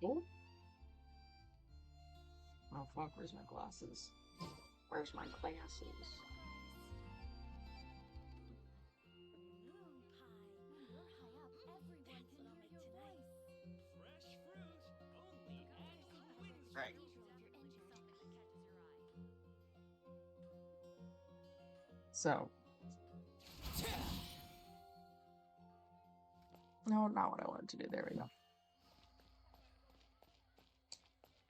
Oh, oh fuck, where's my glasses? Where's my glasses? Right. So, no, not what I wanted to do. There we go.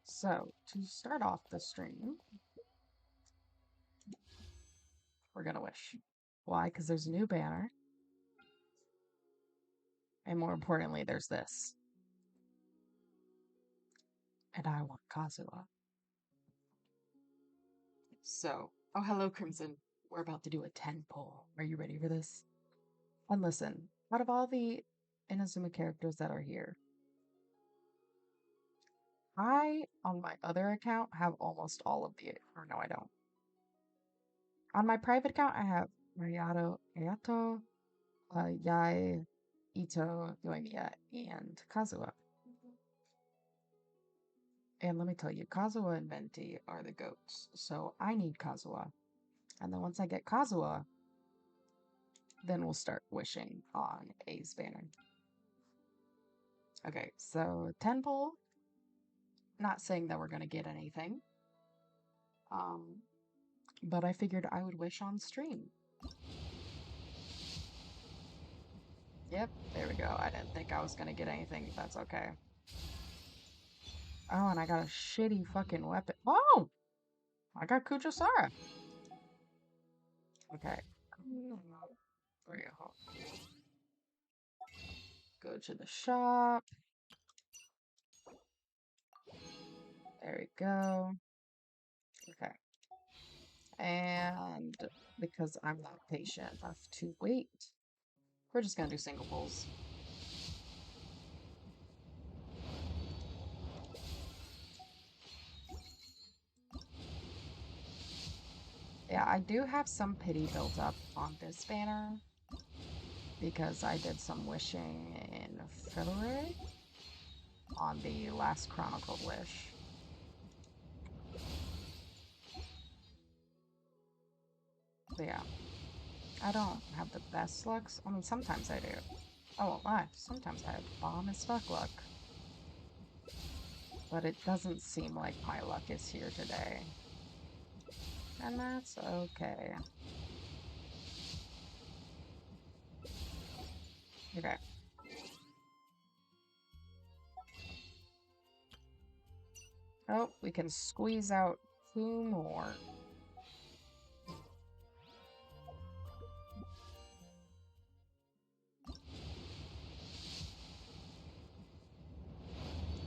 So, to start off the stream, we're gonna wish. Why? Because there's a new banner. And more importantly, there's this. And I want Kazuha. So, oh, hello, Crimson. We're about to do a 10 poll. Are you ready for this? And listen, out of all the Inazuma characters that are here, I, on my other account, have almost all of the. Or no, I don't. On my private account, I have Ayato, Yai, Ito, Yoimiya, and Kazuha. And let me tell you, Kazuha and Venti are the goats. So I need Kazuha. And then once I get Kazuha, then we'll start wishing on A's banner. Okay, so 10 poll. Not saying that we're gonna get anything. But I figured I would wish on stream. Yep, there we go. I didn't think I was gonna get anything, but that's okay. Oh, and I got a shitty fucking weapon. Oh! I got Kujosara. Okay. Go to the shop. There we go. Okay. And because I'm not patient enough to wait, we're just gonna do single pulls. Yeah, I do have some pity built up on this banner because I did some wishing in February on the last Chronicled Wish. But yeah, I don't have the best luck. I mean, sometimes I do. I won't lie. Sometimes I have bomb as fuck luck. But it doesn't seem like my luck is here today. And that's okay. Okay. Oh, we can squeeze out 2 more.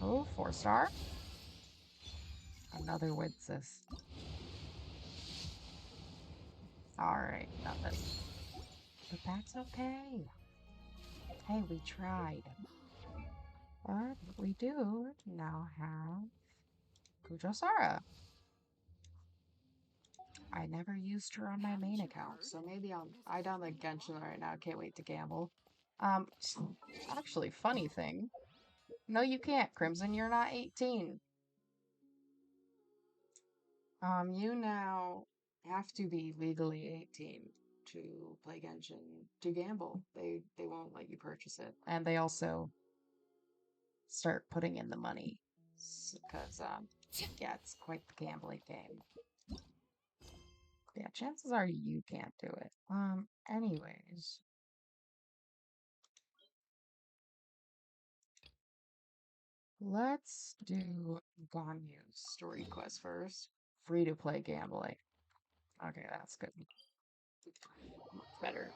Oh, 4-star. Another Witsis. Alright, nothing. But that's okay. Hey, we tried. But we do now have Kujosara. I never used her on my main account, so maybe I down the Genshin right now. Can't wait to gamble. Um, actually, funny thing. No, you can't, Crimson. You're not 18. You now have to be legally 18 to play Genshin to gamble. They won't let you purchase it, and they also start putting in the money because yeah, it's quite the gambling game. Yeah, chances are you can't do it. Anyways. Let's do Ganyu's story quest first. Free to play gambling. Okay, that's good. Much better.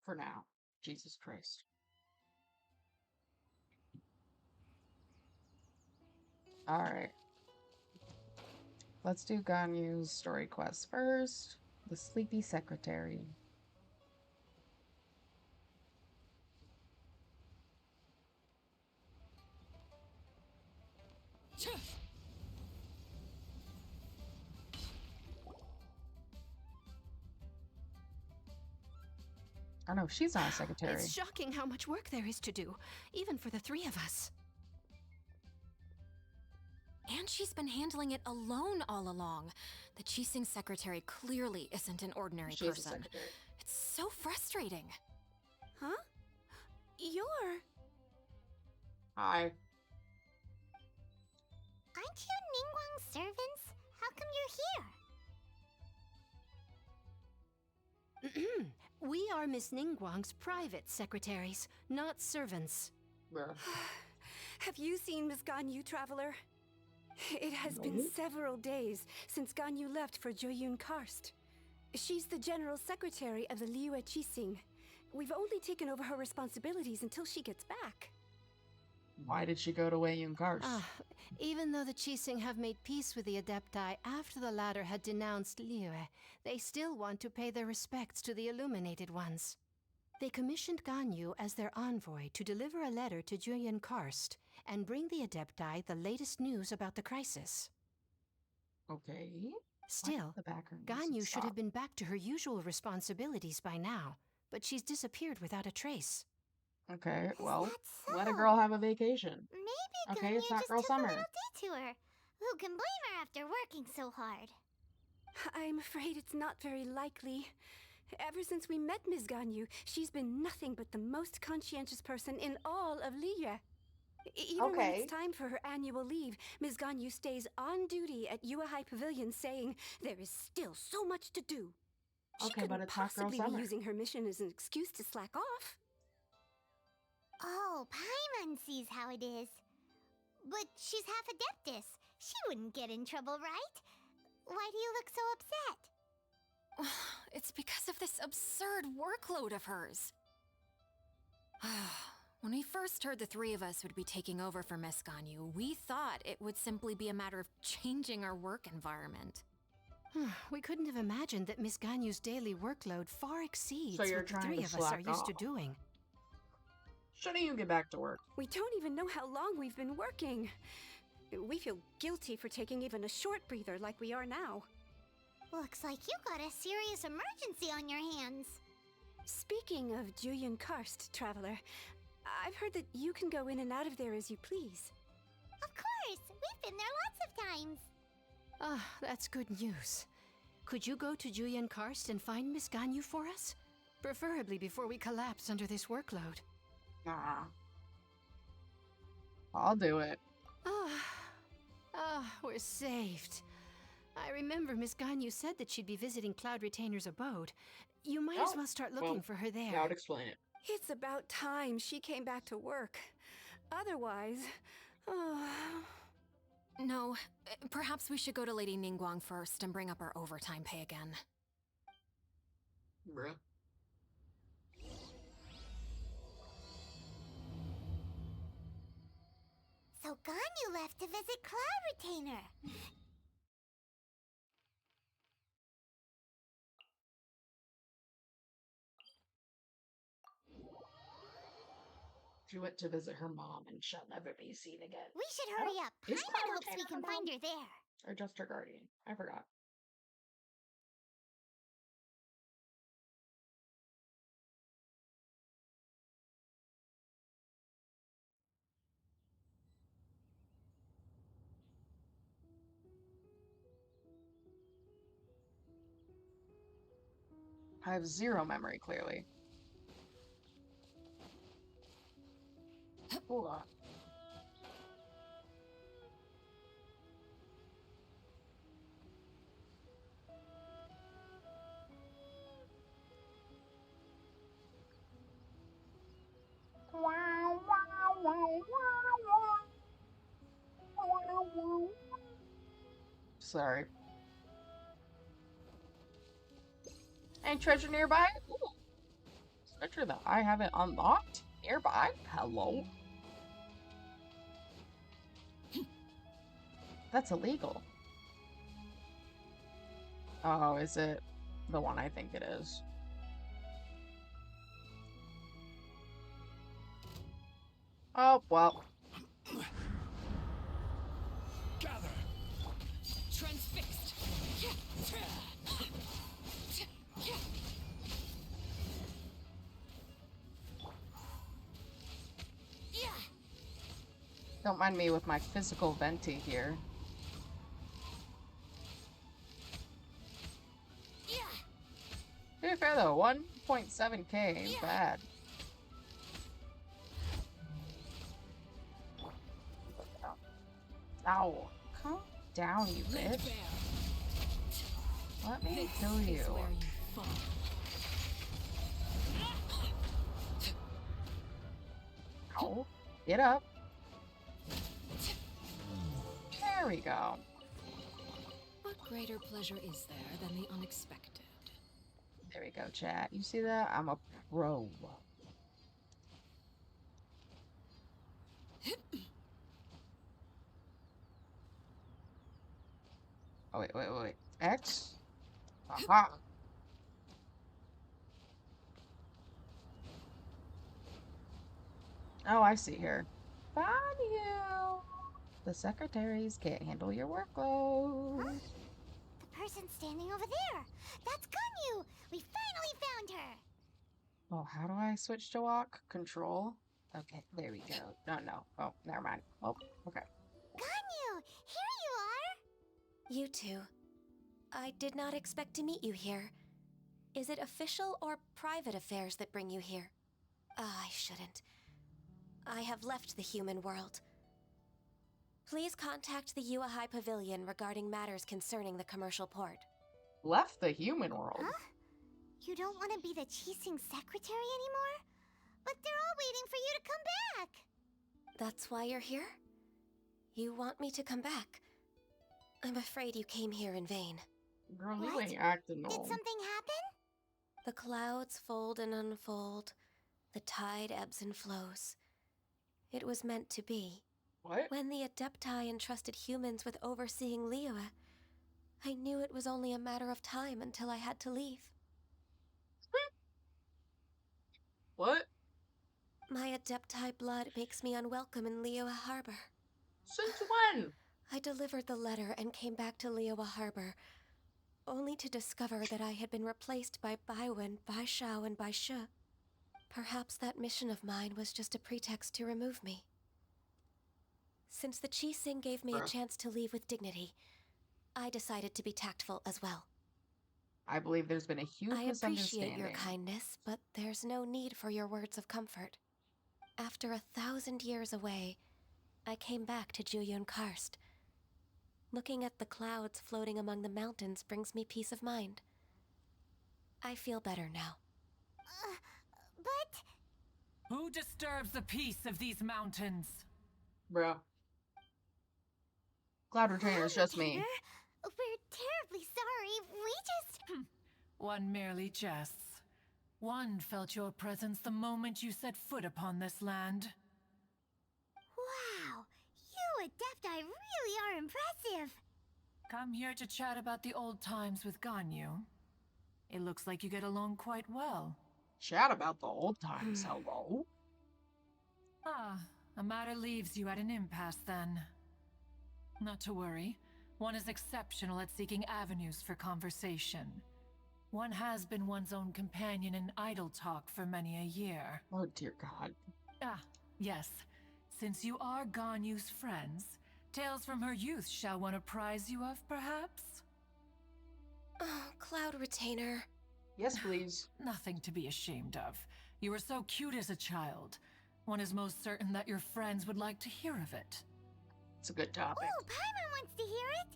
For now. Jesus Christ. Alright. Let's do Ganyu's story quest first. The Sleepy Secretary. Oh no, she's not a It's secretary. shocking how much work there is to do, even for the three of us. And she's been handling it alone all along. The Qixing secretary clearly isn't an ordinary She is a person. secretary. It's so frustrating. Huh? You're... Hi. Aren't you Ningguang's servants? How come you're here? We are Miss Ningguang's private secretaries, not servants. Bruh. Have you seen Miss Ganyu, Traveler? It has been No. several days since Ganyu left for Joyun Karst. She's the general secretary of the Liyue Qixing. We've only taken over her responsibilities until she gets back. Why did she go to Wei Yun Karst? Even though the Qixing have made peace with the Adepti after the latter had denounced Liyue, they still want to pay their respects to the Illuminated Ones. They commissioned Ganyu as their envoy to deliver a letter to Joyun Karst and bring the Adepti the latest news about the crisis. Okay. Still, The background Ganyu should stop. have been back to her usual responsibilities by now, but she's disappeared without a trace. Okay, well, that so? let a girl have a vacation. Maybe Okay, Ganyu it's not just girl took summer. a little detour. Who can blame her after working so hard? I'm afraid it's not very likely. Ever since we met Ms. Ganyu, she's been nothing but the most conscientious person in all of Liyue. Even when Okay. it's time for her annual leave, Ms. Ganyu stays on duty at Yue High Pavilion saying there is still so much to do. She Okay, but couldn't it's not girl possibly be summer. using her mission as an excuse to slack off. Oh, Paimon sees how it is. But she's half Adeptus. She wouldn't get in trouble, right? Why do you look so upset? It's because of this absurd workload of hers. When we first heard the three of us would be taking over for Miss Ganyu, we thought it would simply be a matter of changing our work environment. We couldn't have imagined that Miss Ganyu's daily workload far exceeds So you're what the trying three to of us are slack used to off. doing. Shouldn't you get back to work? We don't even know how long we've been working. We feel guilty for taking even a short breather like we are now. Looks like you got a serious emergency on your hands. Speaking of Joyun Karst, Traveler, I've heard that you can go in and out of there as you please. Of course, we've been there lots of times. Ah, that's good news. Could you go to Joyun Karst and find Miss Ganyu for us? Preferably before we collapse under this workload. Nah. I'll do it. We're saved. I remember Miss Ganyu said that she'd be visiting Cloud Retainer's abode. You might as Oh, well start looking well, for her there. Yeah, I'd explain it. It's about time she came back to work. Otherwise... No, perhaps we should go to Lady Ningguang first and bring up our overtime pay again. Bruh. So Ganyu left to visit Cloud Retainer. She went to visit her mom and she'll never be seen again. We should hurry up. Is Paimon Cloud hopes we Retainer can her find mom? her there. Or just her guardian. I forgot. I have zero memory, clearly. Hold on. Sorry. Any treasure nearby? Ooh. Treasure that I haven't unlocked? Nearby? Hello? That's illegal. Oh, is it the one I think it is? Oh, well. Gather! Transfixed! Don't mind me with my physical venti here. To be fair though, 1.7k ain't bad. Ow. Calm down, you bitch. Let me kill you. Ow. Get up. There we go. What greater pleasure is there than the unexpected? There we go, chat. You see that? I'm a pro. Oh, wait. X? Aha! Oh, I see her. Find you! The secretaries can't handle your workload. Huh? The person standing over there. That's Ganyu! We finally found her! Oh, how do I switch to walk? Control? Okay, there we go. No. Oh, never mind. Oh, okay. Ganyu! Here you are! You two. I did not expect to meet you here. Is it official or private affairs that bring you here? I shouldn't. I have left the human world. Please contact the Yuahai Pavilion regarding matters concerning the commercial port. Left the human world? Huh? You don't want to be the Qixing secretary anymore? But they're all waiting for you to come back! That's why you're here? You want me to come back? I'm afraid you came here in vain. Girl, you What? ain't acting Did normal. something happen? The clouds fold and unfold. The tide ebbs and flows. It was meant to be. What? When the Adepti entrusted humans with overseeing Liyue, I knew it was only a matter of time until I had to leave. What? My Adepti blood makes me unwelcome in Liyue Harbor. Since when? I delivered the letter and came back to Liyue Harbor, only to discover that I had been replaced by Baiwen, Baishao, and Baishe. Perhaps that mission of mine was just a pretext to remove me. Since the Qixing gave me a chance to leave with dignity, I decided to be tactful as well. I believe there's been a huge I misunderstanding. appreciate your kindness, but there's no need for your words of comfort. After 1,000 years away, I came back to Juyun Karst. Looking at the clouds floating among the mountains brings me peace of mind. I feel better now. But... Who disturbs the peace of these mountains? Bro. Cloud Retainer is just me. Retainer, we're terribly sorry. We just... One merely jests. One felt your presence the moment you set foot upon this land. Wow, you Adepti really are impressive. Come here to chat about the old times with Ganyu. It looks like you get along quite well. Chat about the old times, hello? Ah, a matter leaves you at an impasse then. Not to worry. One is exceptional at seeking avenues for conversation. One has been one's own companion in idle talk for many a year. Oh dear God. Ah, yes. Since you are Ganyu's friends, tales from her youth shall one apprise you of, perhaps? Oh, Cloud Retainer. Yes, please. Nothing to be ashamed of. You were so cute as a child. One is most certain that your friends would like to hear of it. It's a good topic. Oh, Paimon wants to hear it.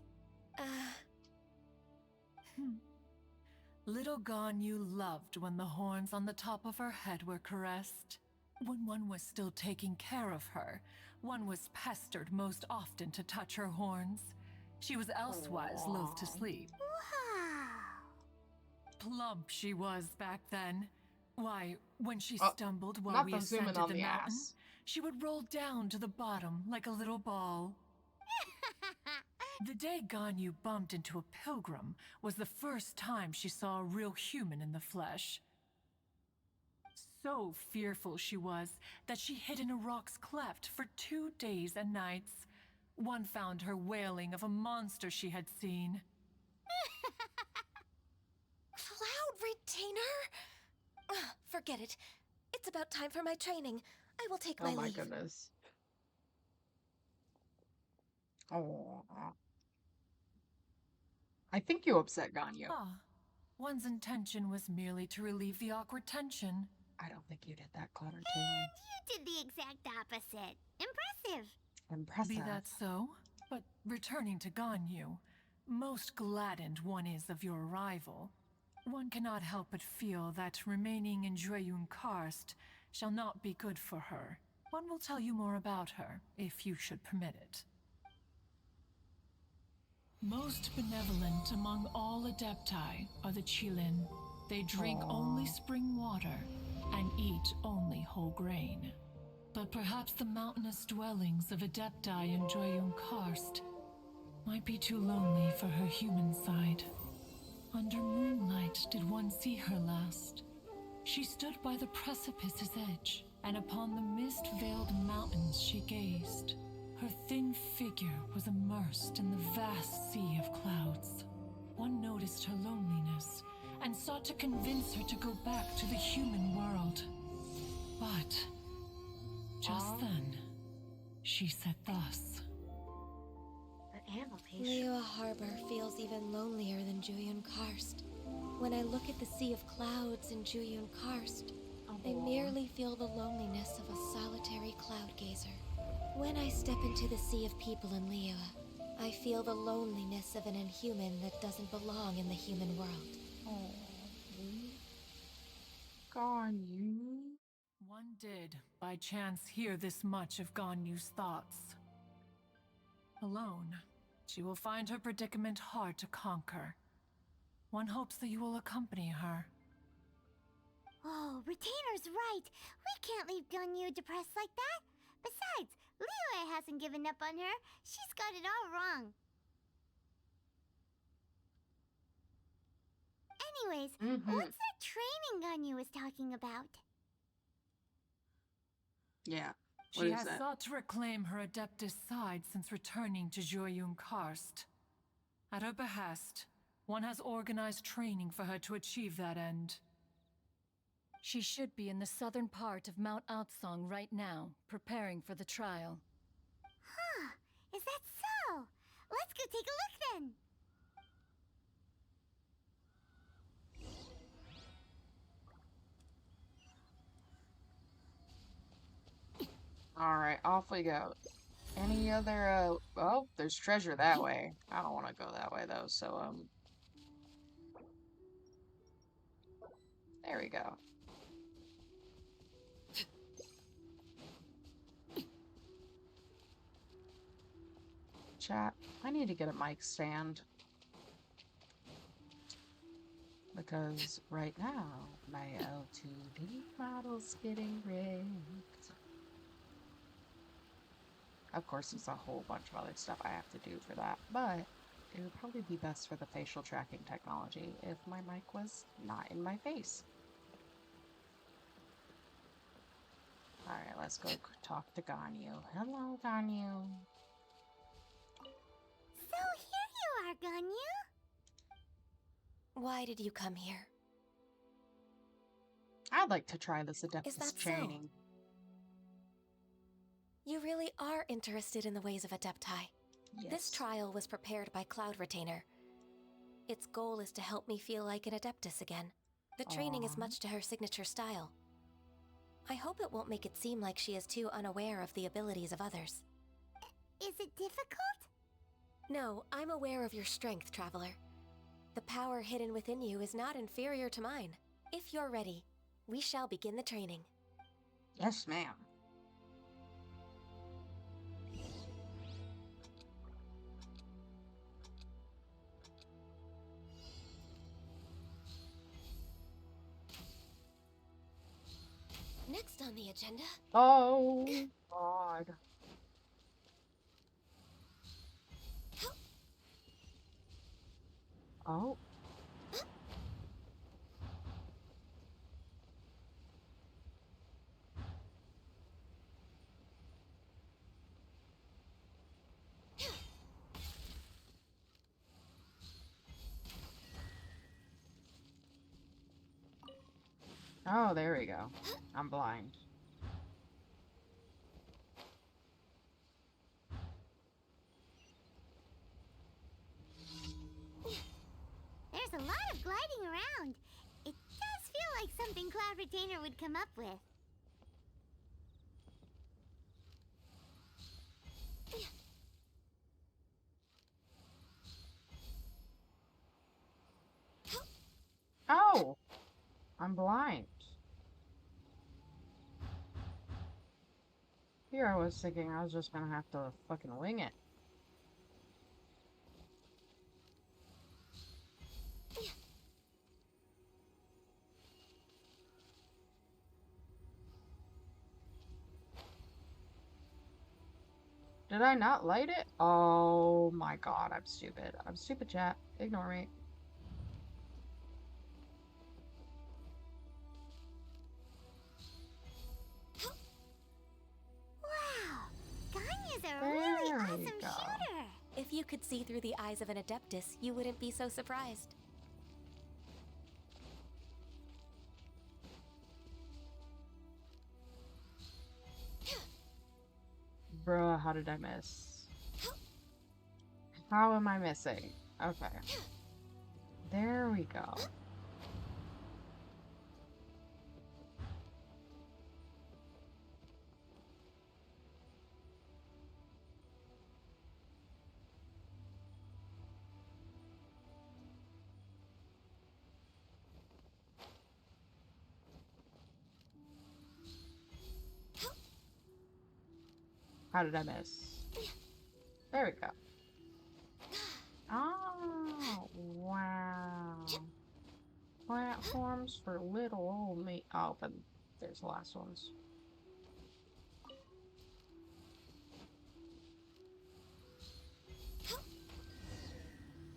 Little Ganyu loved when the horns on the top of her head were caressed. When one was still taking care of her, one was pestered most often to touch her horns. She was elsewise loath to sleep. Wow. Plump she was back then. Why, when she stumbled while not we the zooming ascended on the the mountain, ass. she would roll down to the bottom like a little ball. The day Ganyu bumped into a pilgrim was the first time she saw a real human in the flesh. So fearful she was that she hid in a rock's cleft for 2 days and nights. One found her wailing of a monster she had seen. Cloud Retainer? Ugh, forget it. It's about time for my training. I will take my Oh my leave. goodness. Oh, I think you upset Ganyu. Ah, one's intention was merely to relieve the awkward tension. I don't think you did that, Clever And King. you did the exact opposite. Impressive. Be Impressive. that so, but returning to Ganyu, most gladdened one is of your arrival. One cannot help but feel that remaining in Jueyun Karst shall not be good for her. One will tell you more about her, if you should permit it. Most benevolent among all Adepti are the Qilin. They drink only spring water and eat only whole grain. But perhaps the mountainous dwellings of Adepti in Jueyun Karst might be too lonely for her human side. Under moonlight did one see her last. She stood by the precipice's edge, and upon the mist-veiled mountains she gazed. Her thin figure was immersed in the vast sea of clouds. One noticed her loneliness, and sought to convince her to go back to the human world. But just then, she said thus. Liyue Harbor feels even lonelier than Jueyun Karst. When I look at the sea of clouds in Jueyun Karst, I merely feel the loneliness of a solitary cloud gazer. When I step into the sea of people in Liyue, I feel the loneliness of an inhuman that doesn't belong in the human world. Oh, Ganyu. One did, by chance, hear this much of Ganyu's thoughts. Alone, she will find her predicament hard to conquer. One hopes that you will accompany her. Oh, Retainer's right. We can't leave Ganyu depressed like that. Besides, Liyue hasn't given up on her. She's got it all wrong. Anyways, what's that training Ganyu was talking about? Yeah. She has sought to reclaim her Adeptus side since returning to Jueyun Karst. At her behest, one has organized training for her to achieve that end. She should be in the southern part of Mount Outsong right now, preparing for the trial. Huh, is that so? Let's go take a look then. Alright, off we go. Any other, oh, there's treasure that way. I don't want to go that way, though, so, there we go. Chat, I need to get a mic stand. Because right now, my L2D model's getting rigged. Of course, there's a whole bunch of other stuff I have to do for that, but it would probably be best for the facial tracking technology if my mic was not in my face. Alright, let's go talk to Ganyu. Hello, Ganyu. So here you are, Ganyu. Why did you come here? I'd like to try this Adeptus Is that so? training. You really are interested in the ways of Adepti. Yes. This trial was prepared by Cloud Retainer. Its goal is to help me feel like an Adeptus again. The training is much to her signature style. I hope it won't make it seem like she is too unaware of the abilities of others. Is it difficult? No, I'm aware of your strength, Traveler. The power hidden within you is not inferior to mine. If you're ready, we shall begin the training. Yes, ma'am. Next on the agenda... Oh, God. Oh. Oh, there we go. I'm blind. around. It does feel like something Cloud Retainer would come up with. Oh! I'm blind. Here I was thinking I was just gonna have to fucking wing it. Did I not light it? Oh my god, I'm stupid. I'm stupid, chat. Ignore me. Wow! Ganya's a really There awesome we go. shooter! If you could see through the eyes of an Adeptus, you wouldn't be so surprised. Bruh, how did I miss? How am I missing? Okay. There we go. How did I miss? There we go. Oh, wow. Platforms for little old me. Oh, but there's the last ones.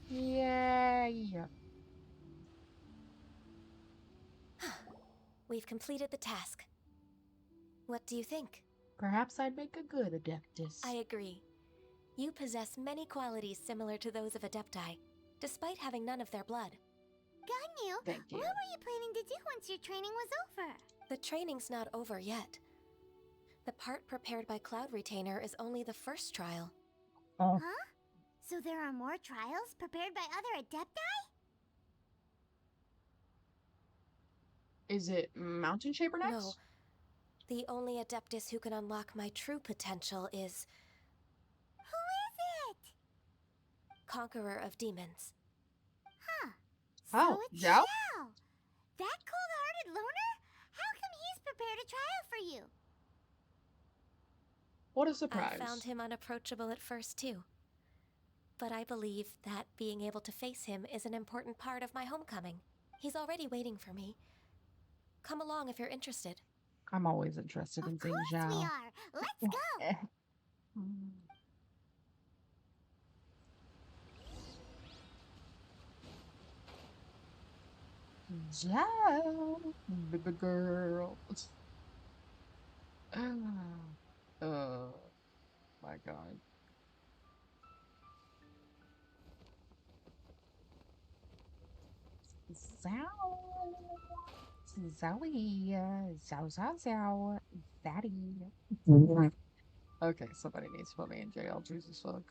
Yay! We've completed the task. What do you think? Perhaps I'd make a good Adeptus. I agree. You possess many qualities similar to those of Adepti, despite having none of their blood. Ganyu, Thank you. what were you planning to do once your training was over? The training's not over yet. The part prepared by Cloud Retainer is only the first trial. Oh. Huh? So there are more trials prepared by other Adepti? Is it Mountain Shaper next? No. The only Adeptus who can unlock my true potential is Who is it? Conqueror of Demons. Huh. Oh, So it's Zhao? Zhao. That cold-hearted loner? How come he's prepared a trial for you? What a surprise. I found him unapproachable at first, too. But I believe that being able to face him is an important part of my homecoming. He's already waiting for me. Come along if you're interested. I'm always interested in Of seeing course Zhao. we are. Let's go. Zhao, baby girl. Oh my god. Zhao. Zoe. Zhao. Zaddy. Okay, somebody needs to put me in jail. Jesus fuck.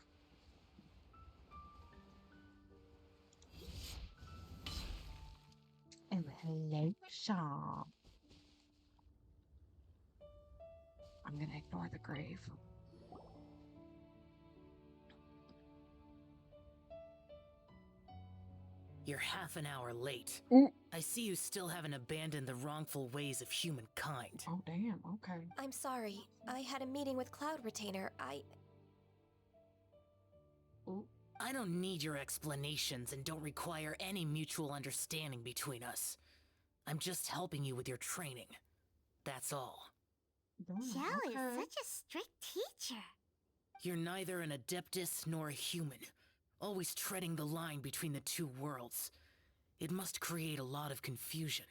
And hello, Shaw. I'm gonna ignore the grave. You're half an hour late. Ooh. I see you still haven't abandoned the wrongful ways of humankind. Oh, damn. Okay. I'm sorry. I had a meeting with Cloud Retainer. Ooh. I don't need your explanations and don't require any mutual understanding between us. I'm just helping you with your training. That's all. Zhao is such a strict teacher. You're neither an Adeptus nor a human, always treading the line between the two worlds. It must create a lot of confusion.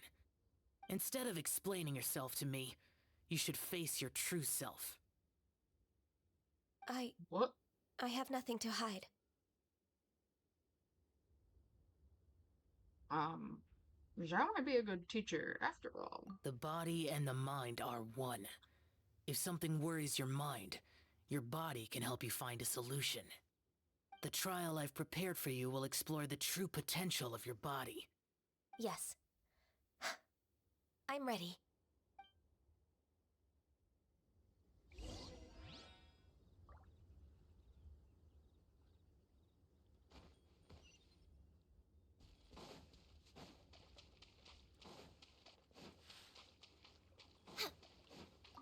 Instead of explaining yourself to me, you should face your true self. What? I have nothing to hide. Zhao might be a good teacher after all. The body and the mind are one. If something worries your mind, your body can help you find a solution. The trial I've prepared for you will explore the true potential of your body. Yes. I'm ready.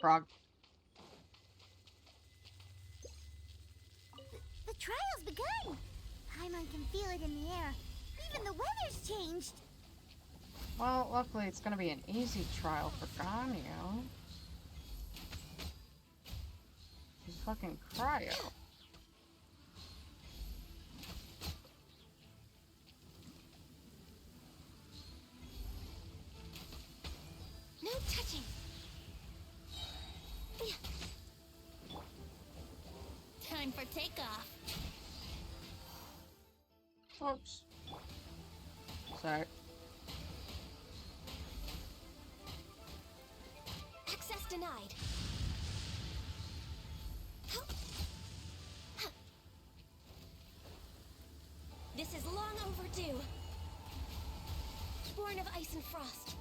Frog. The trial's begun! Paimon can feel it in the air. Even the weather's changed. Well, luckily it's gonna be an easy trial for Ganyu. She's fucking cryo. No touching. Time for takeoff. Oops. Sorry. Access denied. This is long overdue. Born of ice and frost.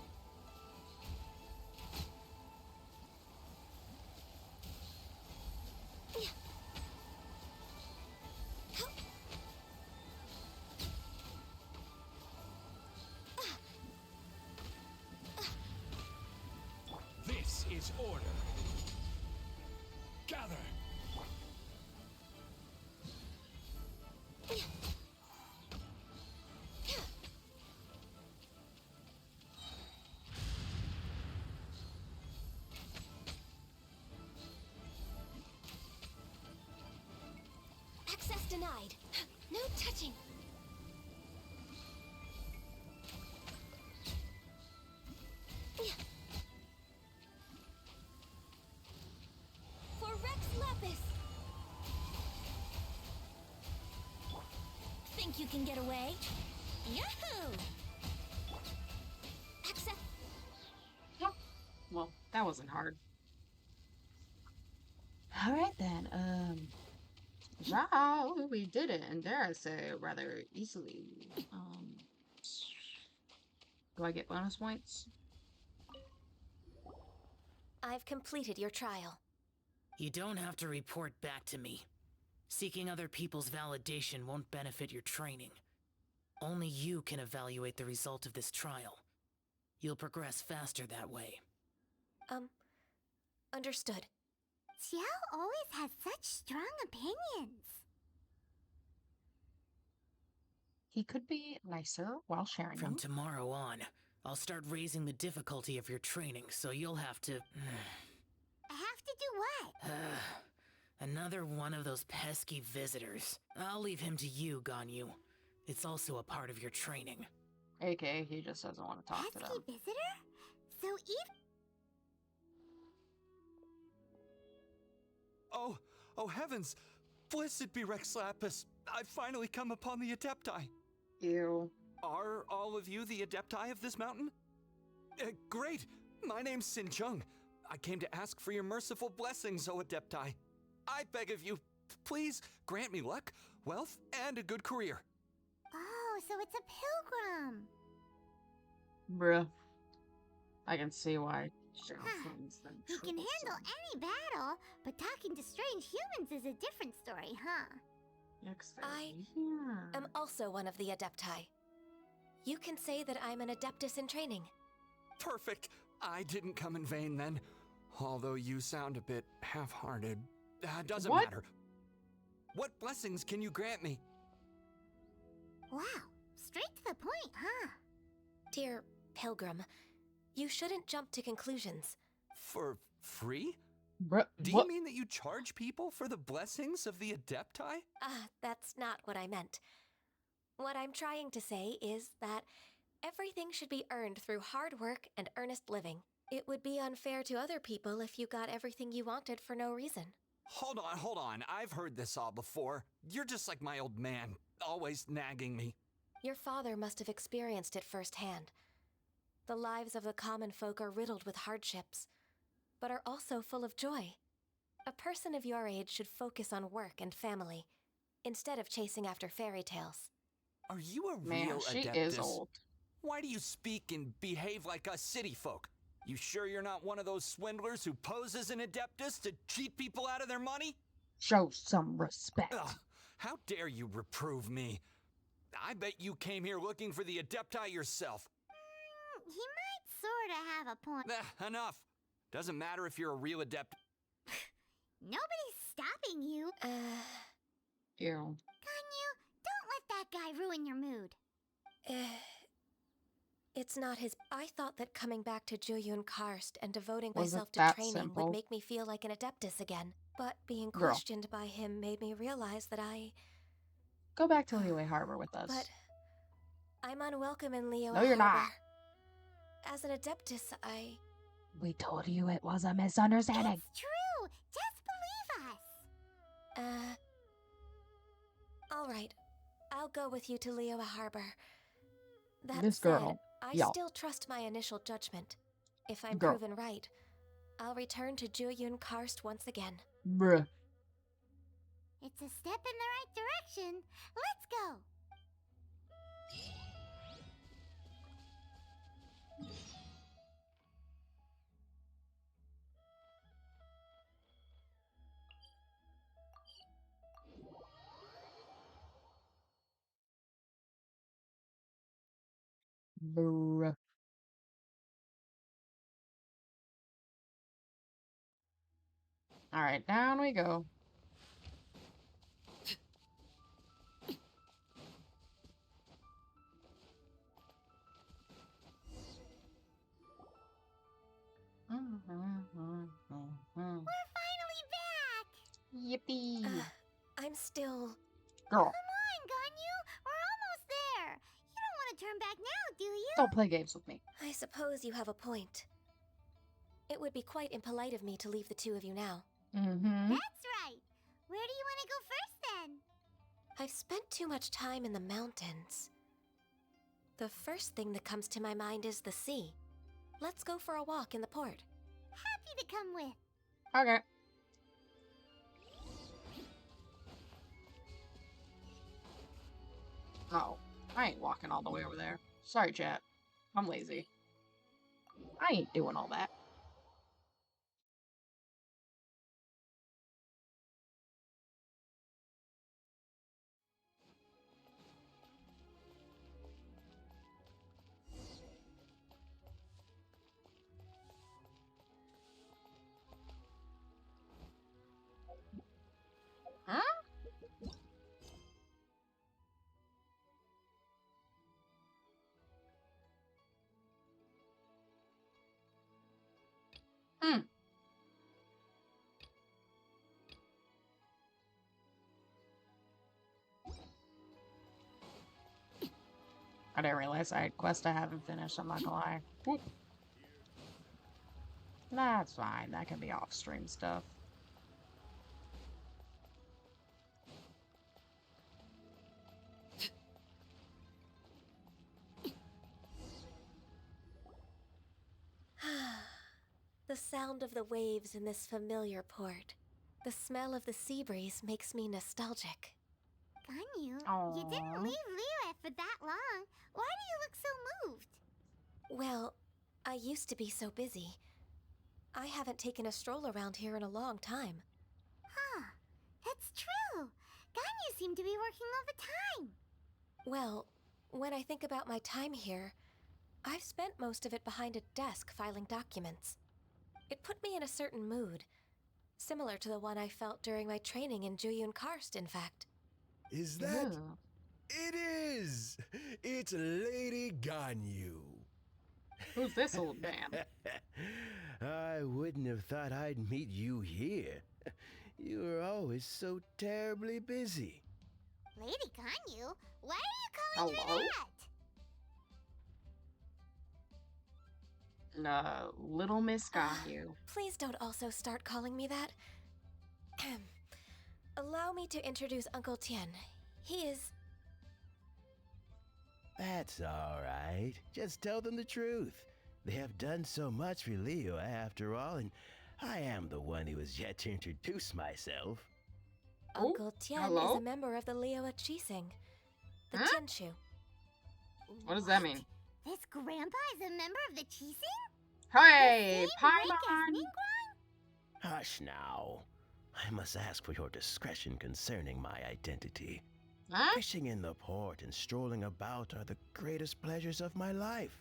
This is order. Gather. Access denied. No touching. For Rex Lapis. Think you can get away? Yahoo! Access. Well, that wasn't hard. Alright then, wow, we did it, and dare I say, rather easily. Do I get bonus points? I've completed your trial. You don't have to report back to me. Seeking other people's validation won't benefit your training. Only you can evaluate the result of this trial. You'll progress faster that way. Understood. Xiao always has such strong opinions. He could be nicer while sharing From them. tomorrow on, I'll start raising the difficulty of your training, so you'll have to... I have to do what? Another one of those pesky visitors. I'll leave him to you, Ganyu. It's also a part of your training. AKA, he just doesn't want to talk to Pesky them. visitor? So even... Oh heavens! Blessed be Rex Lapis! I've finally come upon the Adepti. Ew. Are all of you the Adepti of this mountain? Great! My name's Sin Chung. I came to ask for your merciful blessings, O Adepti. I beg of you, please grant me luck, wealth, and a good career. Oh, so it's a pilgrim. Bruh. I can see why. Sure, He can handle any battle, but talking to strange humans is a different story, huh? I am also one of the Adepti. You can say that I'm an Adeptus in training. Perfect. I didn't come in vain then. Although you sound a bit half-hearted. Doesn't matter. What blessings can you grant me? Wow, straight to the point, huh? Dear Pilgrim, you shouldn't jump to conclusions. For free? Bruh, Do you mean that you charge people for the blessings of the Adepti? That's not what I meant. What I'm trying to say is that everything should be earned through hard work and earnest living. It would be unfair to other people if you got everything you wanted for no reason. Hold on. I've heard this all before. You're just like my old man, always nagging me. Your father must have experienced it firsthand. The lives of the common folk are riddled with hardships, but are also full of joy. A person of your age should focus on work and family, instead of chasing after fairy tales. Are you a Man, real she Adeptus? is old. Why do you speak and behave like us city folk? You sure you're not one of those swindlers who pose as an Adeptus to cheat people out of their money? Show some respect. Ugh, how dare you reprove me? I bet you came here looking for the Adepti yourself. He might sorta have a point. Enough. Doesn't matter if you're a real adept. Nobody's stopping you. Ew. Ganyu, don't let that guy ruin your mood. It's not his. I thought that coming back to Juyun Karst and devoting Was it myself to that training simple? would make me feel like an Adeptus again. But being Girl. questioned by him made me realize that Go back to Liyue Harbor with us. But I'm unwelcome in Liyue No, you're not. Harbor. As an Adeptus, We told you it was a misunderstanding. It's true. Just believe us. All right. I'll go with you to Liyue Harbor. That This said, girl, I y'all. still trust my initial judgment. If I'm Girl. proven right, I'll return to Juyun Karst once again. Bruh. It's a step in the right direction. Let's go. Bruh. Alright, down we go. We're finally back. Yippee. I'm still. Girl, Come on, Ganyu. We're almost there. You don't want to turn back now, do you? don't play games with me. I suppose you have a point. It would be quite impolite of me to leave the two of you now. Mm-hmm. That's right. Where do you want to go first, then? I've spent too much time in the mountains. The first thing that comes to my mind is the sea. Let's go for a walk in the port. Happy to come with. Okay. Oh, I ain't walking all the way over there. Sorry, chat. I'm lazy. I ain't doing all that. Huh? Hmm. I didn't realize I had quest I haven't finished, I'm not gonna lie. Whoop. That's fine, that can be off-stream stuff. The sound of the waves in this familiar port. The smell of the sea breeze makes me nostalgic. Ganyu, Aww. you didn't leave Liyue for that long. Why do you look so moved? Well, I used to be so busy. I haven't taken a stroll around here in a long time. Huh. That's true. Ganyu seemed to be working all the time. Well, when I think about my time here, I've spent most of it behind a desk filing documents. It put me in a certain mood, similar to the one I felt during my training in Juyun Karst, in fact. Is that? Ooh. It is! It's Lady Ganyu. Who's this old man? I wouldn't have thought I'd meet you here. You were always so terribly busy. Lady Ganyu, why are you calling Hello? her that? Little Miss Ganyu. Please don't also start calling me that. Allow me to introduce Uncle Tien. He is... That's all right. Just tell them the truth. They have done so much for Liyue after all, and I am the one who has yet to introduce myself. Oh, Uncle Tien hello? is a member of the Liyue Chising, the Huh? Tianshu. What does that mean? This grandpa is a member of the Chising? Hey, The same rank as Paimon! Ningguang? Hush now. I must ask for your discretion concerning my identity. Huh? Fishing in the port and strolling about are the greatest pleasures of my life.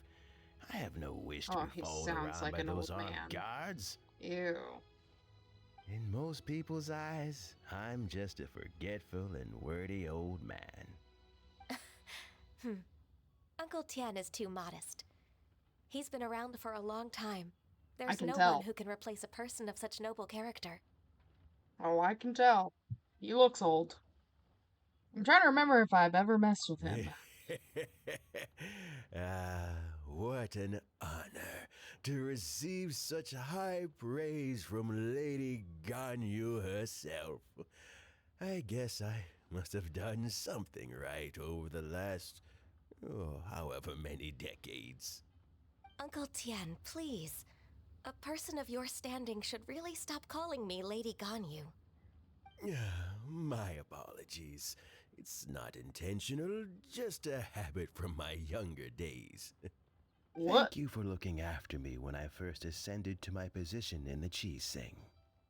I have no wish to Oh, be he followed sounds around like by an those old armed man. guards. Ew. In most people's eyes, I'm just a forgetful and wordy old man. Uncle Tian is too modest. He's been around for a long time. I There's can no tell. one who can replace a person of such noble character. Oh, I can tell. He looks old. I'm trying to remember if I've ever messed with him. Ah, what an honor to receive such high praise from Lady Ganyu herself. I guess I must have done something right over the last, however many decades. Uncle Tian, please. A person of your standing should really stop calling me Lady Ganyu. My apologies. It's not intentional, just a habit from my younger days. What? Thank you for looking after me when I first ascended to my position in the Chising.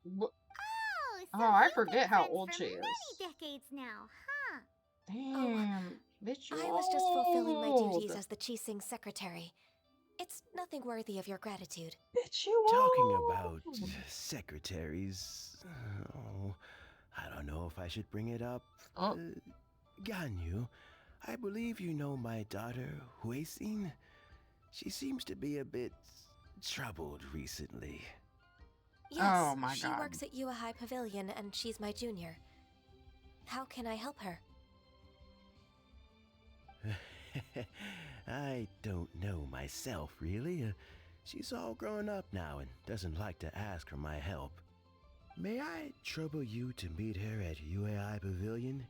What? Oh, so Oh, I you've been forget how friends old for she is. many decades now, huh? Damn, bitch, you I was just fulfilling my duties old. as the Chising secretary. It's nothing worthy of your gratitude. Bitch, you Talking old. about secretaries, oh, I don't know if I should bring it up. Oh. Ganyu, I believe you know my daughter, Huixin. She seems to be a bit troubled recently. Yes, Oh my she God. works at Yua High Pavilion and she's my junior. How can I help her? I don't know myself, really. She's all grown up now and doesn't like to ask for my help. May I trouble you to meet her at UAI Pavilion?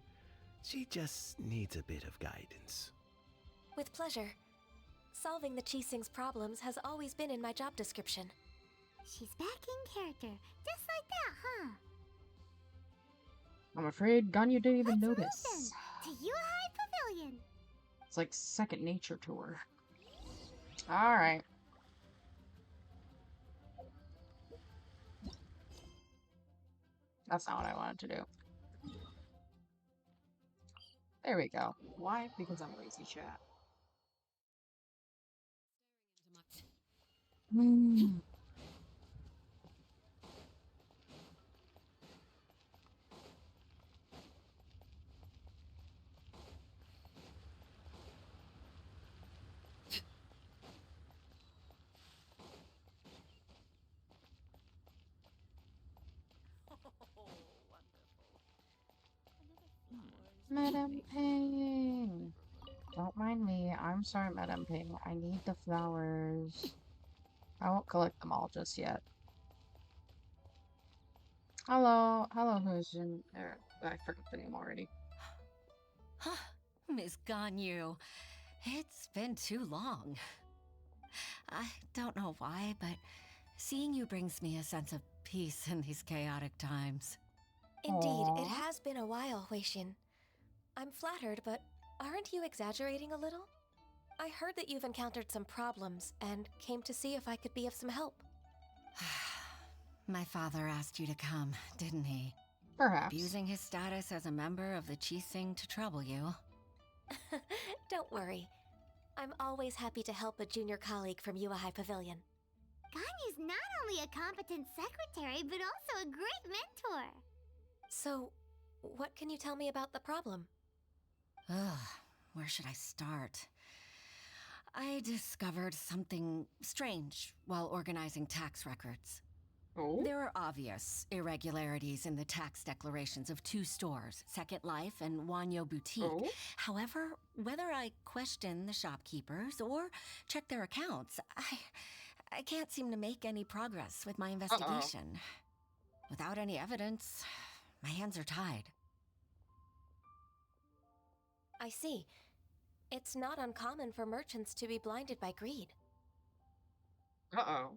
She just needs a bit of guidance. With pleasure. Solving the Chising's problems has always been in my job description. She's back in character, just like that, huh? I'm afraid Ganyu didn't even Let's move notice. then, to Yuhai Pavilion. It's like second nature to her. Alright. That's not what I wanted to do. There we go. Why? Because I'm lazy, chat. Madam Ping! Don't mind me. I'm sorry, Madam Ping. I need the flowers. I won't collect them all just yet. Hello. Hello, Hujin. I forgot the name already. Miss Ganyu, it's been too long. I don't know why, but seeing you brings me a sense of peace in these chaotic times. Indeed, Aww. it has been a while, Huixin. I'm flattered, but aren't you exaggerating a little? I heard that you've encountered some problems and came to see if I could be of some help. My father asked you to come, didn't he? Perhaps. Abusing his status as a member of the Chising to trouble you. Don't worry. I'm always happy to help a junior colleague from Yua High Pavilion. Ganyu's not only a competent secretary, but also a great mentor. So, what can you tell me about the problem? Ugh, where should I start? I discovered something strange while organizing tax records. Oh? There are obvious irregularities in the tax declarations of two stores, Second Life and Wanyo Boutique. Oh? However, whether I question the shopkeepers or check their accounts, I can't seem to make any progress with my investigation. Without any evidence, my hands are tied. I see. It's not uncommon for merchants to be blinded by greed. Uh-oh.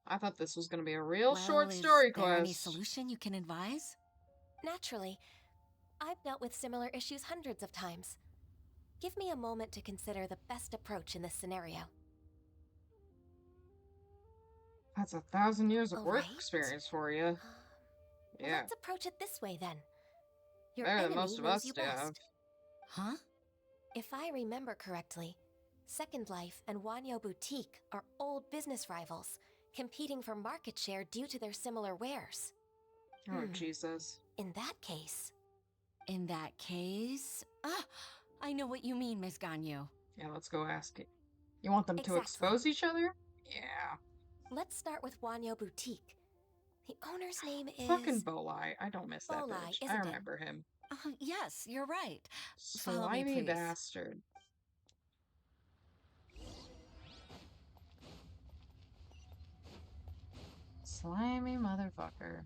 I thought this was gonna be a real Well, short is story there any quest. solution you can advise? Naturally. I've dealt with similar issues hundreds of times. give me a moment to consider the best approach in this scenario. That's 1,000 years of All work right. experience for you. Yeah, Let's approach it this way then. Your better than enemy most of knows us you have. best. Huh? If I remember correctly, Second Life and Wanyo Boutique are old business rivals, competing for market share due to their similar wares. Oh, Jesus. In that case, In that case... Ah, I know what you mean, Miss Ganyu. Yeah, let's go ask it. You want them to Exactly. expose each other? Yeah. let's start with Wanyo Boutique. The owner's name is... Fucking Bolai. I don't miss that Bolai, bitch. I isn't it? remember him. Yes, you're right. Follow me, Slimy please. bastard. Slimy motherfucker.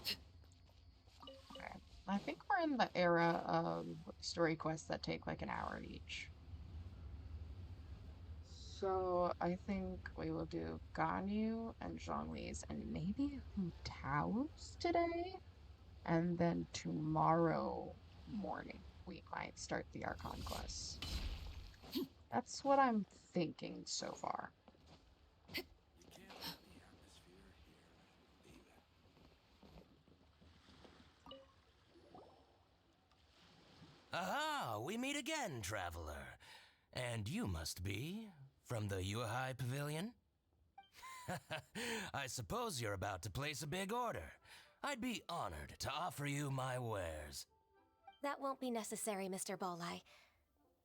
Okay. I think we're in the era of story quests that take like an hour each. So I think we will do Ganyu and Zhongli's and maybe Hu Tao's today. And then tomorrow morning we might start the Archon quest. That's what I'm thinking so far. Aha! We meet again, traveler. And you must be from the Yuhai Pavilion? I suppose you're about to place a big order. I'd be honored to offer you my wares. That won't be necessary, Mr. Bolai.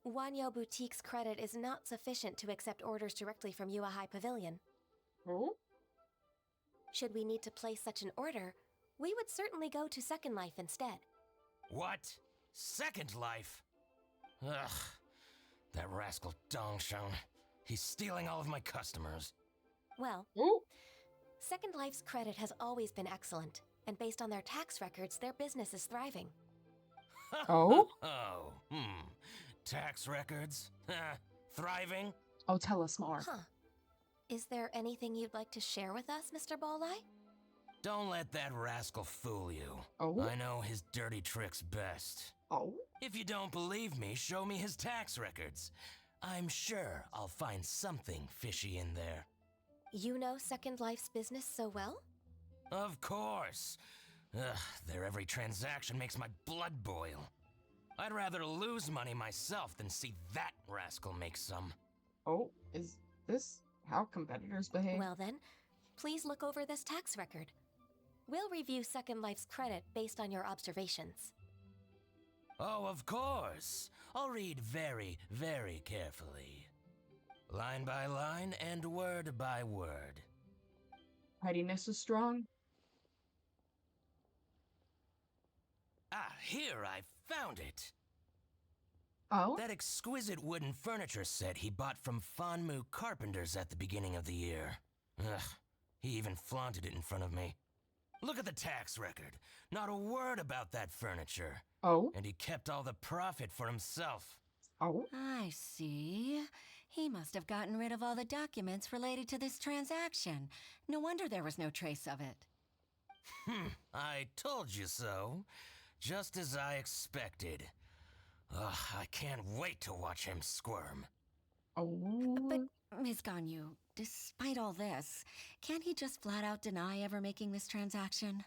Wanyo Boutique's credit is not sufficient to accept orders directly from Yuahai Pavilion. Oh? Should we need to place such an order, we would certainly go to Second Life instead. What? Second Life? Ugh. That rascal Dongsheng. He's stealing all of my customers. Well, Ooh. Second Life's credit has always been excellent, and based on their tax records, their business is thriving. Oh? Oh, Tax records? Thriving? Oh, tell us more. Huh. Is there anything you'd like to share with us, Mr. Bolai? Don't let that rascal fool you. Oh? I know his dirty tricks best. Oh? If you don't believe me, show me his tax records. I'm sure I'll find something fishy in there. You know Second Life's business so well? Of course. Ugh, their every transaction makes my blood boil. I'd rather lose money myself than see that rascal make some. Oh, is this how competitors behave? Well then, please look over this tax record. We'll review Second Life's credit based on your observations. Oh, of course. I'll read very, very carefully. Line by line and word by word. Pettiness is strong. Ah, here, I found it. Oh? That exquisite wooden furniture set he bought from Fanmu Carpenters at the beginning of the year. Ugh, he even flaunted it in front of me. Look at the tax record. Not a word about that furniture. Oh? And he kept all the profit for himself. Oh? I see. He must have gotten rid of all the documents related to this transaction. No wonder there was no trace of it. I told you so. Just as I expected. Ugh, I can't wait to watch him squirm. Oh? But, Ms. Ganyu, despite all this, can't he just flat out deny ever making this transaction?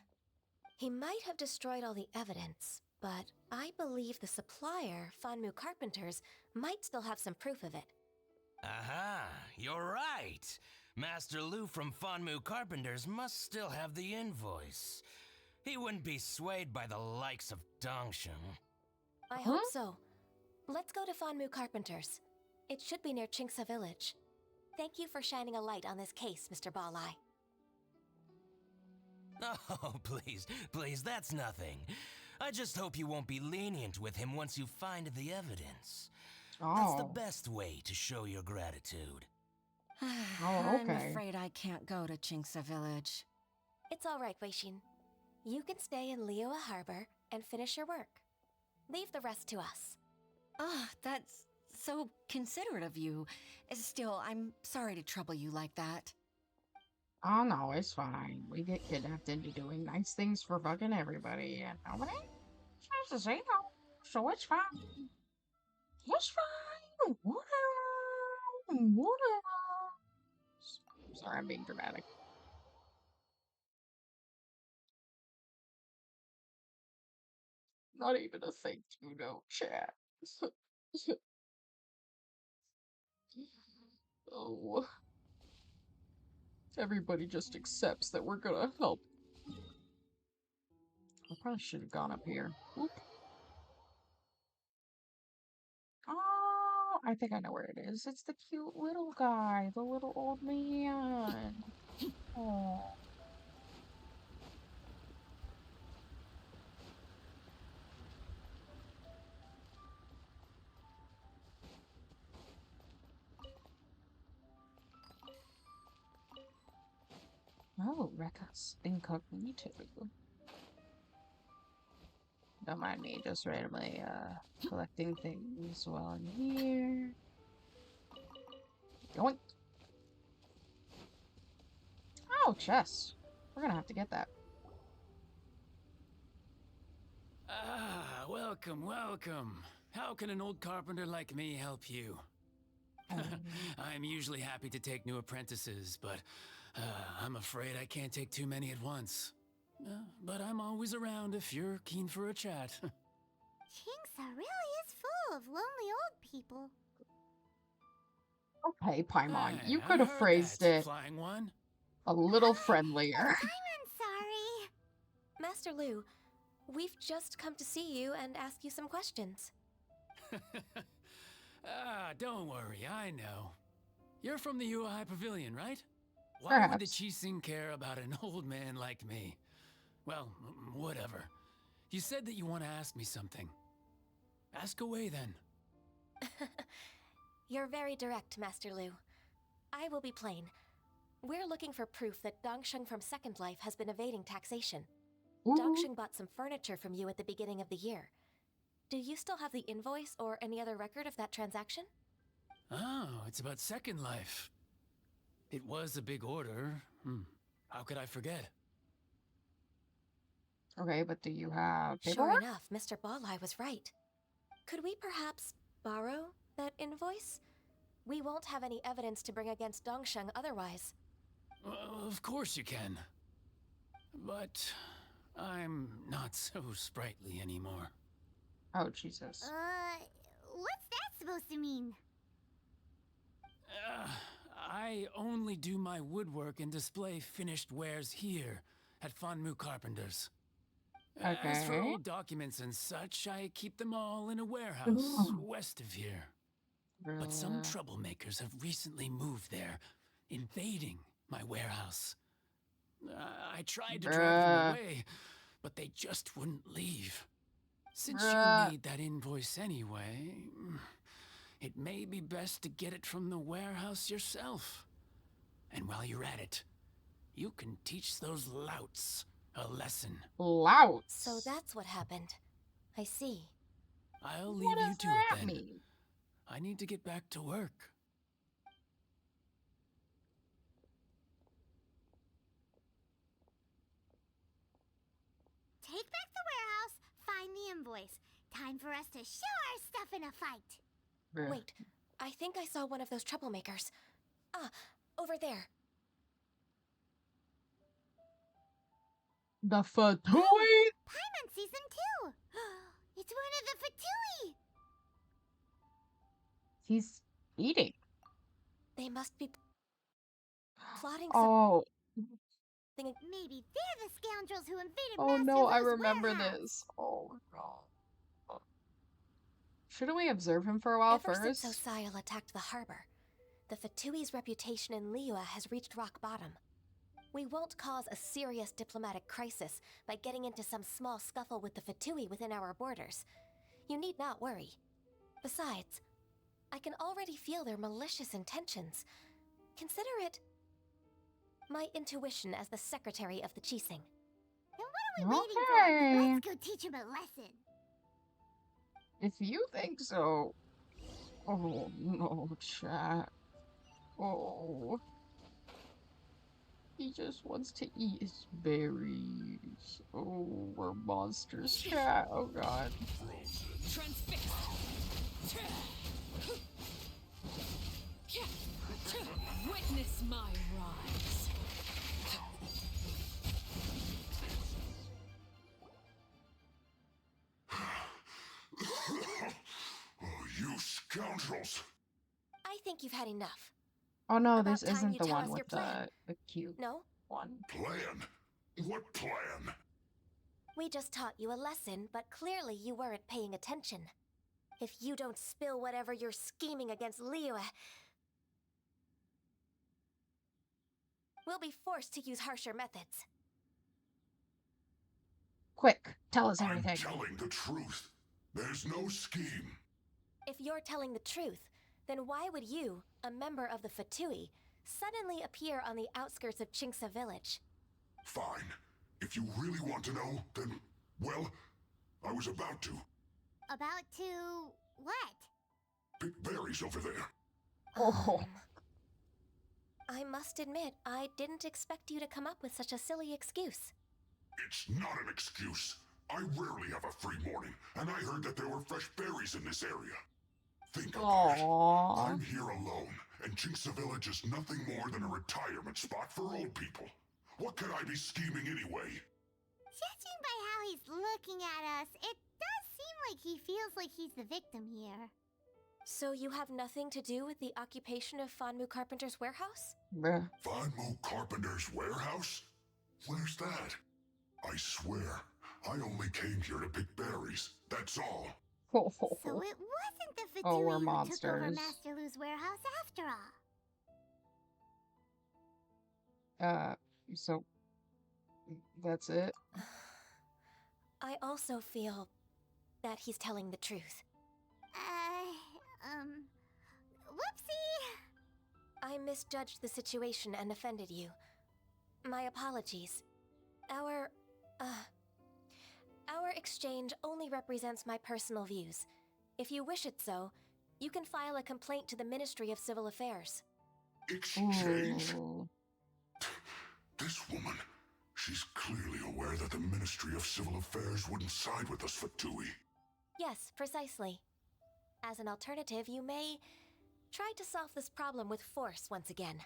He might have destroyed all the evidence, but I believe the supplier, Fanmu Carpenters, might still have some proof of it. Aha, you're right. Master Lu from Fanmu Carpenters must still have the invoice. He wouldn't be swayed by the likes of Dongsheng. I hope so. Let's go to Fanmu Carpenters. It should be near Chingsa Village. Thank you for shining a light on this case, Mr. Balai. Oh, please, that's nothing. I just hope you won't be lenient with him once you find the evidence. Oh. That's the best way to show your gratitude. Oh, okay. I'm afraid I can't go to Chingsa Village. It's all right, Weishin. You can stay in Liyue Harbor and finish your work. Leave the rest to us. Ah, that's so considerate of you. Still, I'm sorry to trouble you like that. Oh no, it's fine. We get kidnapped into doing nice things for fucking everybody, and nobody says to say no, so it's fine. It's fine. Sorry, I'm being dramatic. Not even a thank you note, chat. Oh. Everybody just accepts that we're gonna help. I probably should have gone up here. Oop. Oh, I think I know where it is. It's the cute little guy, the little old man. Oh. Oh, Rekka's incognito. Don't mind me just randomly collecting things while I'm here. Going. Oh, chest. We're gonna have to get that. Ah, welcome, welcome. How can an old carpenter like me help you? I'm usually happy to take new apprentices, but I'm afraid I can't take too many at once. But I'm always around if you're keen for a chat. Kingsa really is full of lonely old people. Okay, Paimon, Hey, you I could have heard phrased that, it flying one. a little friendlier. I'm sorry. Master Lu, we've just come to see you and ask you some questions. Don't worry, I know. You're from the UI Pavilion, right? Why Perhaps. would the Qixing care about an old man like me? Well, whatever. You said that you want to ask me something. Ask away, then. You're very direct, Master Lu. I will be plain. We're looking for proof that Dongsheng from Second Life has been evading taxation. Ooh. Dongsheng bought some furniture from you at the beginning of the year. Do you still have the invoice or any other record of that transaction? Oh, it's about Second Life. It was a big order. How could I forget? Okay, but do you have Sure paperwork? enough, Mr. Balai was right. Could we perhaps borrow that invoice? We won't have any evidence to bring against Dongsheng otherwise. Of course you can. But I'm not so sprightly anymore. Oh, Jesus. What's that supposed to mean? I only do my woodwork and display finished wares here at Fanmu Carpenters. As for Okay. old documents and such, I keep them all in a warehouse west of here. But some troublemakers have recently moved there, invading my warehouse. I tried to drive them away, but they just wouldn't leave. Since you need that invoice anyway, it may be best to get it from the warehouse yourself. And while you're at it, you can teach those louts a lesson. Louts? So that's what happened. I see. I'll leave you to it then. I need to get back to work. Take back the warehouse, find the invoice. Time for us to show our stuff in a fight. Wait, I think I saw one of those troublemakers. Ah, over there. The Fatui? Paimon sees them too. It's one of the Fatui. He's eating. They must be plotting Oh. Maybe they're the scoundrels who invaded Oh Master no, I Lu's remember warehouse. this. Oh god. Shouldn't we observe him for a while Ever first? since Osial attacked the harbor, the Fatui's reputation in Liyue has reached rock bottom. We won't cause a serious diplomatic crisis by getting into some small scuffle with the Fatui within our borders. You need not worry. Besides, I can already feel their malicious intentions. Consider it my intuition as the secretary of the Qixing. Then what are we waiting for? Let's go teach him a lesson. If you think so. Oh no, chat. Oh. He just wants to eat his berries. Oh, we're monsters, chat. Oh god. Scoundrels! I think you've had enough. Oh no, About this time isn't you the tell one us with your plan. the cute No? one. Plan? What plan? We just taught you a lesson, but clearly you weren't paying attention. If you don't spill whatever you're scheming against Liyue, we'll be forced to use harsher methods. Quick, tell us I'm everything. telling the truth. There's no scheme. If you're telling the truth, then why would you, a member of the Fatui, suddenly appear on the outskirts of Chinksa village? Fine. If you really want to know, then, well, I was about to. About to what? Pick berries over there. Oh. I must admit, I didn't expect you to come up with such a silly excuse. It's not an excuse. I rarely have a free morning, and I heard that there were fresh berries in this area. Think about it. I'm here alone, and Chinksa Village is nothing more than a retirement spot for old people. What could I be scheming anyway? Judging by how he's looking at us, it does seem like he feels like he's the victim here. So you have nothing to do with the occupation of Fanmu Carpenter's warehouse? Bruh. Fanmu Carpenter's warehouse? Where's that? I swear, I only came here to pick berries. That's all. So it wasn't the Oh, Fatui we're who took over monsters. Master Lu's warehouse after all. So that's it? I also feel that he's telling the truth. Whoopsie! I misjudged the situation and offended you. My apologies. Our exchange only represents my personal views. If you wish it so, you can file a complaint to the Ministry of Civil Affairs. Exchange? Ooh. This woman, she's clearly aware that the Ministry of Civil Affairs wouldn't side with us, Fatui. Yes, precisely. As an alternative, you may try to solve this problem with force once again.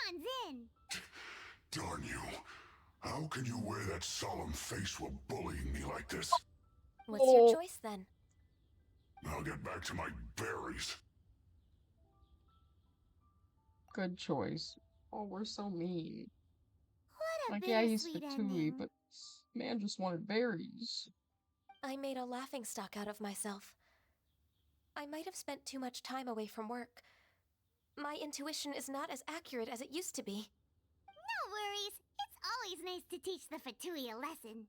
Paimon's in! Darn you. How can you wear that solemn face while bullying me like this? What's your choice, then? I'll get back to my berries. Good choice. Oh, we're so mean. What a Like, yeah, he's bittersweet Fatui, ending. but man just wanted berries. I made a laughingstock out of myself. I might have spent too much time away from work. My intuition is not as accurate as it used to be. No worries. It's always nice to teach the Fatui a lesson.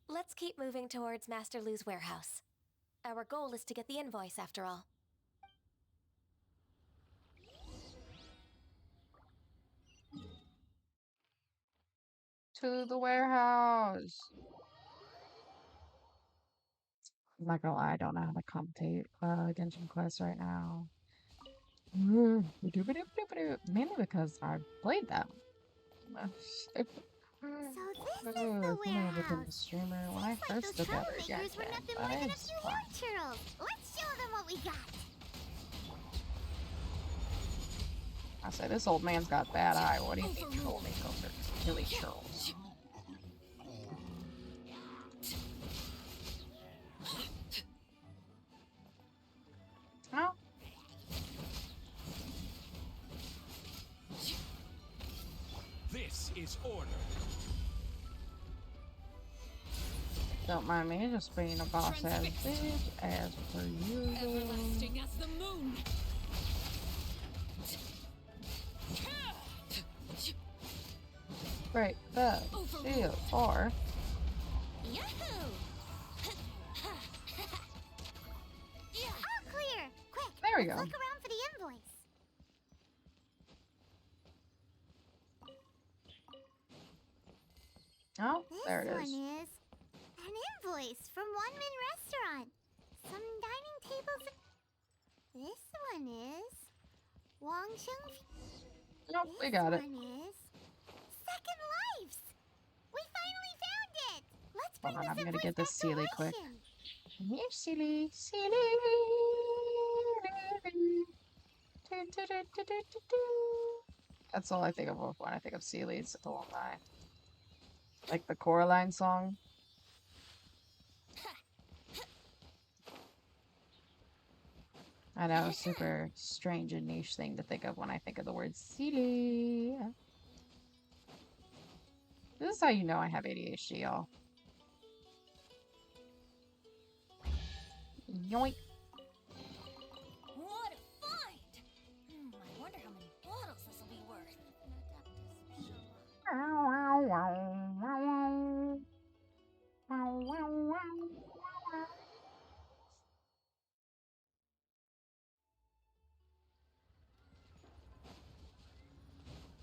Let's keep moving towards Master Lu's warehouse. Our goal is to get the invoice, after all. To the warehouse. I'm not gonna lie, I don't know how to commentate Genshin Quest right now. Mainly because I played them. So this is the I've warehouse. been a streamer when I Looks like first those took over troublemakers were Genshin. nothing That more than a is few fun. hair churls. Let's show them what we got. I said, this old man's got bad eye. What do you mean troll makeover? Killy trolls. Oh. This is order. Don't mind me just being a boss ass bitch as per usual. Everlasting as the moon. Break the shield or Yahoo! All clear! Quick! There we let's go. look around for the invoice. oh, there it This is. one is an invoice from One-Man Restaurant. Some dining tables. This one is Wang Sheng. Nope, we got it. This one is Second Lives. We finally found it. Let's bring Hold on, this I'm gonna invoice get this back to Sealy quick. Ocean. Come here, Sealy. Sealy. That's all I think of when I think of Sealy's alumni. Like the Coraline song. I know, super strange and niche thing to think of when I think of the word silly. This is how you know I have ADHD, y'all. Yoink. What a find! I wonder how many bottles this will be worth.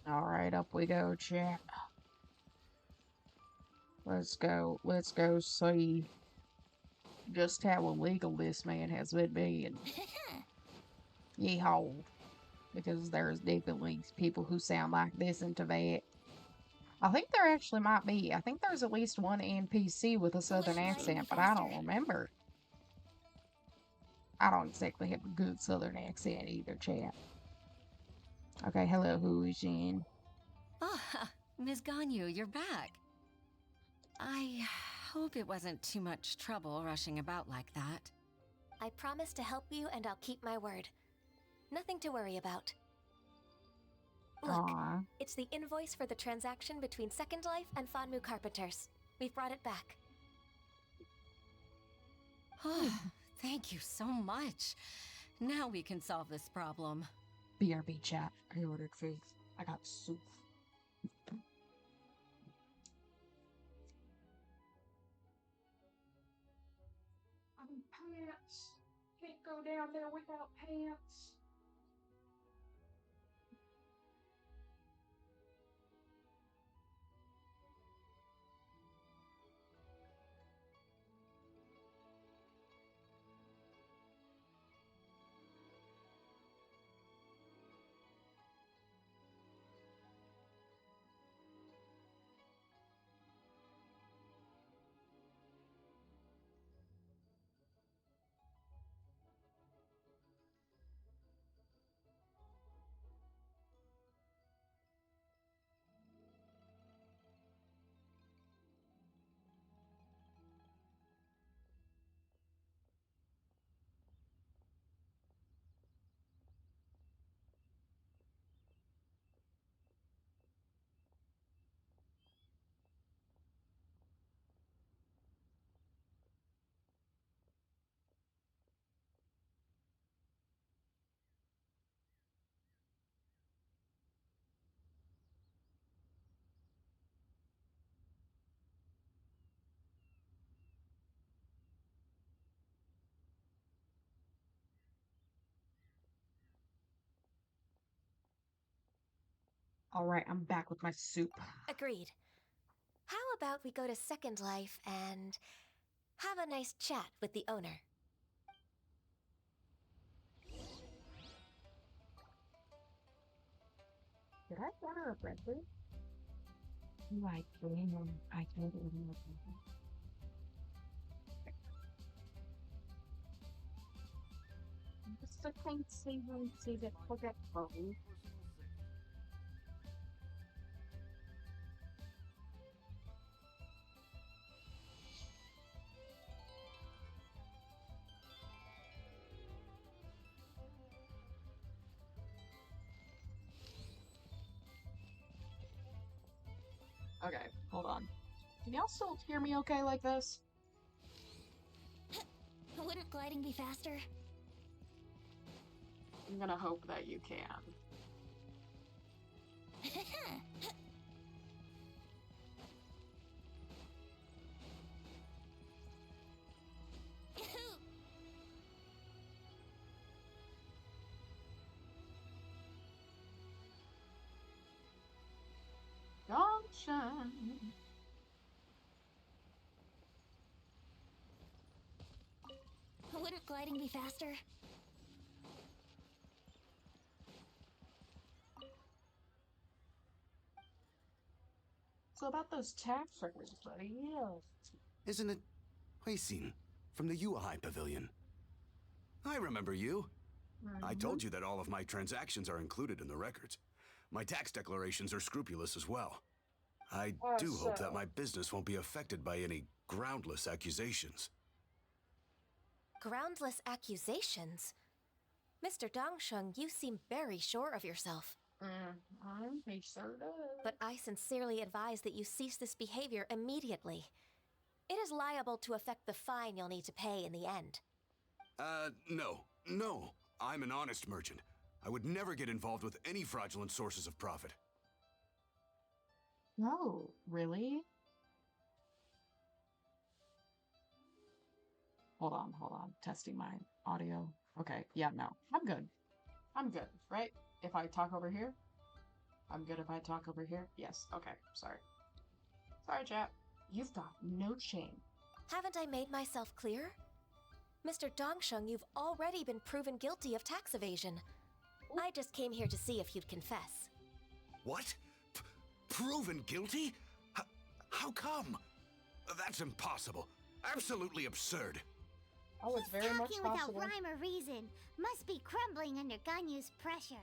All right, up we go, chat. Let's go see just how illegal this man has been being. Yeehaw. Because there's definitely people who sound like this in Tibet. I think there actually might be. I think there's at least one NPC with a southern accent, but I don't remember. I don't exactly have a good southern accent either, chat. Okay, hello, who is in? Ah, Ms. Ganyu, you're back. I hope it wasn't too much trouble rushing about like that. I promise to help you and I'll keep my word. Nothing to worry about. Look, it's the invoice for the transaction between Second Life and Fanmu Carpenters. We've brought it back. Oh, thank you so much. Now we can solve this problem. BRB chat. I ordered food. I got soup. I need pants. Can't go down there without pants. All right, I'm back with my soup. Agreed. How about we go to Second Life and have a nice chat with the owner? Did I order a bread food? I can't even look at it. Just a can't see that forgetful. Okay, hold on. Can y'all still hear me okay like this? Wouldn't gliding be faster? I'm gonna hope that you can. Gotcha. Wouldn't gliding be faster? So about those tax records, buddy. Yeah. Isn't it Huixin from the Yuehai Pavilion? I remember you. I told you that all of my transactions are included in the records. My tax declarations are scrupulous as well. I do hope that my business won't be affected by any groundless accusations. Groundless accusations? Mr. Dongsheng, you seem very sure of yourself. He sure does. But I sincerely advise that you cease this behavior immediately. It is liable to affect the fine you'll need to pay in the end. No. I'm an honest merchant. I would never get involved with any fraudulent sources of profit. No, really? Hold on. Testing my audio. Okay, yeah, no. I'm good, right? If I talk over here? I'm good if I talk over here? Yes, okay, sorry. Sorry, chat. You've got no shame. Haven't I made myself clear? Mr. Dongsheng, you've already been proven guilty of tax evasion. I just came here to see if you'd confess. What? Proven guilty? How come? That's impossible. Absolutely absurd. Oh, it's very much Talking possible. without rhyme or reason must be crumbling under Ganyu's pressure.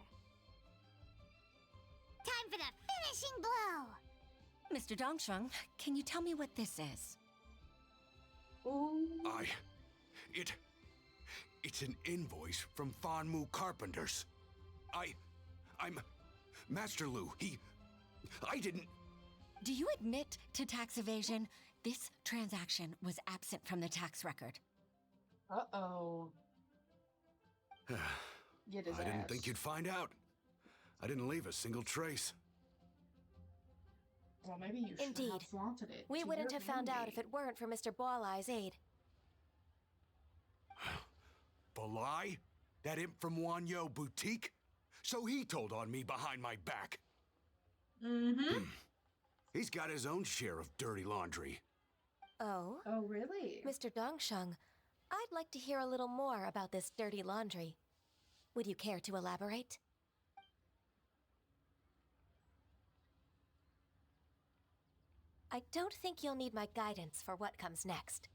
Time for the finishing blow! Mr. Dongsheng, can you tell me what this is? Ooh. It's an invoice from Fanmu Carpenters. I'm Master Lu. I didn't... Do you admit to tax evasion? This transaction was absent from the tax record. Uh-oh. Get his I didn't ass. think you'd find out. I didn't leave a single trace. Well, maybe you should Indeed. have flaunted it. We to wouldn't your have found out family. if it weren't for Mr. Boalai's aid. Balai? That imp from Wanyo Boutique? So he told on me behind my back. Mm-hmm. He's got his own share of dirty laundry. Oh? Oh, really? Mr. Dongsheng, I'd like to hear a little more about this dirty laundry. Would you care to elaborate? I don't think you'll need my guidance for what comes next.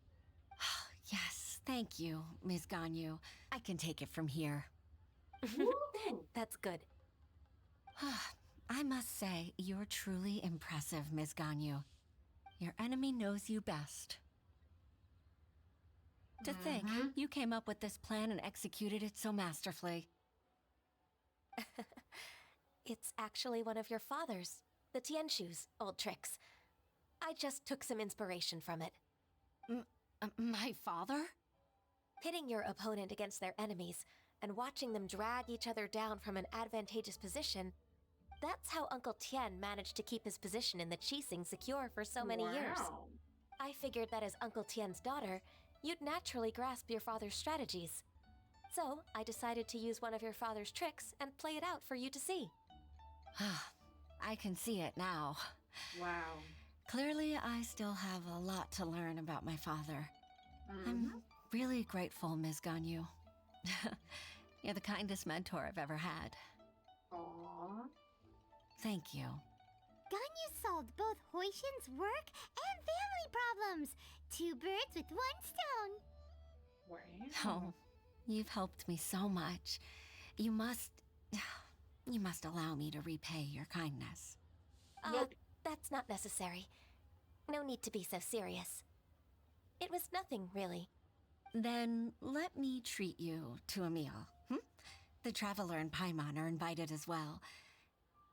Yes, thank you, Ms. Ganyu. I can take it from here. That's good. I must say, you're truly impressive, Ms. Ganyu. Your enemy knows you best. To think, you came up with this plan and executed it so masterfully. It's actually one of your father's, the Tianshu's, old tricks. I just took some inspiration from it. My father? Pitting your opponent against their enemies and watching them drag each other down from an advantageous position, that's how Uncle Tian managed to keep his position in the Qixing secure for so many years. I figured that as Uncle Tian's daughter, you'd naturally grasp your father's strategies. So, I decided to use one of your father's tricks and play it out for you to see. I can see it now. Wow. Clearly, I still have a lot to learn about my father. I'm really grateful, Ms. Ganyu. You're the kindest mentor I've ever had. Aww. Thank you. Ganyu solved both Huishin's work and family problems. 2 birds with 1 stone. Wow. Oh, you've helped me so much. You must allow me to repay your kindness. That's not necessary. No need to be so serious. It was nothing, really. Then let me treat you to a meal. The Traveler and Paimon are invited as well.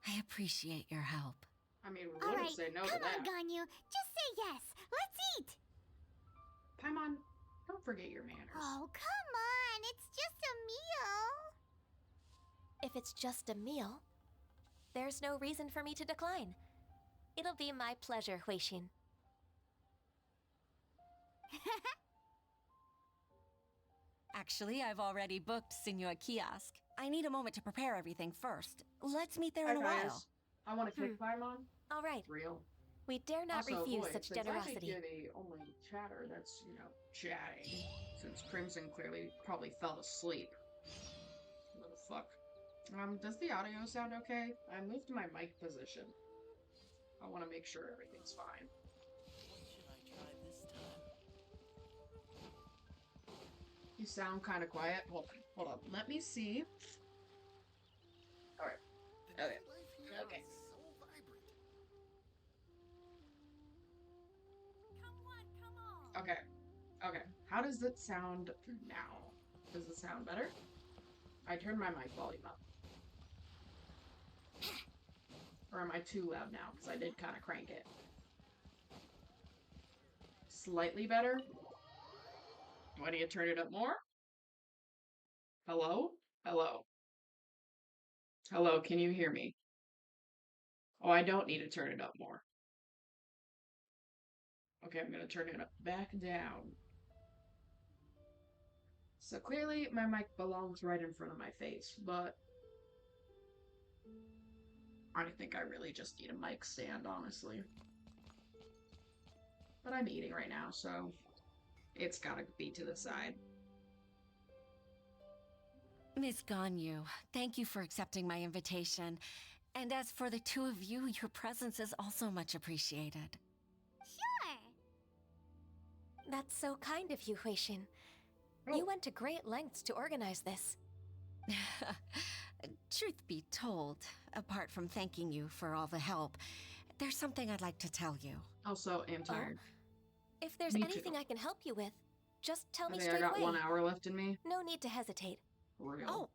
I appreciate your help. I mean, we All wouldn't right, say no to come that. on, Ganyu. Just say yes. Let's eat. Paimon, don't forget your manners. Oh, come on. It's just a meal. If it's just a meal, there's no reason for me to decline. It'll be my pleasure, Huixin. Actually, I've already booked Senor Kiosk. I need a moment to prepare everything first. Let's meet there in a while. I want to kick Paimon. All right. Real. We dare not Also, refuse boy, such since I generosity. think you're the only chatter that's, chatting. Since Crimson clearly probably fell asleep. Little fuck. Does the audio sound okay? I moved my mic position. I want to make sure everything's fine. You sound kind of quiet. Hold on. Let me see. Alright. Okay. Okay. Okay. Okay. How does it sound now? Does it sound better? I turned my mic volume up. Or am I too loud now? Because I did kind of crank it. Slightly better? Why do you turn it up more? Hello? Hello? Hello, can you hear me? Oh, I don't need to turn it up more. Okay, I'm gonna turn it up back down. So clearly my mic belongs right in front of my face, but I think I really just need a mic stand, honestly. But I'm eating right now, so it's gotta be to the side. Miss Ganyu, thank you for accepting my invitation. And as for the two of you, your presence is also much appreciated. Sure. That's so kind of you, Huixin. You went to great lengths to organize this. Truth be told, apart from thanking you for all the help, there's something I'd like to tell you. Also, am tired. If there's Me anything too. I can help you with, just tell me I think straight I got away. 1 hour left in me. No need to hesitate. Real. Oh,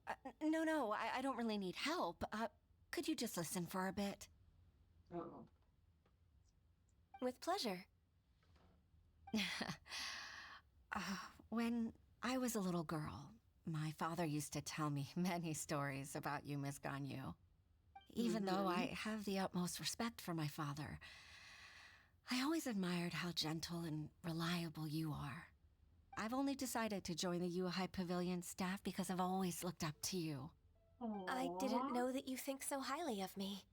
no, I don't really need help. Could you just listen for a bit? Uh-oh. With pleasure. When I was a little girl, my father used to tell me many stories about you, Miss Ganyu. Even though I have the utmost respect for my father, I always admired how gentle and reliable you are. I've only decided to join the Yuhai Pavilion staff because I've always looked up to you. I didn't know that you think so highly of me.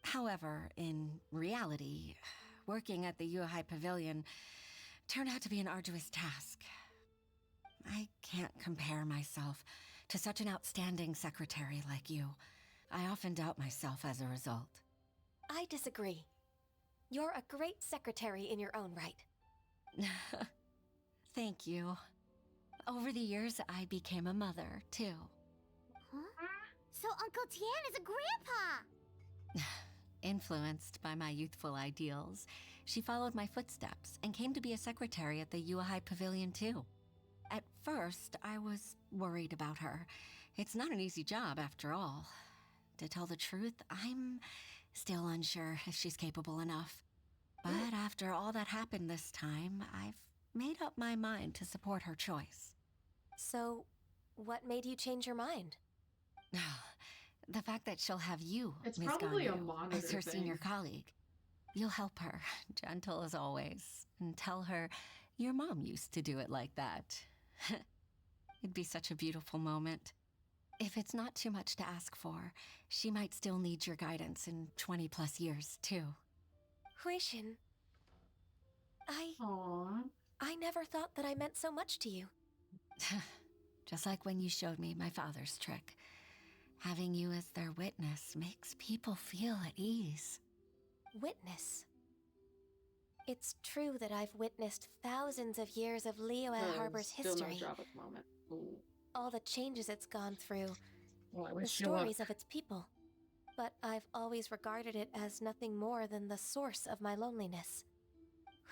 However, in reality, working at the Yuhai Pavilion turned out to be an arduous task. I can't compare myself to such an outstanding secretary like you. I often doubt myself as a result. I disagree. You're a great secretary in your own right. Thank you. Over the years, I became a mother, too. Huh? So Uncle Tian is a grandpa! Influenced by my youthful ideals, she followed my footsteps and came to be a secretary at the Yuhai Pavilion, too. At first, I was worried about her. It's not an easy job, after all. To tell the truth, I'm still unsure if she's capable enough. But after all that happened this time, I've made up my mind to support her choice. So, what made you change your mind? The fact that she'll have you, It's Miss probably a Ganyu, monitor as her senior thing. colleague. You'll help her, gentle as always, and tell her your mom used to do it like that. It'd be such a beautiful moment. If it's not too much to ask for, she might still need your guidance in 20+ years, too. Huixin, I never thought that I meant so much to you. Just like when you showed me my father's trick. Having you as their witness makes people feel at ease. Witness? It's true that I've witnessed thousands of years of Liyue Harbor's history. Still no job at the moment. Ooh. All the changes it's gone through. Well, I the wish you luck. stories of its people. But I've always regarded it as nothing more than the source of my loneliness.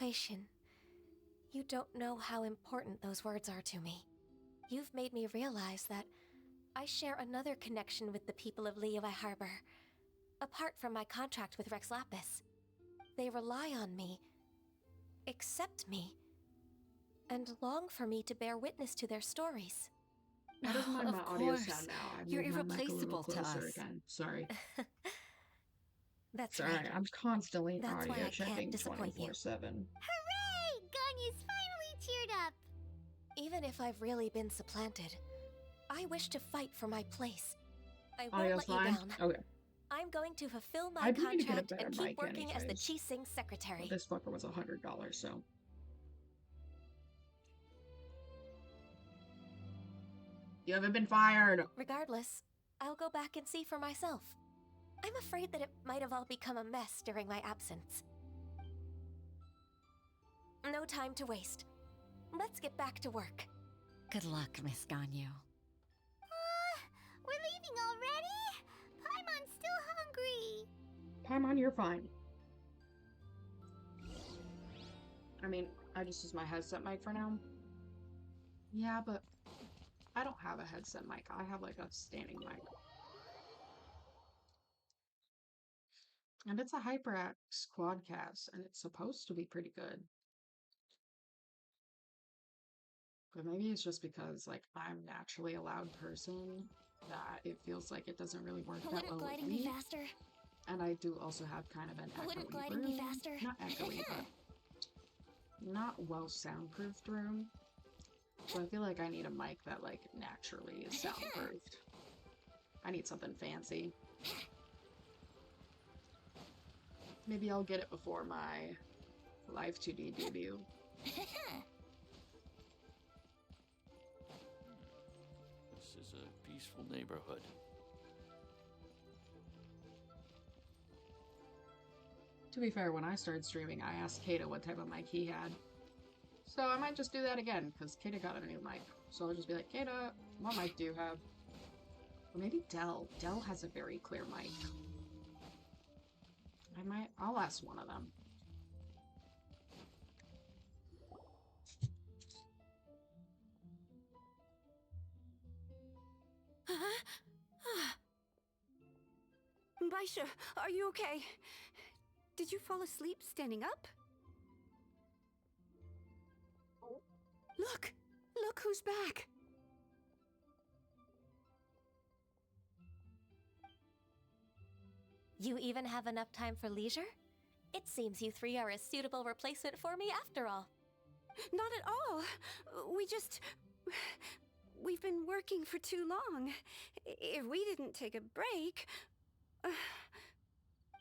Huixin, you don't know how important those words are to me. You've made me realize that I share another connection with the people of Liyue Harbor, apart from my contract with Rex Lapis. They rely on me, accept me, and long for me to bear witness to their stories. How does my Of audio course. sound now? I've You're moved my mic a little irreplaceable to closer us. again. Sorry. That's Sorry, right. I'm constantly That's why audio I checking can't disappoint you. 24/7. Hooray! Ganyu's finally cheered up! Even if I've really been supplanted, I wish to fight for my place. I won't Audio's let you fine? down. Okay. I'm going to fulfill my I do need to get a contract better and keep mic working as the anyways. Qixing secretary. But this fucker was $100, so. You haven't been fired! Regardless, I'll go back and see for myself. I'm afraid that it might have all become a mess during my absence. No time to waste. Let's get back to work. Good luck, Miss Ganyu. We're leaving already? Paimon's still hungry. Paimon, you're fine. I mean, I just use my headset mic for now. Yeah, but I don't have a headset mic. I have like a standing mic. And it's a HyperX quadcast, and it's supposed to be pretty good. But maybe it's just because, like, I'm naturally a loud person that it feels like it doesn't really work that Wouldn't well with gliding me. be faster? And I do also have kind of an Wouldn't echoey gliding room. be faster? Not echoey, but not well soundproofed room. So I feel like I need a mic that, like, naturally is soundproofed. I need something fancy. Maybe I'll get it before my Live 2D debut. This is a peaceful neighborhood. To be fair, when I started streaming, I asked Kato what type of mic he had. So I might just do that again, because Kato got a new mic. So I'll just be like, Kato, what mic do you have? Or maybe Dell. Dell has a very clear mic. I'll ask one of them. Baisha, are you okay? Did you fall asleep standing up? Look! Look who's back! You even have enough time for leisure? It seems you three are a suitable replacement for me after all. Not at all. We've been working for too long. If we didn't take a break...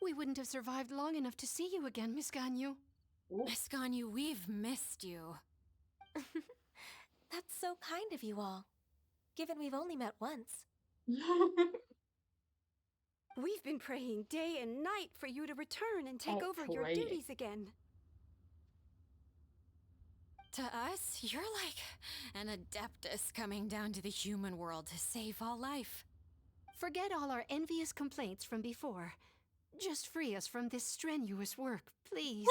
We wouldn't have survived long enough to see you again, Miss Ganyu. Miss Ganyu, we've missed you. That's so kind of you all, given we've only met once. We've been praying day and night for you to return and take over your duties again. To us, you're like an adeptus coming down to the human world to save all life. Forget all our envious complaints from before. Just free us from this strenuous work, please.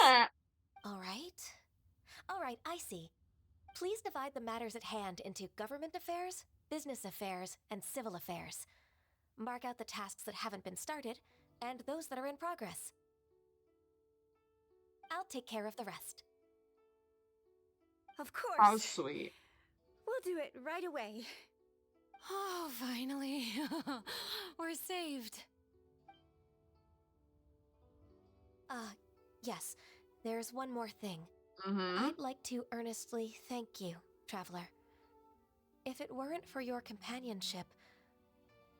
All right, I see. Please divide the matters at hand into government affairs, business affairs, and civil affairs. Mark out the tasks that haven't been started, and those that are in progress. I'll take care of the rest. Of course. How sweet. We'll do it right away. Oh, finally. We're saved. Yes. There's one more thing. Mm-hmm. I'd like to earnestly thank you, Traveler. If it weren't for your companionship,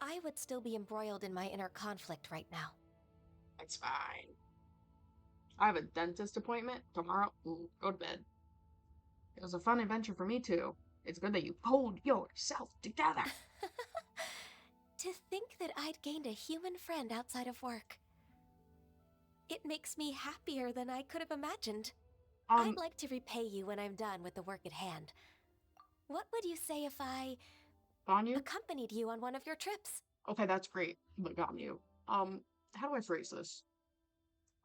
I would still be embroiled in my inner conflict right now. It's fine. I have a dentist appointment tomorrow. Ooh, go to bed. It was a fun adventure for me too. It's good that you pulled yourself together. To think that I'd gained a human friend outside of work. It makes me happier than I could have imagined. I'd like to repay you when I'm done with the work at hand. What would you say if I accompanied you on one of your trips? Okay, that's great. But got you. How do I phrase this?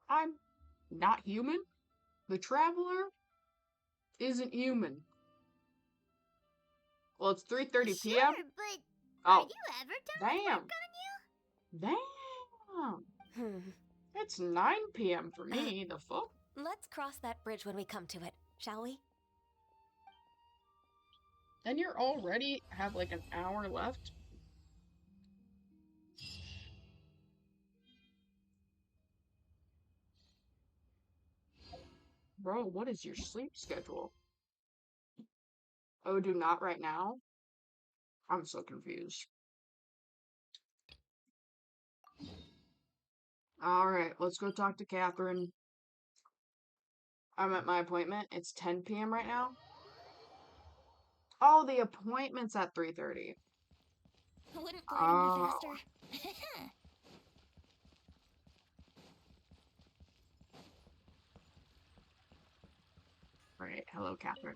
I'm not human. The Traveler isn't human. Well, it's 3:30 p.m. Sure, but oh, are you ever done with work on you? Damn. It's 9 p.m. for me. The fuck? Let's cross that bridge when we come to it, shall we? And you're already have like an hour left? Bro, what is your sleep schedule? Oh, do not right now? I'm so confused. Alright, let's go talk to Catherine. I'm at my appointment. It's 10 p.m. right now. Oh, the appointment's at 3:30. Wouldn't gliding be faster? Alright, hello, Catherine.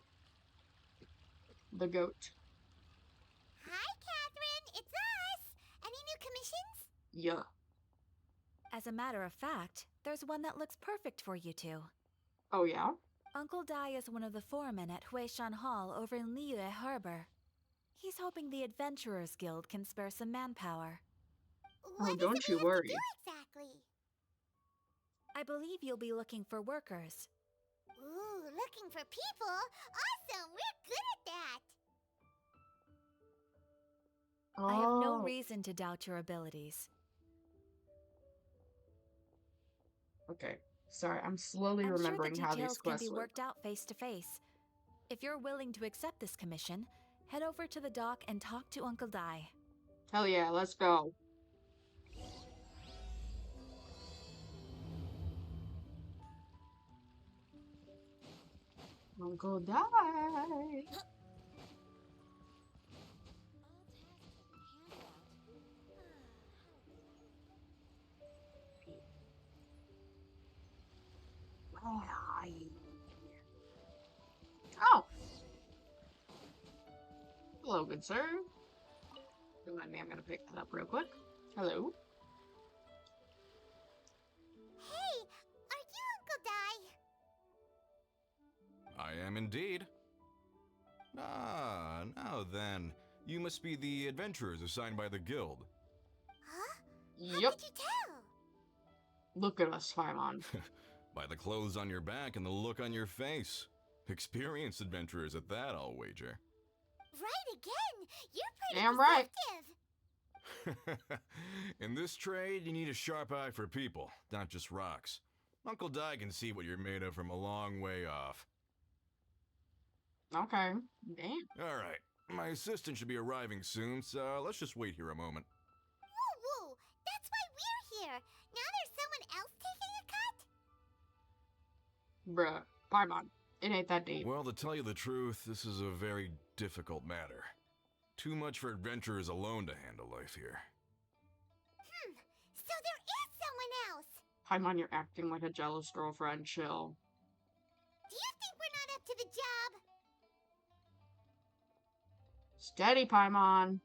The goat. Hi, Catherine. It's us. Any new commissions? Yeah. As a matter of fact, there's one that looks perfect for you two. Oh, yeah? Uncle Dai is one of the foremen at Huishan Hall over in Liyue Harbor. He's hoping the Adventurers Guild can spare some manpower. Oh, don't you worry. Exactly. I believe you'll be looking for workers. Ooh, looking for people? Awesome! We're good at that! I have no Oh. reason to doubt your abilities. Okay. Sorry, I'm slowly I'm remembering sure how the these details can quests be work. worked out face to face. If you're willing to accept this commission, head over to the dock and talk to Uncle Dai. Hell yeah, let's go. Uncle Dai. Oh. Hello, good sir. Don't mind me, I'm gonna pick that up real quick. Hello. Hey, are you Uncle Dai? I am indeed. Ah, now then. You must be the adventurers assigned by the guild. Huh? Yep. How could you tell? Look at us, Paimon. By the clothes on your back and the look on your face. Experienced adventurers at that, I'll wager. Right again! You're pretty Damn right. perceptive. In this trade, you need a sharp eye for people, not just rocks. Uncle Dai can see what you're made of from a long way off. Okay. Damn. All right. My assistant should be arriving soon, so let's just wait here a moment. Woo woo! That's why we're here! Now there's someone else taking a cut? Bruh. Paimon. It ain't that deep. Well, to tell you the truth, this is a very difficult matter. Too much for adventurers alone to handle life here. So there is someone else! Paimon, you're acting like a jealous girlfriend. Chill. Do you think we're not up to the job? Steady, Paimon.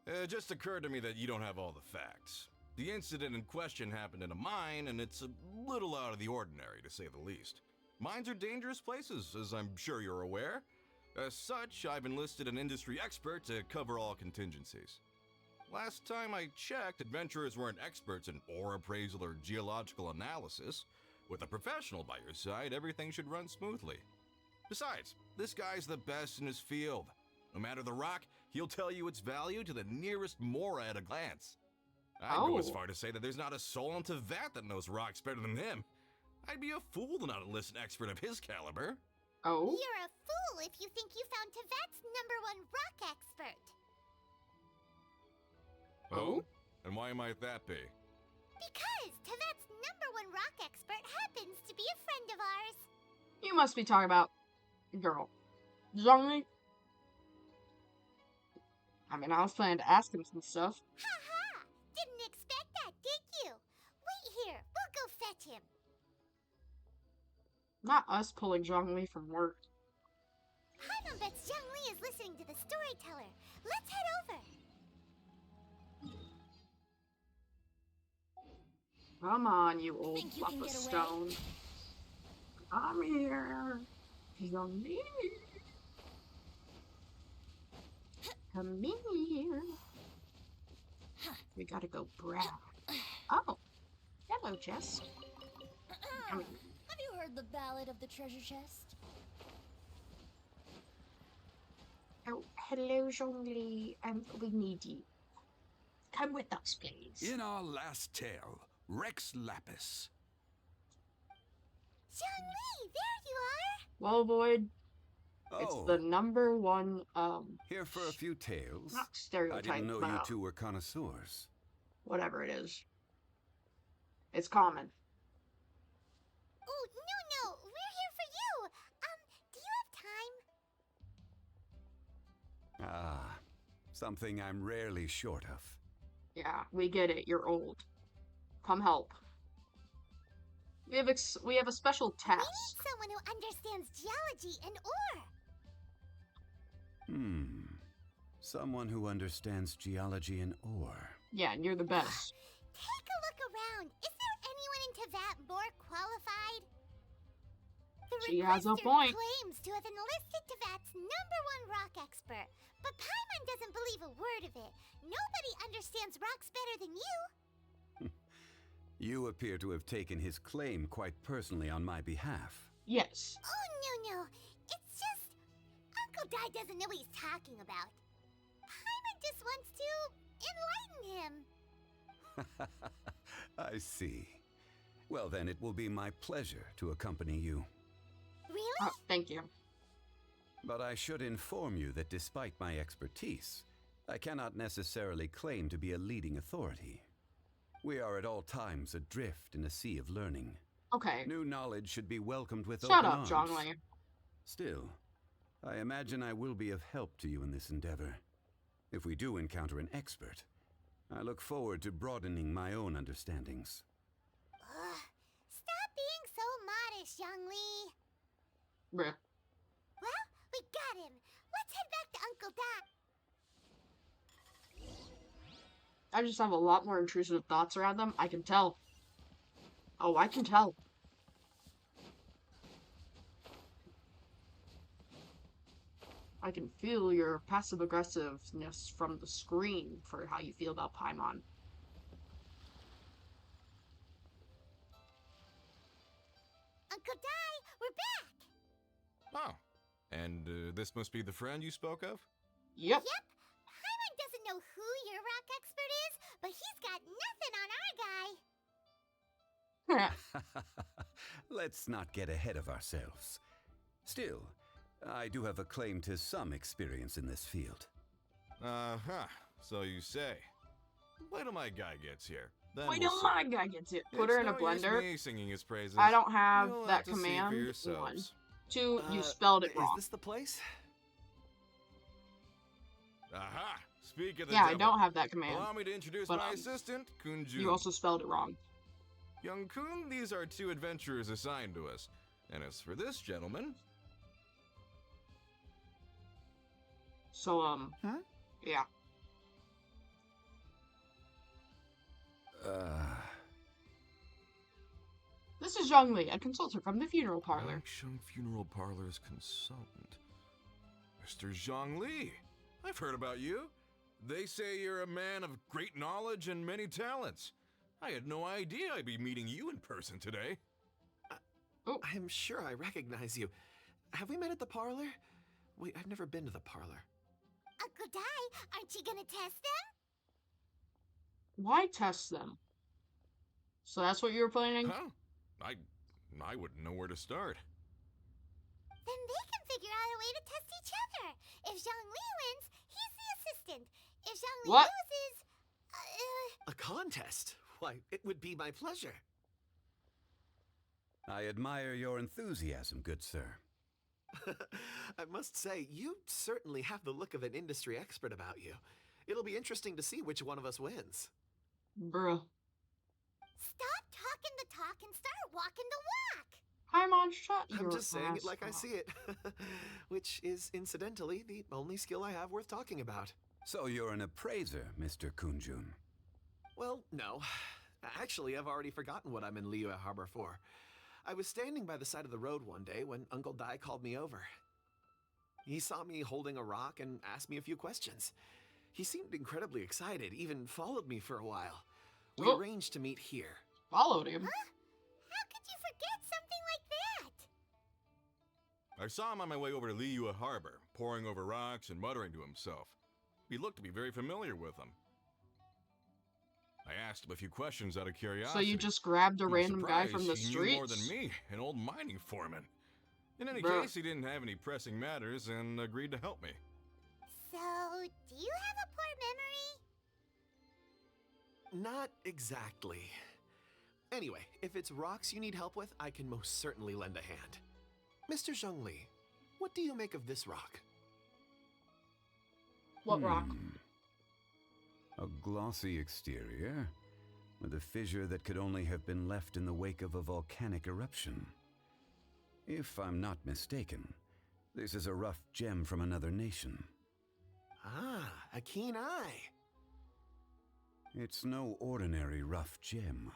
It just occurred to me that you don't have all the facts. The incident in question happened in a mine, and it's a little out of the ordinary, to say the least. Mines are dangerous places, as I'm sure you're aware. As such, I've enlisted an industry expert to cover all contingencies. Last time I checked, adventurers weren't experts in ore appraisal or geological analysis. With a professional by your side, everything should run smoothly. Besides, this guy's the best in his field. No matter the rock, he'll tell you its value to the nearest mora at a glance. I'd go as far to say that there's not a soul on Tevat that knows rocks better than him. I'd be a fool to not enlist an expert of his caliber. Oh? You're a fool if you think you found Tevat's #1 rock expert. Oh? And why might that be? Because Tevat's #1 rock expert happens to be a friend of ours. You must be talking about... girl. Zhongli? I mean, I was planning to ask him some stuff. Ha! Didn't expect that, did you? Wait here, we'll go fetch him. Not us pulling Zhongli from work. Paimon bets Zhongli is listening to the storyteller. Let's head over. Come on, you old Think you can lump of get away? stone. Come here. Zhongli. Come here. We gotta go brag. Oh. Hello, Jess. Come here. Have you heard the ballad of the treasure chest? Oh, hello, Zhongli. We need you. Come with us, please. In our last tale, Rex Lapis. Zhongli, there you are. Well, Void, it's Oh. the #1, Here for a few tales. not I stereotype, didn't know but you two were connoisseurs. whatever it is. It's common. Oh, no, we're here for you. Do you have time? Ah, something I'm rarely short of. Yeah, we get it. You're old. Come help. We have a special We task. need someone who understands geology and ore. Someone who understands geology and ore. Yeah, and you're the best. Take a look around. Is there anyone in Tevat more qualified? The She has a requester point. claims to have enlisted Tevat's #1 rock expert, But Paimon doesn't believe a word of it. Nobody understands rocks better than you. You appear to have taken his claim quite personally on my behalf. Yes. Oh, no. It's just... Uncle Dai doesn't know what he's talking about. Paimon just wants to enlighten him. I see. Well, then it will be my pleasure to accompany you. Really? Thank you. But I should inform you that despite my expertise, I cannot necessarily claim to be a leading authority. We are at all times adrift in a sea of learning. Okay. New knowledge should be welcomed with Shut open up, arms. Zhongli. Still, I imagine I will be of help to you in this endeavor. If we do encounter an expert, I look forward to broadening my own understandings. Stop being so modest, Zhongli. Bruh. Well, we got him. Let's head back to Uncle Dai. I just have a lot more intrusive thoughts around them. I can tell. Oh, I can tell. I can feel your passive-aggressiveness from the screen for how you feel about Paimon. Uncle Dai, we're back! Oh, and this must be the friend you spoke of? Yep. Yep. Paimon doesn't know who your rock expert is, but he's got nothing on our guy. Let's not get ahead of ourselves. Still, I do have a claim to some experience in this field. Uh-huh, so you say. Wait till my guy gets here. Then Wait we'll till see. my guy gets it. Put her in a It's no use blender. me singing his praises. I don't have You'll that have to see for command. One. yourselves. Two, you spelled it wrong. Is this the place? Aha! Speak of the Yeah, devil. I don't have that command. Allow me to introduce But, my assistant, Kunjun. You also spelled it wrong. Young Kun, these are two adventurers assigned to us. And as for this gentleman... So, yeah. This is Zhongli, a consultant from the funeral parlor. Archon Funeral Parlor's consultant. Mr. Zhongli. I've heard about you. They say you're a man of great knowledge and many talents. I had no idea I'd be meeting you in person today. I'm sure I recognize you. Have we met at the parlor? Wait, I've never been to the parlor. Uncle Dai, aren't you gonna test them? Why test them? So that's what you were planning? Huh? I wouldn't know where to start. Then they can figure out a way to test each other. If Zhongli wins, he's the assistant. If Zhongli What? loses, A contest? Why, it would be my pleasure. I admire your enthusiasm, good sir. I must say, you certainly have the look of an industry expert about you. It'll be interesting to see which one of us wins. Bruh. stop talking the talk and start walking the walk. Paimon, shut your I'm just saying it like I ass see it. Which is, incidentally, the only skill I have worth talking about. So you're an appraiser, Mr. Kunjun. Well, no. Actually, I've already forgotten what I'm in Liyue Harbor for. I was standing by the side of the road one day when Uncle Dai called me over. He saw me holding a rock and asked me a few questions. He seemed incredibly excited, even followed me for a while. We arranged to meet here. Followed him? Huh? How could you forget something like that? I saw him on my way over to Liyue Harbor, poring over rocks and muttering to himself. He looked to be very familiar with them. I asked him a few questions out of curiosity. So you just grabbed a To my random guy surprise, from the he knew more than streets? me, an old mining foreman. In any Bruh. case, he didn't have any pressing matters and agreed to help me. So, do you have a poor memory? Not exactly. Anyway, if it's rocks you need help with, I can most certainly lend a hand. Mr. Zhongli, what do you make of this rock? What rock? A glossy exterior, with a fissure that could only have been left in the wake of a volcanic eruption. If I'm not mistaken, this is a rough gem from another nation. Ah, a keen eye. It's no ordinary rough gem.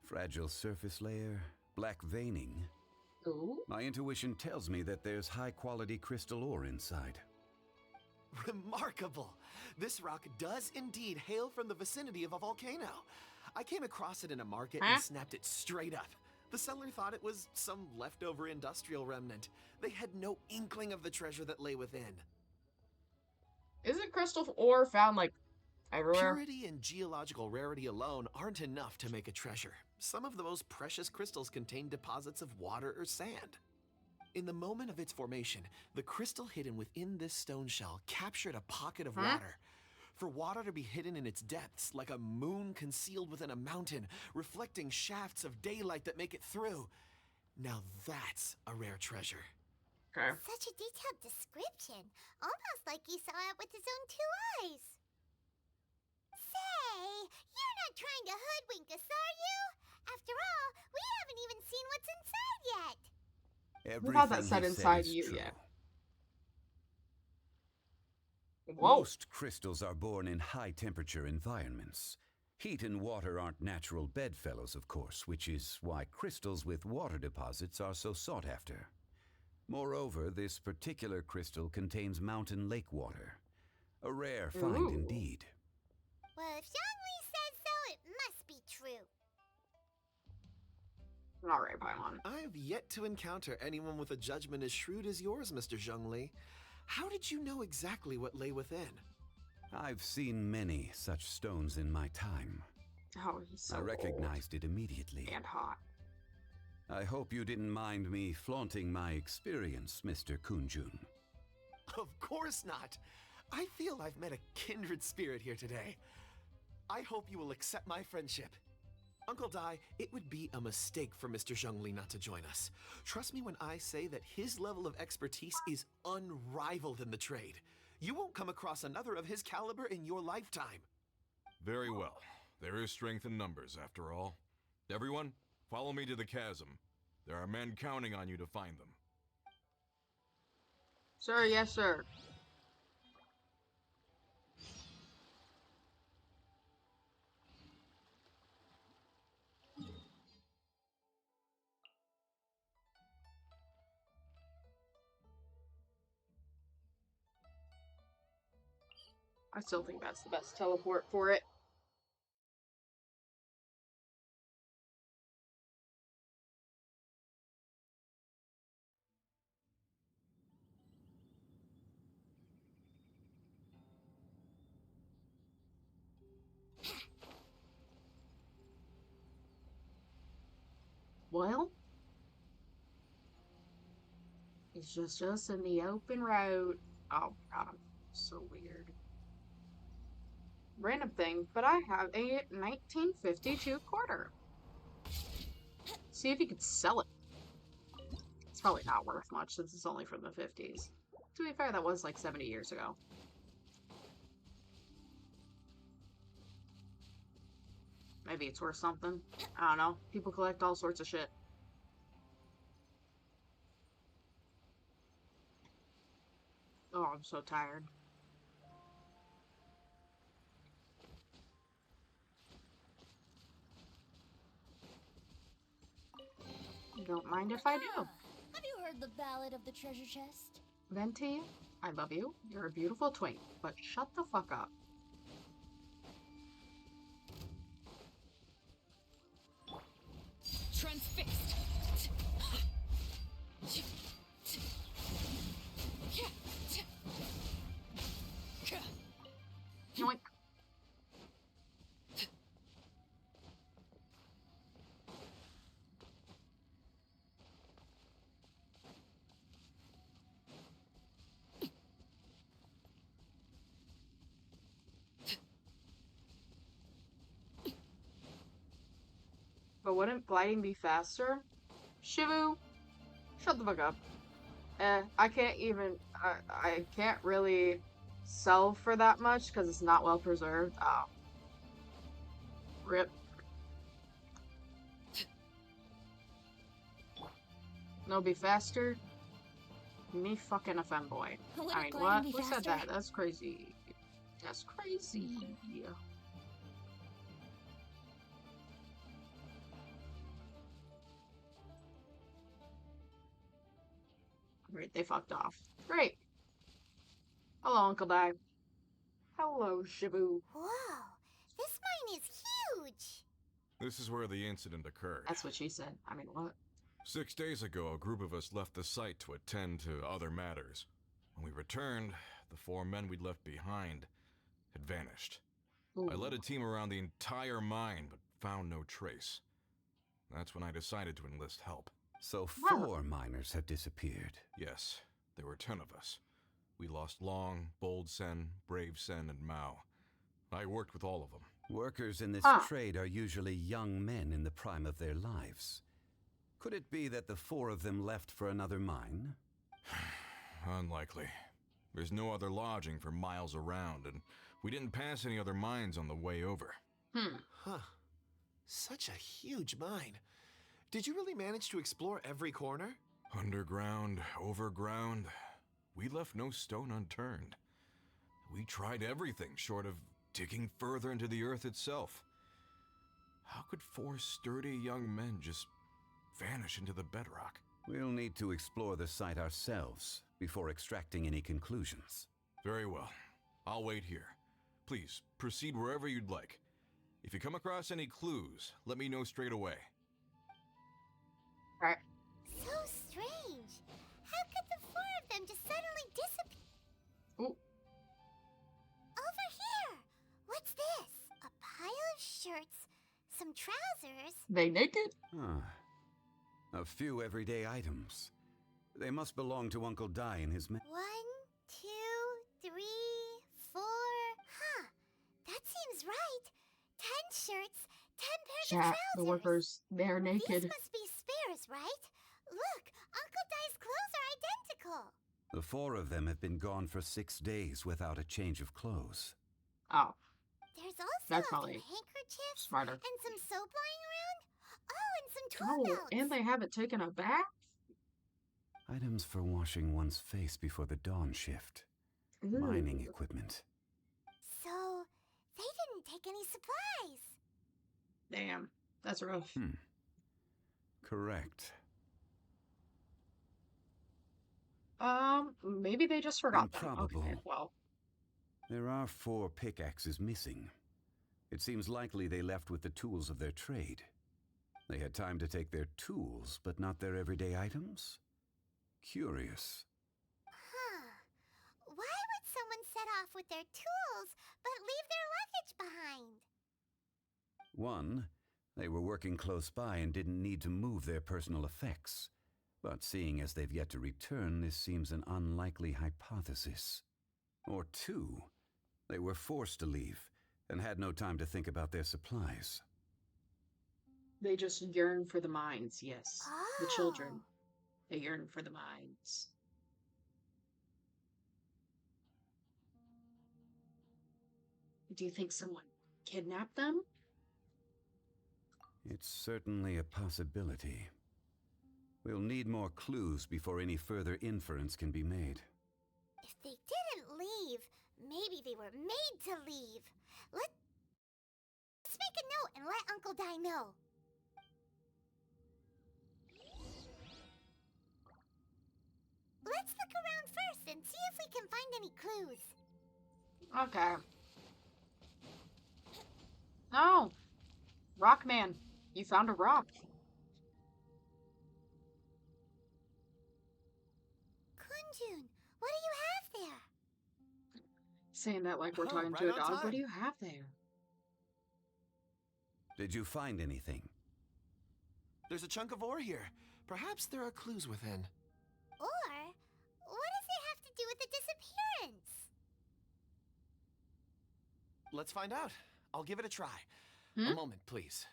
Fragile surface layer, black veining. Ooh. My intuition tells me that there's high-quality crystal ore inside. Remarkable! This rock does indeed hail from the vicinity of a volcano. I came across it in a market and snapped it straight up. The seller thought it was some leftover industrial remnant. They had no inkling of the treasure that lay within. Isn't crystal ore found, like, everywhere? Purity and geological rarity alone aren't enough to make a treasure. Some of the most precious crystals contain deposits of water or sand. In the moment of its formation, the crystal hidden within this stone shell captured a pocket of water. For water to be hidden in its depths, like a moon concealed within a mountain, reflecting shafts of daylight that make it through. Now that's a rare treasure. Okay. Such a detailed description. Almost like he saw it with his own 2 eyes. Say, you're not trying to hoodwink us, are you? After all, we haven't even seen what's inside yet. Who had that said inside you yet? Whoa. Most crystals are born in high-temperature environments. Heat and water aren't natural bedfellows, of course, which is why crystals with water deposits are so sought after. Moreover, this particular crystal contains mountain lake water. A rare find indeed. Well, if Zhongli says so, it must be true. All right, Paimon. I've yet to encounter anyone with a judgment as shrewd as yours, Mr. Zhongli. How did you know exactly what lay within? I've seen many such stones in my time. Oh, he's so I recognized it immediately. And hot. I hope you didn't mind me flaunting my experience, Mr. Kunjun. Of course not. I feel I've met a kindred spirit here today. I hope you will accept my friendship. Uncle Dai, it would be a mistake for Mr. Zhongli not to join us. Trust me when I say that his level of expertise is unrivaled in the trade. You won't come across another of his caliber in your lifetime. Very well. There is strength in numbers, after all. Everyone, follow me to the chasm. There are men counting on you to find them. Sir, yes, sir. I still think that's the best teleport for it. Well, it's just us in the open road. Oh god, I'm so weird. Random thing, but I have a 1952 quarter. See if you could sell it. It's probably not worth much since it's only from the 50s. To be fair, that was like 70 years ago. Maybe it's worth something. I don't know. People collect all sorts of shit. Oh, I'm so tired. Don't mind if I do. Have you heard the ballad of the treasure chest? Venti, I love you. You're a beautiful twink, but shut the fuck up. Transfixed. Yoink. But wouldn't gliding be faster? Shivu, shut the fuck up. I can't even, I can't really sell for that much because it's not well preserved. Oh. Rip. No, be faster? Me fucking a femboy. I mean, what? Who said that? That's crazy. That's crazy. Great, they fucked off. Great. Hello, Uncle Di. Hello, Shibu. Whoa, this mine is huge. This is where the incident occurred. That's what she said. I mean, what? 6 days ago, a group of us left the site to attend to other matters. When we returned, the 4 men we'd left behind had vanished. Ooh. I led a team around the entire mine, but found no trace. That's when I decided to enlist help. So 4 miners have disappeared. Yes, there were 10 of us. We lost Long, Bold Sen, Brave Sen, and Mao. I worked with all of them. Workers in this trade are usually young men in the prime of their lives. Could it be that the 4 of them left for another mine? Unlikely. There's no other lodging for miles around, and we didn't pass any other mines on the way over. Huh. Such a huge mine. Did you really manage to explore every corner? Underground, overground. We left no stone unturned. We tried everything short of digging further into the earth itself. How could 4 sturdy young men just vanish into the bedrock? We'll need to explore the site ourselves before extracting any conclusions. Very well. I'll wait here. Please, proceed wherever you'd like. If you come across any clues, let me know straight away. Right. So strange. How could the 4 of them just suddenly disappear? Ooh. Over here. What's this? A pile of shirts, some trousers. They naked? A few everyday items. They must belong to Uncle Di and his men. 1, 2, 3, 4. Huh. That seems right. 10 shirts, 10 pairs of trousers. The workers, they're naked. These must be spares, right? Look, Uncle Di's clothes are identical. The 4 of them have been gone for 6 days without a change of clothes. Oh. There's also That's a probably few handkerchiefs smarter. and some soap lying around. Oh, and some tool belts. And they haven't taken a bath? Items for washing one's face before the dawn shift. Ooh. Mining equipment. So, they didn't take any supplies. Damn, that's rough. Correct. Maybe they just forgot them. Improbable. Okay, well. There are 4 pickaxes missing. It seems likely they left with the tools of their trade. They had time to take their tools, but not their everyday items? Curious. Huh. Why would someone set off with their tools, but leave their luggage behind? 1, they were working close by and didn't need to move their personal effects. But seeing as they've yet to return, this seems an unlikely hypothesis. Or 2, they were forced to leave and had no time to think about their supplies. They just yearn for the mines, yes. Oh. The children. They yearn for the mines. Do you think someone kidnapped them? It's certainly a possibility. We'll need more clues before any further inference can be made. If they didn't leave, maybe they were made to leave. Let's make a note and let Uncle Di know. Let's look around first and see if we can find any clues. Okay. No! Rockman, you found a rock. Kunjun, what do you have there? Saying that like we're Oh, talking right to a on dog. time. What do you have there? Did you find anything? There's a chunk of ore here. Perhaps there are clues within. Or, what does it have to do with the disappearance? Let's find out. I'll give it a try. A moment, please.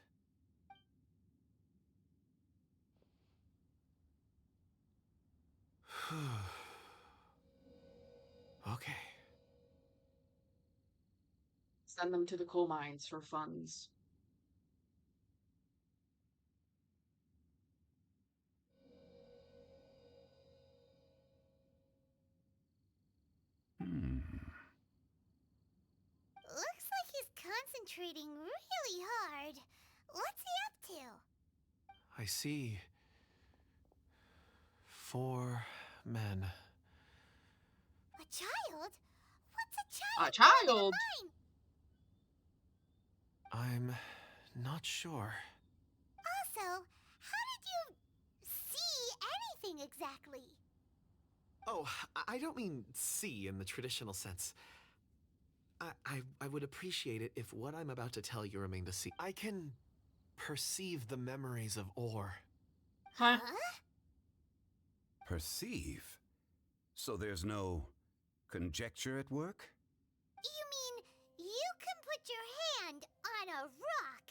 Okay. Send them to the coal mines for funds. Looks like he's concentrating really hard. What's he up to? I see 4 men. A child? What's A child? I'm not sure. Also, how did you see anything exactly? Oh, I don't mean see in the traditional sense. I would appreciate it if what I'm about to tell you remained a secret. I can perceive the memories of Or. Huh? Perceive? So there's no conjecture at work? You mean you can put your hand on a rock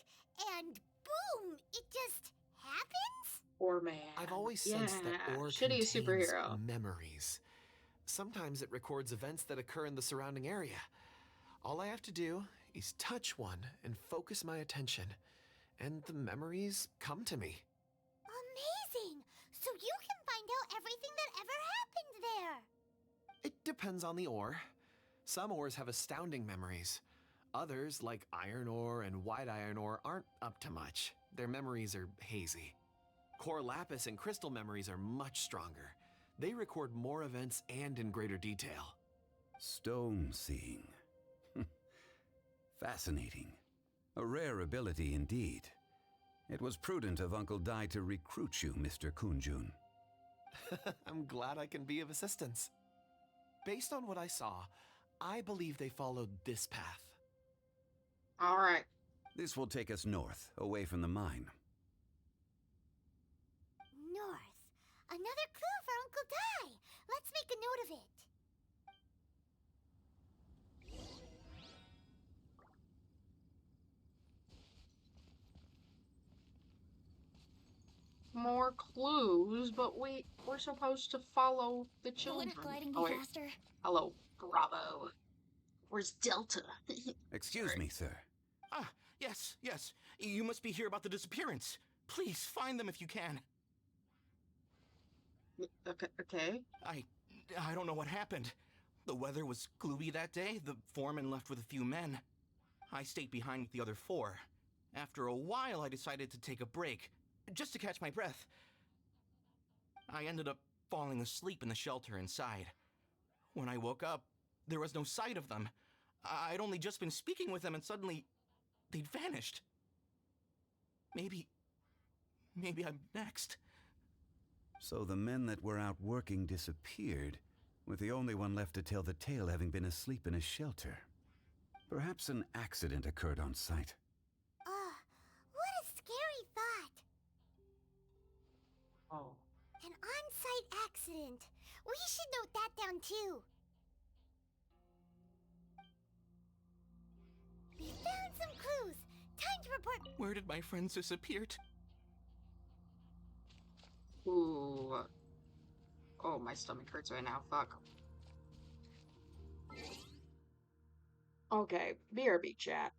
and boom, it just happens? Or man. I've always sensed that Or Shitty contains superhero. memories. Sometimes it records events that occur in the surrounding area. All I have to do is touch one and focus my attention, and the memories come to me. Amazing! So you can find out everything that ever happened there. It depends on the ore. Some ores have astounding memories. Others, like iron ore and white iron ore, aren't up to much. Their memories are hazy. Core lapis and crystal memories are much stronger. They record more events and in greater detail. Stone seeing. Fascinating. A rare ability indeed. It was prudent of Uncle Dai to recruit you, Mr. Kunjun. I'm glad I can be of assistance. Based on what I saw, I believe they followed this path. All right. This will take us north, away from the mine. North. Another clue for Uncle Dai. Let's make a note of it. More clues, but we're supposed to follow the children. Wouldn't gliding Oh, be wait. faster? Hello, Bravo. Where's Delta? Excuse me, sir. Ah, yes. You must be here about the disappearance. Please find them if you can. Okay. I don't know what happened. The weather was gloomy that day. The foreman left with a few men. I stayed behind with the other 4. After a while, I decided to take a break, just to catch my breath. I ended up falling asleep in the shelter inside. When I woke up, there was no sight of them. I'd only just been speaking with them and suddenly they'd vanished. Maybe I'm next. So the men that were out working disappeared, with the only one left to tell the tale having been asleep in a shelter. Perhaps an accident occurred on site. What a scary thought. Oh. An on-site accident. We should note that down too. We found some clues. Time to report. Where did my friends disappear? Ooh. Oh, my stomach hurts right now. Fuck. Okay, BRB chat.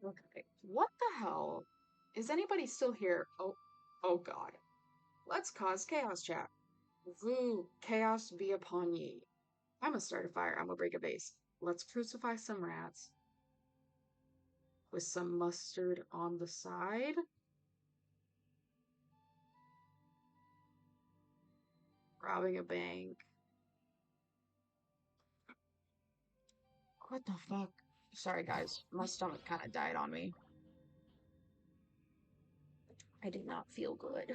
Okay. What the hell? Is anybody still here? Oh god. Let's cause chaos, chat. Voo, chaos be upon ye. I'm gonna start a fire. I'm gonna break a vase. Let's crucify some rats. With some mustard on the side. Robbing a bank. What the fuck? Sorry guys, my stomach kind of died on me. I did not feel good.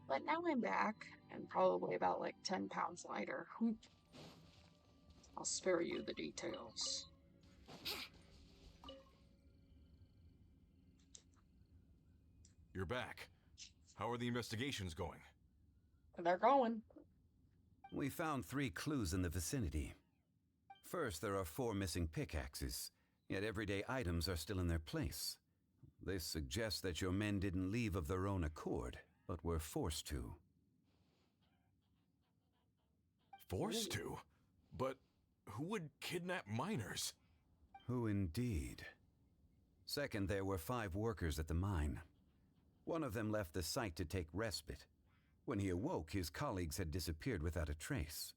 But now I'm back, and probably about like 10 pounds lighter. I'll spare you the details. You're back. How are the investigations going? They're going. We found 3 clues in the vicinity. First, there are 4 missing pickaxes, yet everyday items are still in their place. This suggests that your men didn't leave of their own accord, but were forced to. Forced to? But who would kidnap miners? Who indeed? Second, there were 5 workers at the mine. One of them left the site to take respite. When he awoke, his colleagues had disappeared without a trace.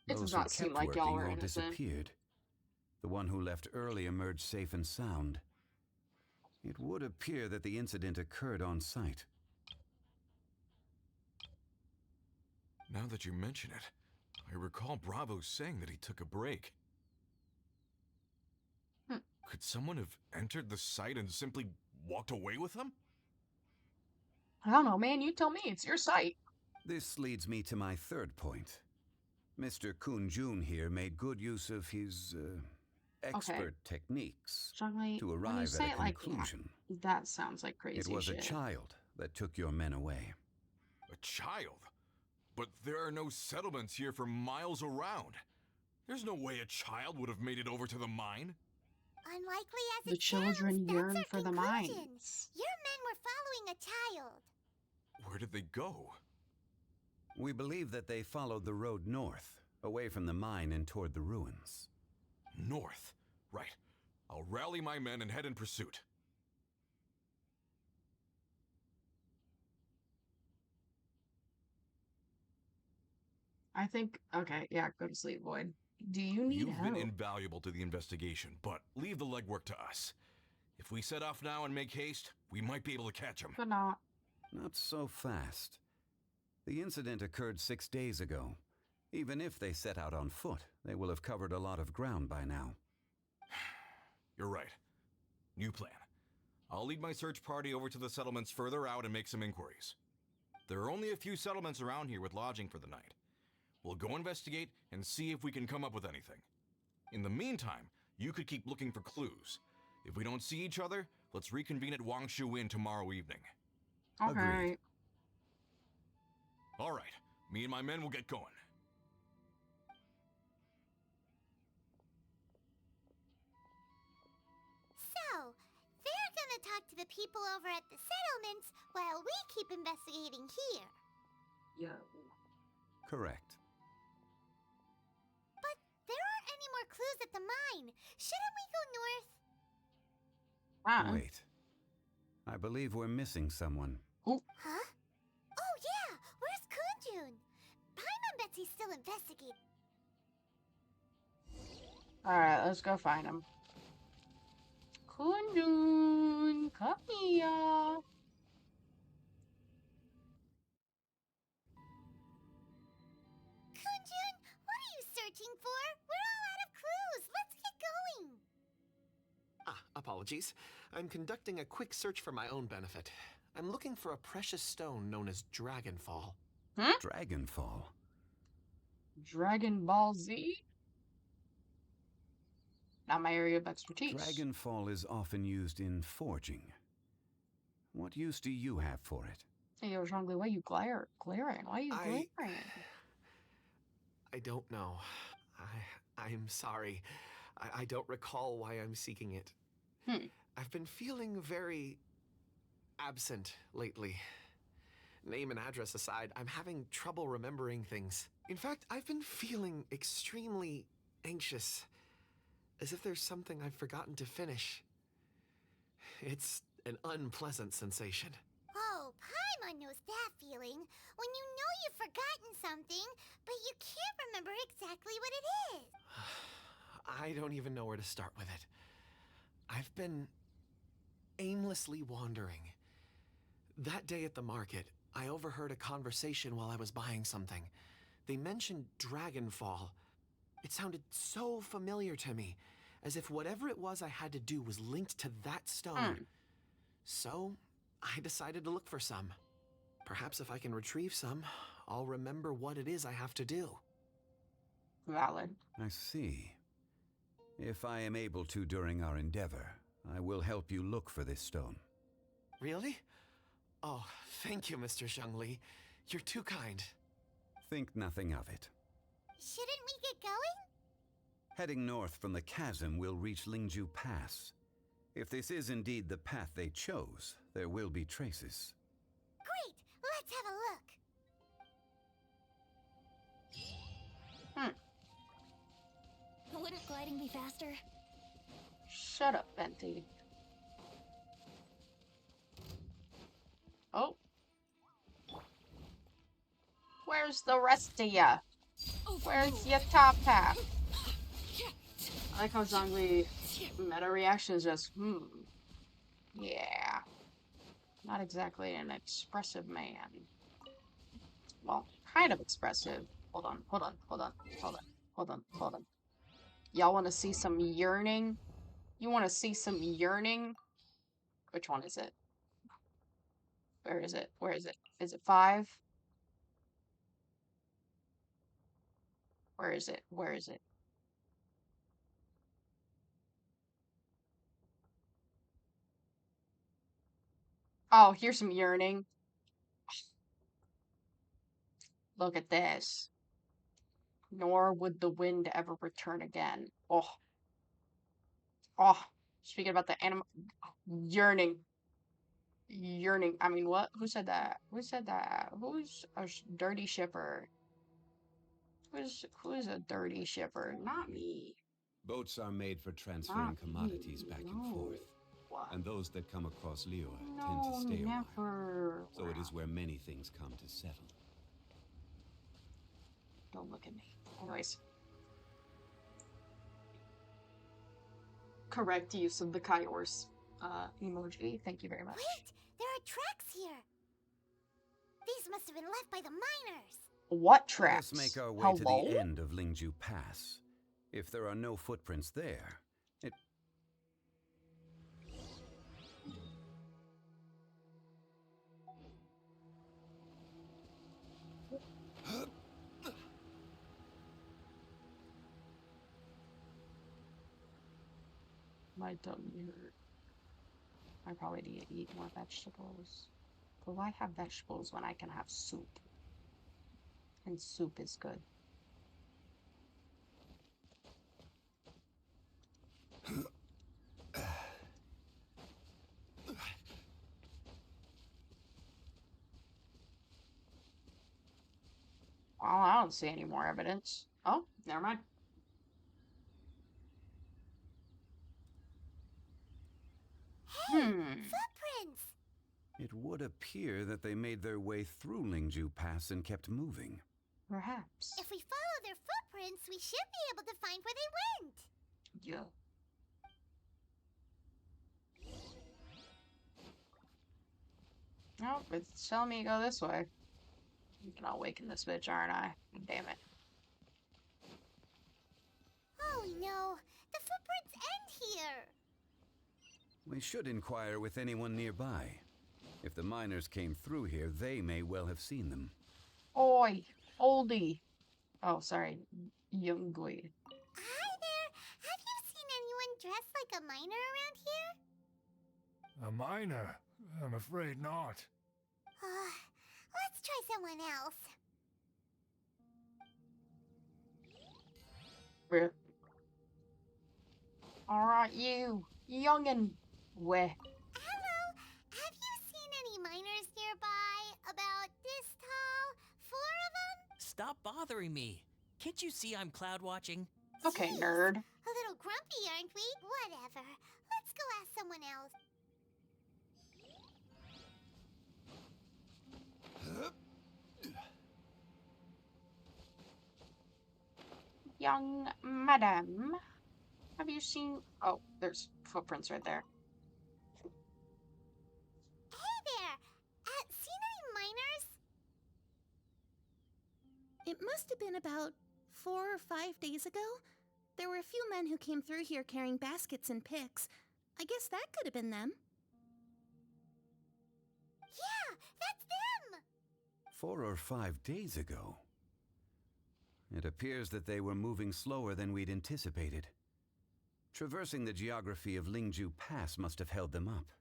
It does Those who not seem kept like y'all working are all innocent. disappeared. The one who left early emerged safe and sound. It would appear that the incident occurred on site. Now that you mention it, I recall Bravo saying that he took a break. Could someone have entered the site and simply walked away with him? I don't know, man. You tell me. It's your site. This leads me to my third point. Mr. Kun-jun here made good use of his expert techniques to arrive at a conclusion. That sounds like crazy shit. It was shit. a child that took your men away. A child? But there are no settlements here for miles around. There's no way a child would have made it over to the mine. Unlikely as the it children sounds, yearn that's our for the conclusion. mines. Your men were following a child. Where did they go? We believe that they followed the road north, away from the mine and toward the ruins. North? Right. I'll rally my men and head in pursuit. I think, okay, yeah, go to sleep, Void. Do you need You've help? been invaluable to the investigation, but leave the legwork to us. If we set off now and make haste, we might be able to catch them. But not. Not so fast. The incident occurred 6 days ago. Even if they set out on foot, they will have covered a lot of ground by now. You're right. New plan. I'll lead my search party over to the settlements further out and make some inquiries. There are only a few settlements around here with lodging for the night. We'll go investigate and see if we can come up with anything. In the meantime, you could keep looking for clues. If we don't see each other, let's reconvene at Wangshu Inn tomorrow evening. Okay. Agreed. All right. Me and my men will get going. So, they're gonna talk to the people over at the settlements while we keep investigating here. Yeah. Correct. But there aren't any more clues at the mine. Shouldn't we go north? Wait. I believe we're missing someone. Huh? Oh yeah! Where's Kunjun? Paimon and Betsy's still investigating. Alright, let's go find him. Kunjun, come here. Kunjun, what are you searching for? We're all out of clues. Let's get going. Apologies. I'm conducting a quick search for my own benefit. I'm looking for a precious stone known as Dragonfall. Huh? Dragonfall? Dragon Ball Z? Not my area of expertise. Dragonfall is often used in forging. What use do you have for it? Hey, Zhongli, why are you glaring? Why are you glaring? I don't know. I'm sorry. I don't recall why I'm seeking it. I've been feeling very absent lately. Name and address aside, I'm having trouble remembering things. In fact, I've been feeling extremely anxious. as if there's something I've forgotten to finish. It's an unpleasant sensation. Oh, Paimon knows that feeling. When you know you've forgotten something, but you can't remember exactly what it is. I don't even know where to start with it. I've been aimlessly wandering. That day at the market, I overheard a conversation while I was buying something. They mentioned Dragonfall. It sounded so familiar to me, as if whatever it was I had to do was linked to that stone. So, I decided to look for some. Perhaps if I can retrieve some, I'll remember what it is I have to do. Valid. I see. If I am able to during our endeavor, I will help you look for this stone. Really? Oh, thank you, Mr. Zhengli. You're too kind. Think nothing of it. Shouldn't we get going? Heading north from the chasm, we'll reach Lingju Pass. If this is indeed the path they chose, there will be traces. Great! Let's have a look. Wouldn't gliding be faster? Shut up, Venti. Oh. Where's the rest of ya? Where's your top half? I like how Zhongli meta reaction is just, yeah. Not exactly an expressive man. Well, kind of expressive. Hold on. Y'all want to see some yearning? You want to see some yearning? Which one is it? Where is it? Is it 5? Where is it? Oh, here's some yearning. Look at this. Nor would the wind ever return again. Oh. Speaking about the animal yearning. I mean, what? Who said that? Who's a dirty shipper? Who's a dirty shipper? Not me. Boats are made for transferring commodities back and forth. And those that come across Liyue tend to stay a while. So it is where many things come to settle. Don't look at me. Anyways. Correct use of the Kaior's emoji. Thank you very much. Wait! There are tracks here! These must have been left by the miners! What tracks? Let us make our way to the end of Lingju Pass. If there are no footprints there, it... My tummy hurt. I probably need to eat more vegetables. But why have vegetables when I can have soup? And soup is good. Well, I don't see any more evidence. Oh, never mind. Hey, footprints! It would appear that they made their way through Lingju Pass and kept moving. Perhaps. If we follow their footprints, we should be able to find where they went. Yeah. Nope, it's telling me to go this way. I'm gonna awaken this bitch, aren't I? Damn it. Oh no, the footprints end here. We should inquire with anyone nearby. If the miners came through here, they may well have seen them. Oi, oldie. Oh, sorry, youngly. Hi there. Have you seen anyone dressed like a miner around here? A miner? I'm afraid not. Let's try someone else. Rip. Alright, you, youngin'. Where? Hello. Have you seen any miners nearby? About this tall? 4 of them? Stop bothering me. Can't you see I'm cloud watching? Okay, nerd. A little grumpy, aren't someone else. Young madam, have you seen... Oh, there's footprints right there. Hey there! Seen any miners? It must have been about 4 or 5 days ago. There were a few men who came through here carrying baskets and picks. I guess that could have been them. Yeah, that's them! 4 or 5 days ago. It appears that they were moving slower than we'd anticipated. Traversing the geography of Lingju Pass must have held them up.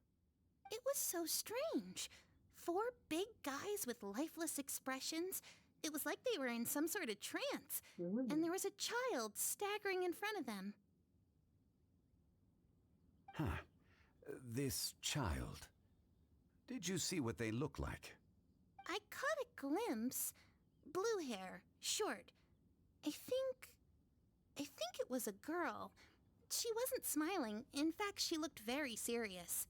It was so strange. 4 big guys with lifeless expressions. It was like they were in some sort of trance. And there was a child staggering in front of them. Huh. This child. Did you see what they look like? I caught a glimpse. Blue hair, short. I think it was a girl. She wasn't smiling. In fact, she looked very serious.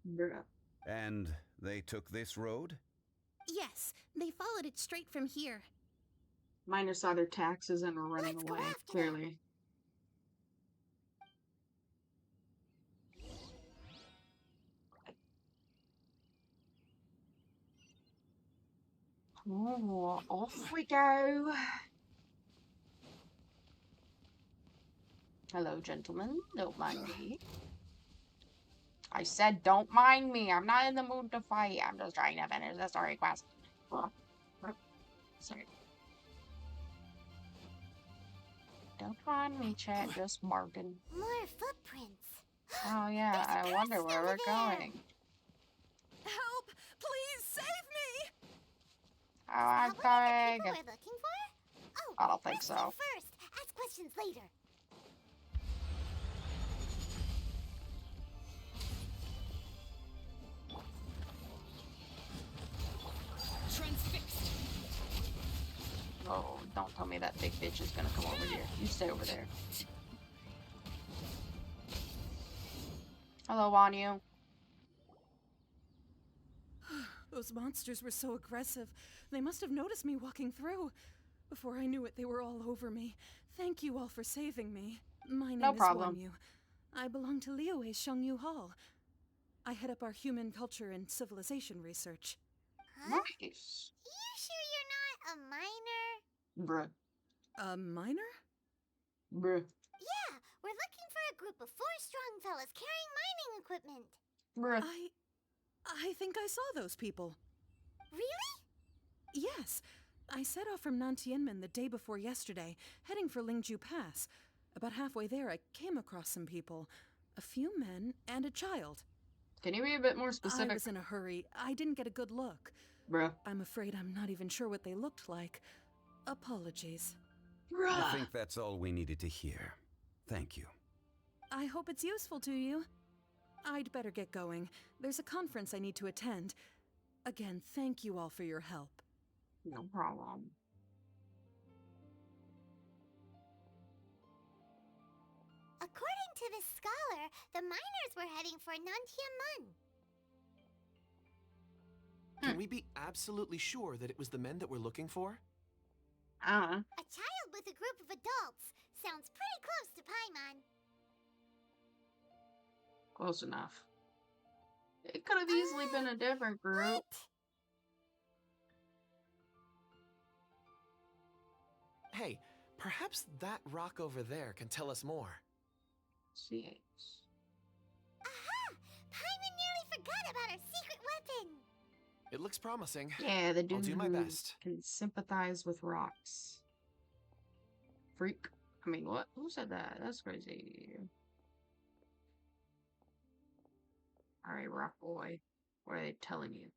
Bruh. And they took this road? Yes, they followed it straight from here. Miners saw their taxes and were running away, clearly. Oh, off we go. Hello, gentlemen. Don't mind me. I said don't mind me. I'm not in the mood to fight. I'm just trying to finish the story quest. Sorry. Don't mind me, chat. Just barking. More footprints. Oh yeah, I wonder where we're going. Help! Please save me! Oh, I'm coming. We're looking for? Oh, I don't think so. First, ask questions later. Transfixed. Oh, don't tell me that big bitch is gonna come over here. You stay over there. Hello, Wanyu. Those monsters were so aggressive. They must have noticed me walking through. Before I knew it, they were all over me. Thank you all for saving me. My name is Wanyu. I belong to Liyue's Shengyu Hall. I head up our human culture and civilization research. Huh? Nice. You sure you're not a miner? Bruh. A miner? Bruh. Yeah, we're looking for a group of 4 strong fellas carrying mining equipment. Bruh. I think I saw those people. Really? Yes. I set off from Nantianmen the day before yesterday, heading for Lingju Pass. About halfway there, I came across some people. A few men and a child. Can you be a bit more specific? I was in a hurry. I didn't get a good look. Bruh. I'm afraid I'm not even sure what they looked like. Apologies. Bruh. I think that's all we needed to hear. Thank you. I hope it's useful to you. I'd better get going. There's a conference I need to attend. Again, thank you all for your help. No problem. According to this scholar, the miners were heading for Nantianmen. Can we be absolutely sure that it was the men that we're looking for? A child with a group of adults. Sounds pretty close to Paimon. Close enough. It could have easily been a different group. What? Hey, perhaps that rock over there can tell us more. See. Aha! Paimon nearly forgot about our secret weapon. It looks promising. Yeah, the dude I'll do my best. Can sympathize with rocks. Freak. I mean, what? Who said that? That's crazy. Alright, rock boy. What are they telling you?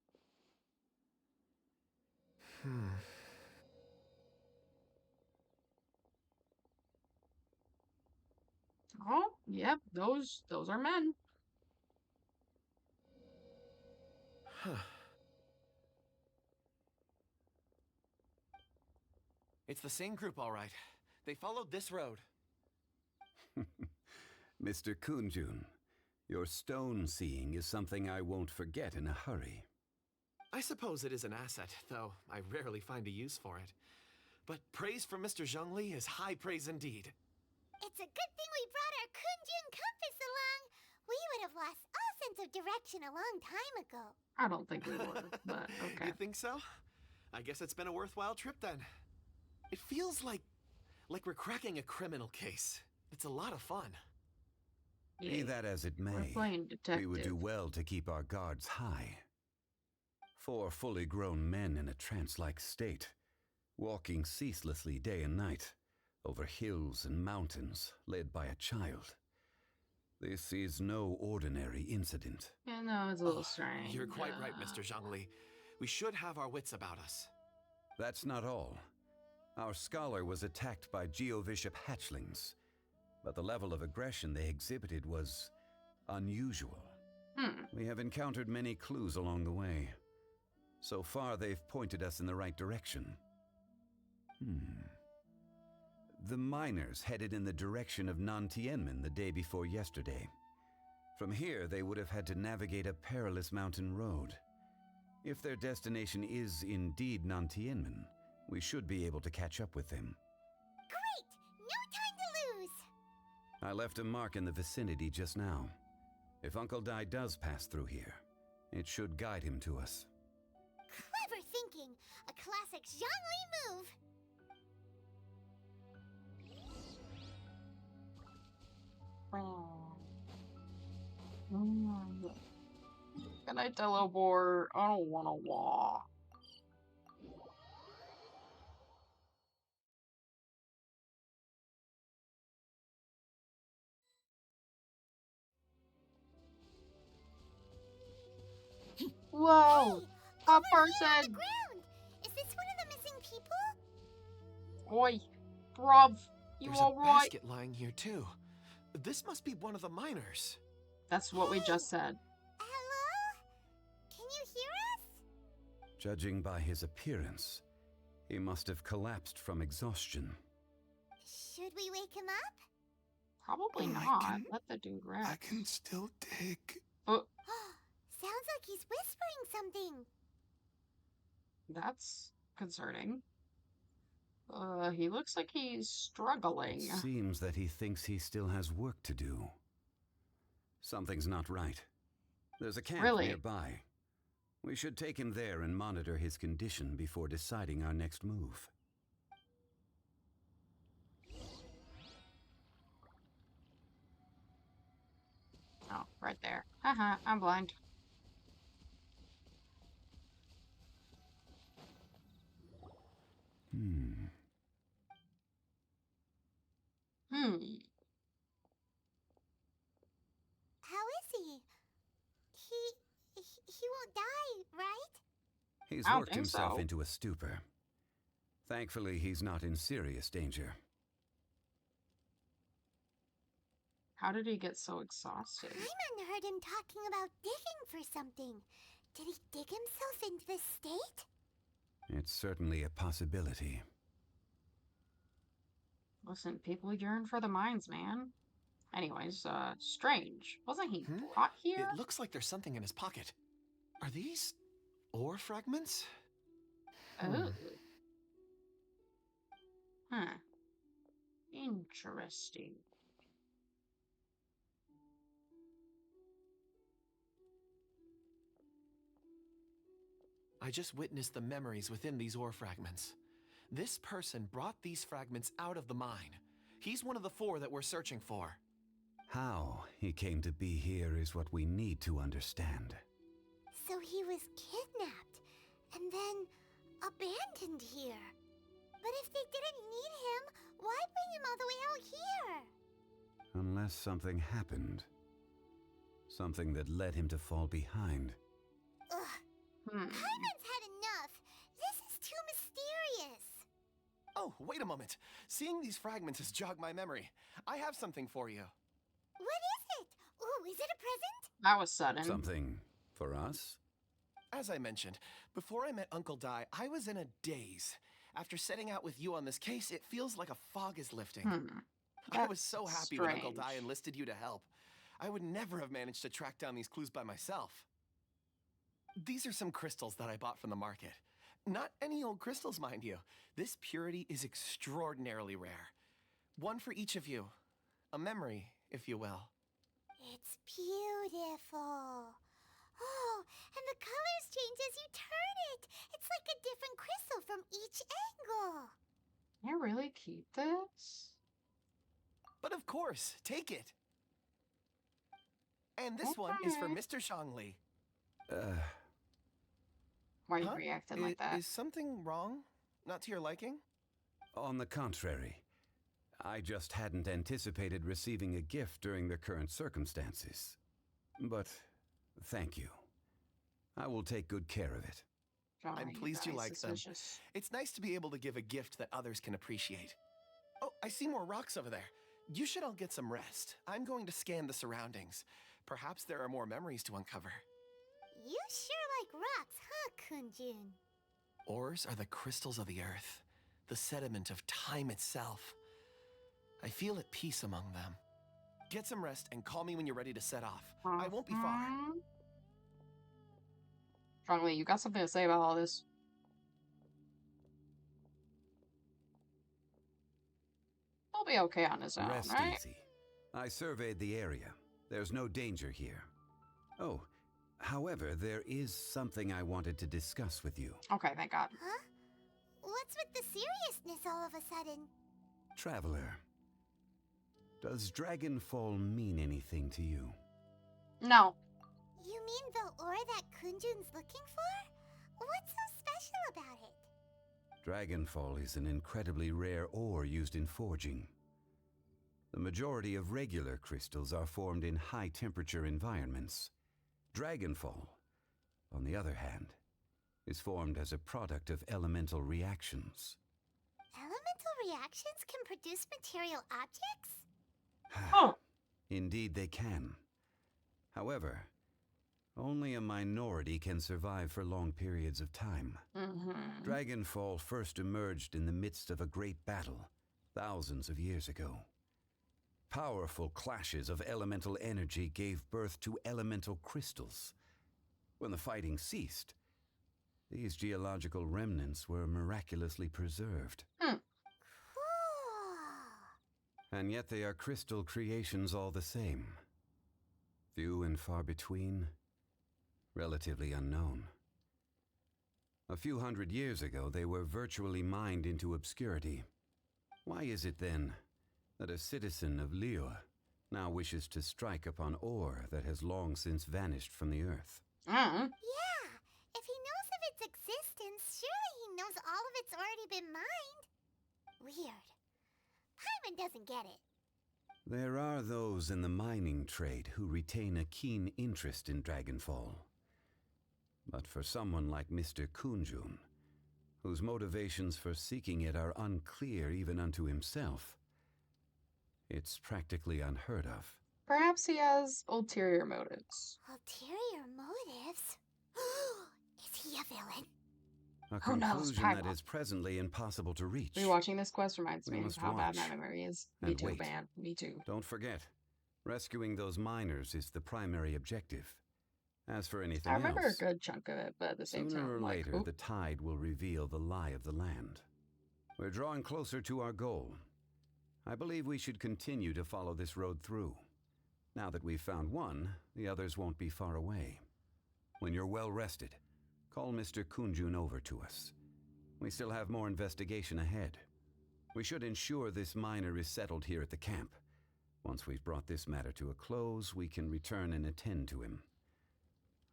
Oh, yep, those are men. Huh. It's the same group, all right. They followed this road. Mr. Kunjun, your stone seeing is something I won't forget in a hurry. I suppose it is an asset, though I rarely find a use for it. But praise from Mr. Zhongli is high praise indeed. It's a good thing we brought our Kunjun compass along. We would have lost all sense of direction a long time ago. I don't think we would, but okay. You think so? I guess it's been a worthwhile trip then. It feels like we're cracking a criminal case. It's a lot of fun. Be that as it may, we would do well to keep our guards high. 4 fully grown men in a trance-like state, walking ceaselessly day and night, over hills and mountains, led by a child. This is no ordinary incident. Yeah, no, it's a little strange. You're quite right, Mr. Zhongli. We should have our wits about us. That's not all. Our scholar was attacked by Geovishap hatchlings, but the level of aggression they exhibited was unusual. We have encountered many clues along the way. So far, they've pointed us in the right direction. The miners headed in the direction of Nantianmen the day before yesterday. From here, they would have had to navigate a perilous mountain road. If their destination is indeed Nantianmen, we should be able to catch up with them. Great! No time to lose! I left a mark in the vicinity just now. If Uncle Dai does pass through here, it should guide him to us. Clever thinking! A classic Zhongli move! Can I teleport? I don't want to walk. Whoa! Hey, a person! On the ground. Is this one of the missing people? Oi, bruv, you There's all a right? basket lying here too. This must be one of the miners. That's what we just said. Hello? Can you hear us? Judging by his appearance, he must have collapsed from exhaustion. Should we wake him up? Probably not. Let the dude rest. I can still dig. Sounds like he's whispering something. That's concerning. He looks like he's struggling. Seems that he thinks he still has work to do. Something's not right. There's a camp nearby. We should take him there and monitor his condition before deciding our next move. Oh, right there. Haha, I'm blind. How is he? He won't die, right? He's worked himself into a stupor. Thankfully, he's not in serious danger. How did he get so exhausted? Paimon heard him talking about digging for something. Did he dig himself into this state? It's certainly a possibility. Listen, people yearn for the mines, man. Anyways, strange. Wasn't he brought here? It looks like there's something in his pocket. Are these ore fragments? Oh. Huh. Interesting. I just witnessed the memories within these ore fragments. This person brought these fragments out of the mine. He's one of the 4 that we're searching for. How he came to be here is what we need to understand. So he was kidnapped and then abandoned here. But if they didn't need him, why bring him all the way out here? Unless something happened. Something that led him to fall behind. Ugh. Paimon's had enough. This is too mysterious. Oh, wait a moment. Seeing these fragments has jogged my memory. I have something for you. What is it? Ooh, is it a present? That was sudden. Something for us? As I mentioned, before I met Uncle Dai, I was in a daze. After setting out with you on this case, it feels like a fog is lifting. I was so happy when Uncle strange. Dai enlisted you to help. I would never have managed to track down these clues by myself. These are some crystals that I bought from the market. Not any old crystals, mind you. This purity is extraordinarily rare. One for each of you. A memory, if you will. It's beautiful. Oh, and the colors change as you turn it. It's like a different crystal from each angle. Can I really keep this? But of course, take it. And this one is for Mr. Zhongli. Why are you reacting like that? Is something wrong? Not to your liking? On the contrary, I just hadn't anticipated receiving a gift during the current circumstances. But thank you. I will take good care of it. I'm pleased you like them. It's nice to be able to give a gift that others can appreciate. Oh, I see more rocks over there. You should all get some rest. I'm going to scan the surroundings. Perhaps there are more memories to uncover. You sure like rocks, huh, Kunjun? Ores are the crystals of the earth, the sediment of time itself. I feel at peace among them. Get some rest and call me when you're ready to set off. I won't be far. Strongly, you got something to say about all this? He'll be okay on his own, Rest right? easy. I surveyed the area. There's no danger here. Oh, however, there is something I wanted to discuss with you. Okay, thank God. Huh? What's with the seriousness all of a sudden? Traveler, does Dragonfall mean anything to you? No. You mean the ore that Kunjun's looking for? What's so special about it? Dragonfall is an incredibly rare ore used in forging. The majority of regular crystals are formed in high-temperature environments. Dragonfall, on the other hand, is formed as a product of elemental reactions. Elemental reactions can produce material objects? Oh. Indeed they can. However, only a minority can survive for long periods of time. Dragonfall first emerged in the midst of a great battle, thousands of years ago. Powerful clashes of elemental energy gave birth to elemental crystals. When the fighting ceased, these geological remnants were miraculously preserved. Cool. And yet they are crystal creations all the same. Few and far between, relatively unknown. A few hundred years ago, they were virtually mined into obscurity. Why is it then that a citizen of Liyue now wishes to strike upon ore that has long since vanished from the earth? Yeah, if he knows of its existence, surely he knows all of it's already been mined. Weird. Paimon doesn't get it. There are those in the mining trade who retain a keen interest in Dragonfall. But for someone like Mr. Kunjun, whose motivations for seeking it are unclear even unto himself, it's practically unheard of. Perhaps he has ulterior motives. Ulterior motives? Is he a villain? A Who knows, conclusion that is presently impossible to reach. Rewatching this quest reminds We me of must how bad watch my memory is. and Me too, wait. man. Me too. Don't forget, rescuing those miners is the primary objective. As for anything I remember else, a good chunk of it, but at the same sooner time, or I'm like, later, oop. the tide will reveal the lie of the land. We're drawing closer to our goal. I believe we should continue to follow this road through. Now that we've found one, the others won't be far away. When you're well rested, call Mr. Kunjun over to us. We still have more investigation ahead. We should ensure this miner is settled here at the camp. Once we've brought this matter to a close, we can return and attend to him.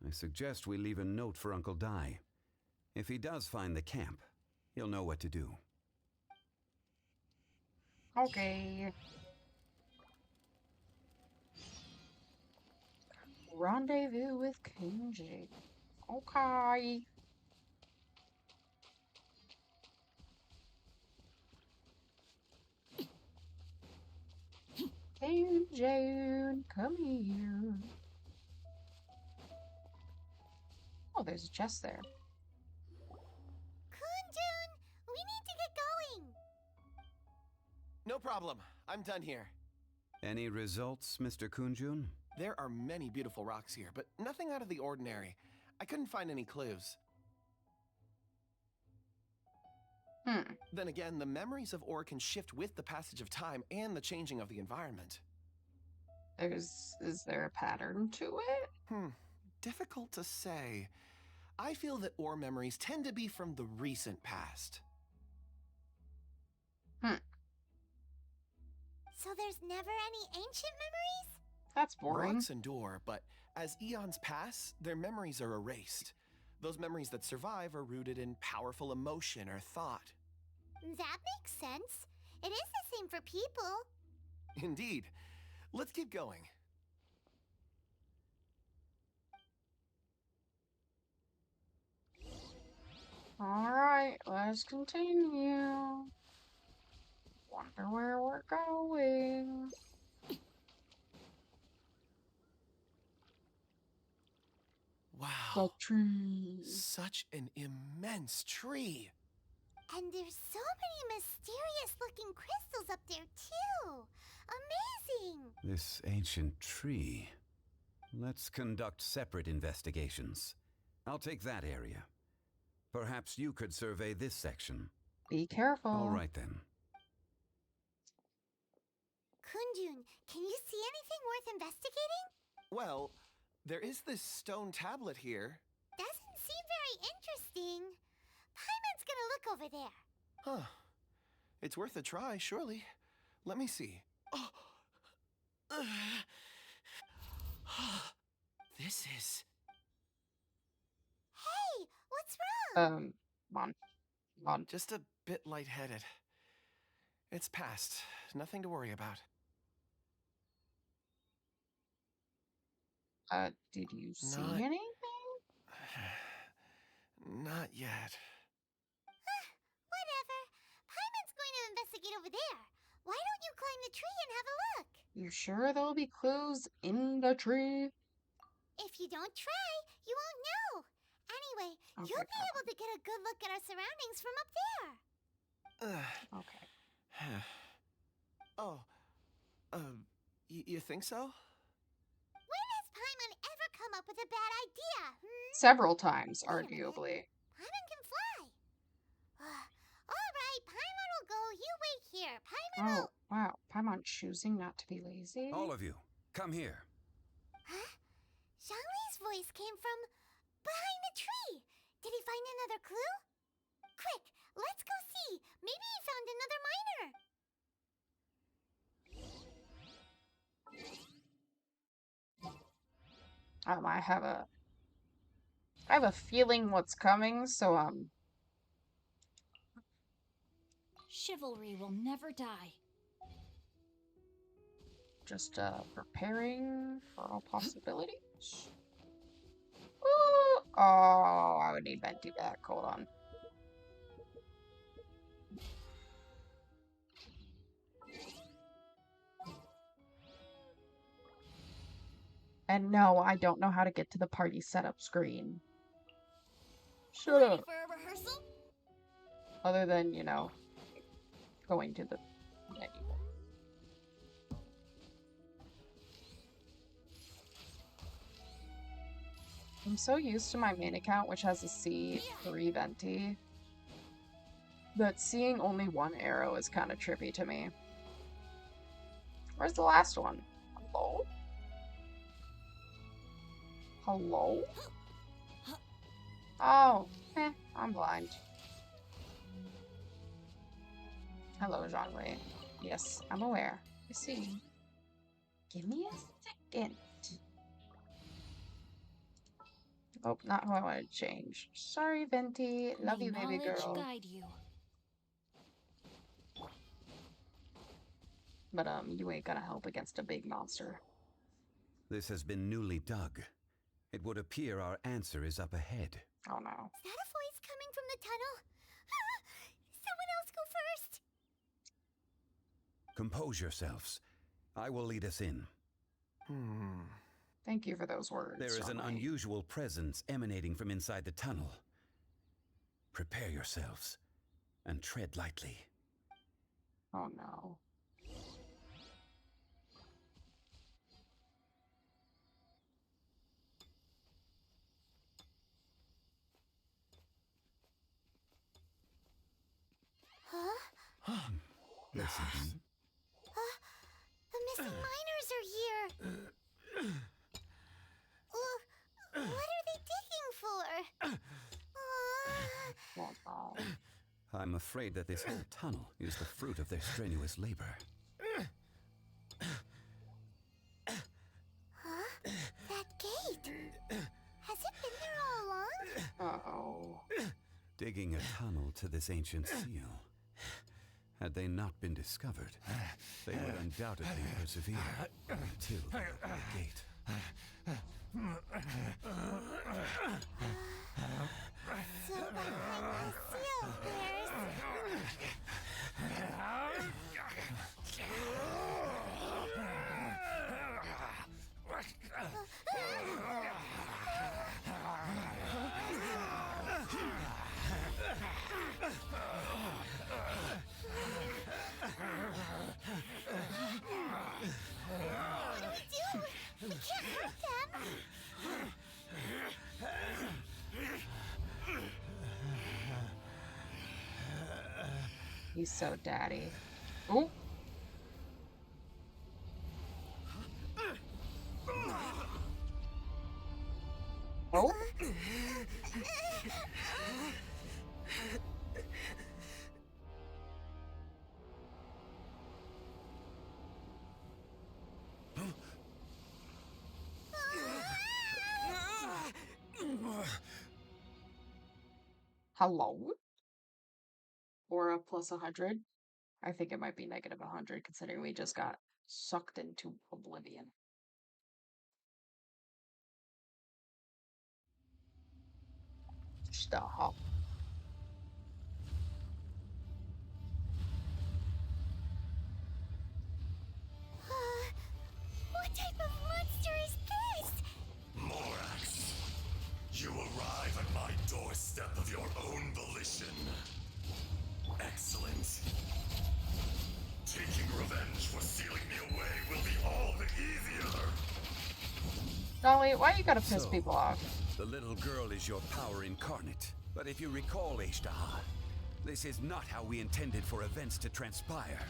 I suggest we leave a note for Uncle Dai. If he does find the camp, he'll know what to do. Okay. Rendezvous with Kenji. Okay. Kenji, come here. Oh, there's a chest there. Kunjun, we need to get going. No problem. I'm done here. Any results, Mr. Kunjun? There are many beautiful rocks here, but nothing out of the ordinary. I couldn't find any clues. Then again, the memories of ore can shift with the passage of time and the changing of the environment. Is there a pattern to it? Difficult to say. I feel that ore memories tend to be from the recent past. So there's never any ancient memories? That's boring. Rocks endure, but as eons pass, their memories are erased. Those memories that survive are rooted in powerful emotion or thought. That makes sense. It is the same for people. Indeed. Let's keep going. Alright, let's continue. Wonder where we're going. Wow. The tree. Such an immense tree. And there's so many mysterious looking crystals up there too. Amazing. This ancient tree. Let's conduct separate investigations. I'll take that area. Perhaps you could survey this section. Be careful. All right then. Kunjun, can you see anything worth investigating? Well, there is this stone tablet here. Doesn't seem very interesting. Paimon's gonna look over there. Huh. It's worth a try, surely. Let me see. Oh. This is... Hey, what's wrong? Come on. Just a bit lightheaded. It's past. Nothing to worry about. Did you see anything? Not yet. Whatever. Paimon's going to investigate over there. Why don't you climb the tree and have a look? You sure there'll be clues in the tree? If you don't try, you won't know. Anyway, you'll be able to get a good look at our surroundings from up there. Okay. You think so? When has Paimon ever come up with a bad idea? Several times, arguably. Paimon can fly. All right, Paimon will go. You wait here. Paimon will... Wow. Paimon choosing not to be lazy. All of you, come here. Huh? Zhongli's voice came from behind the tree. Did he find another clue? Quick, let's go see. Maybe he found another miner. I have a feeling what's coming, so Chivalry will never die. just preparing for all possibilities. Ooh. Oh, I would need Venti back. Hold on. And no, I don't know how to get to the party setup screen. Shut up. For a rehearsal? Other than, you know, going to the menu. I'm so used to my main account, which has a C3 Venti, that seeing only one arrow is kind of trippy to me. Where's the last one? Hello? Hello? Oh, I'm blind. Hello, Zhongli. Yes, I'm aware. I see. Give me a second. Oh, not who I wanted to change. Sorry, Venti. Love you, baby girl. Guide you. But, you ain't gonna help against a big monster. This has been newly dug. It would appear our answer is up ahead. Oh no. Is that a voice coming from the tunnel? Someone else go first. Compose yourselves. I will lead us in. Thank you for those words. There is an unusual presence emanating from inside the tunnel. Prepare yourselves and tread lightly. Oh no. Listen. The missing miners are here. What are they digging for? I'm afraid that this whole tunnel is the fruit of their strenuous labor. Huh? That gate. Has it been there all along? Uh-oh. Digging a tunnel to this ancient seal. Had they not been discovered, they would undoubtedly persevere until they opened the gate. So behind the seal, there's... What do we do? We can't hurt them. He's so daddy. Ooh. Oh. Hello? Or a plus 100? I think it might be negative 100 considering we just got sucked into oblivion. Stop. What type of monster is this? Morax, you arrive at my doorstep of your own volition. Excellent. Taking revenge for sealing me away will be all the easier. Dolly, why you gotta piss people off? The little girl is your power incarnate. But if you recall, Ishtaha, this is not how we intended for events to transpire.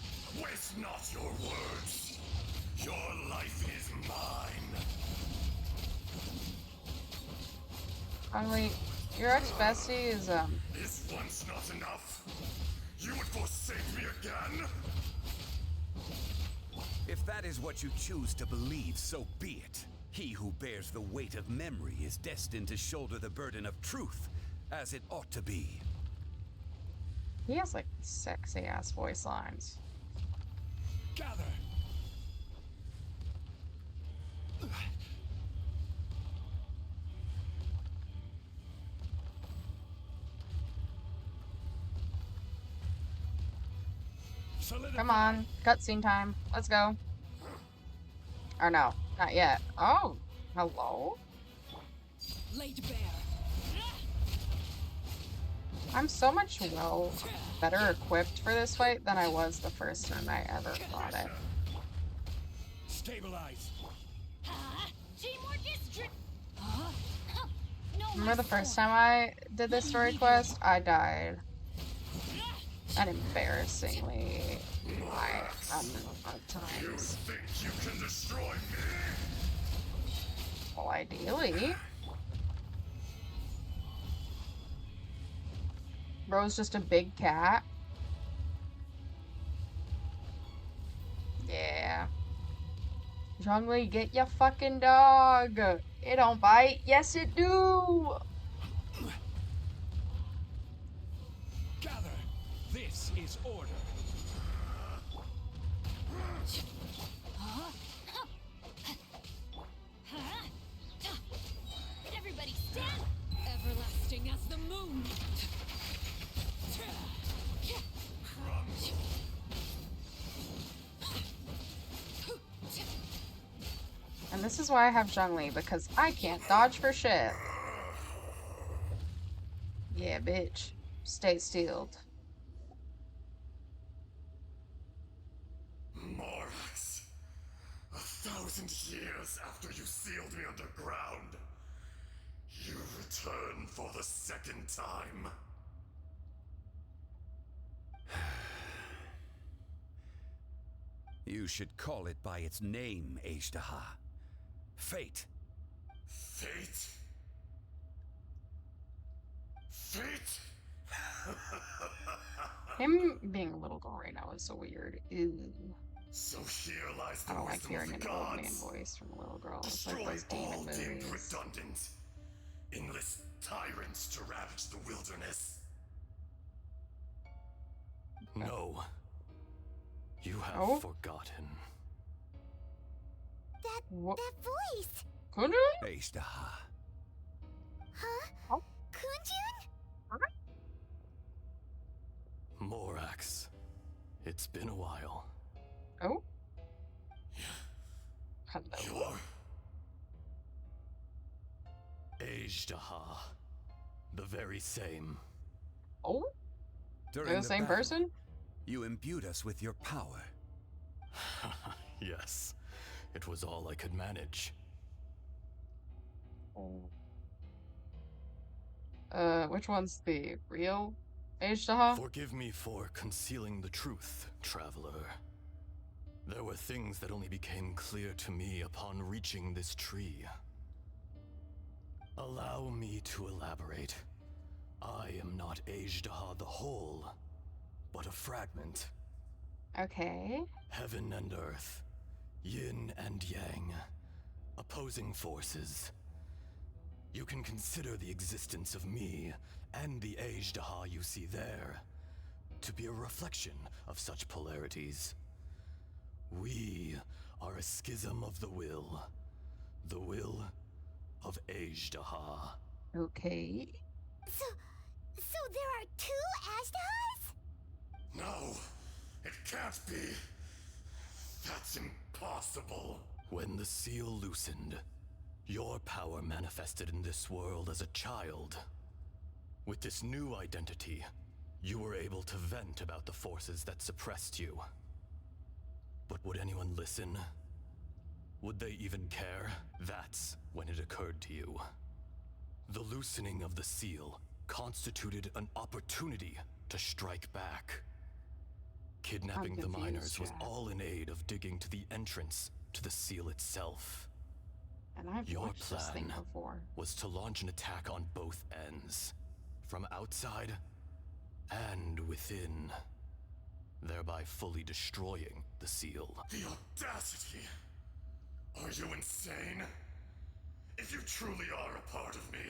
Waste not your words. Your life is mine. Finally, your ex-bestie is, Is once not enough? You would forsake me again? If that is what you choose to believe, so be it. He who bears the weight of memory is destined to shoulder the burden of truth, as it ought to be. He has, like, sexy-ass voice lines. Gather! Come on, cutscene time. Let's go. Or no, not yet. Oh, hello? Laid bare. I'm so much better equipped for this fight than I was the first time I ever fought it. Stabilize. Remember the first time I did this story quest? I died. And embarrassingly, a number of times. You think you can destroy me? Well, ideally. Bro's just a big cat. Yeah. Zhongli, get your fucking dog. It don't bite. Yes, it do. Gather. This is order. Everybody stand! Everlasting as the moon! And this is why I have Zhongli, because I can't dodge for shit. Yeah, bitch. Stay stilled. Morax, 1,000 years after you sealed me underground, you return for the second time. You should call it by its name, Ajdaha. Fate. Fate? Fate? Him being a little girl right now is so weird. Ew. So here lies the I don't like wisdom hearing of an the old man gods. voice from a little girl. It's Destroy like those demon all deemed movies. redundant. Enlist tyrants to ravage the wilderness. No. You have forgotten. That voice! Kunjun? Ajdaha. Huh? Oh. Kunjun? Morax. It's been a while. Oh? Hello. Ajdaha. The very same. Oh? During They're the same battle, person? You imbued us with your power. Yes. It was all I could manage. Which one's the real Ajdaha? Forgive me for concealing the truth, traveler. There were things that only became clear to me upon reaching this tree. Allow me to elaborate. I am not Ajdaha the whole, but a fragment. Okay. Heaven and earth, yin and yang, opposing forces. You can consider the existence of me and the Ajdaha you see there to be a reflection of such polarities. We are a schism of the will of Ajdaha. Okay. So there are two Ajdahas? No, it can't be. That's impossible. When the seal loosened, your power manifested in this world as a child. With this new identity, you were able to vent about the forces that suppressed you. But would anyone listen? Would they even care? That's when it occurred to you. The loosening of the seal constituted an opportunity to strike back. Kidnapping the miners was all in aid of digging to the entrance to the seal itself. And I've Your watched this thing plan before. was to launch an attack on both ends, from outside and within, thereby fully destroying the seal. The audacity! Are you insane? If you truly are a part of me,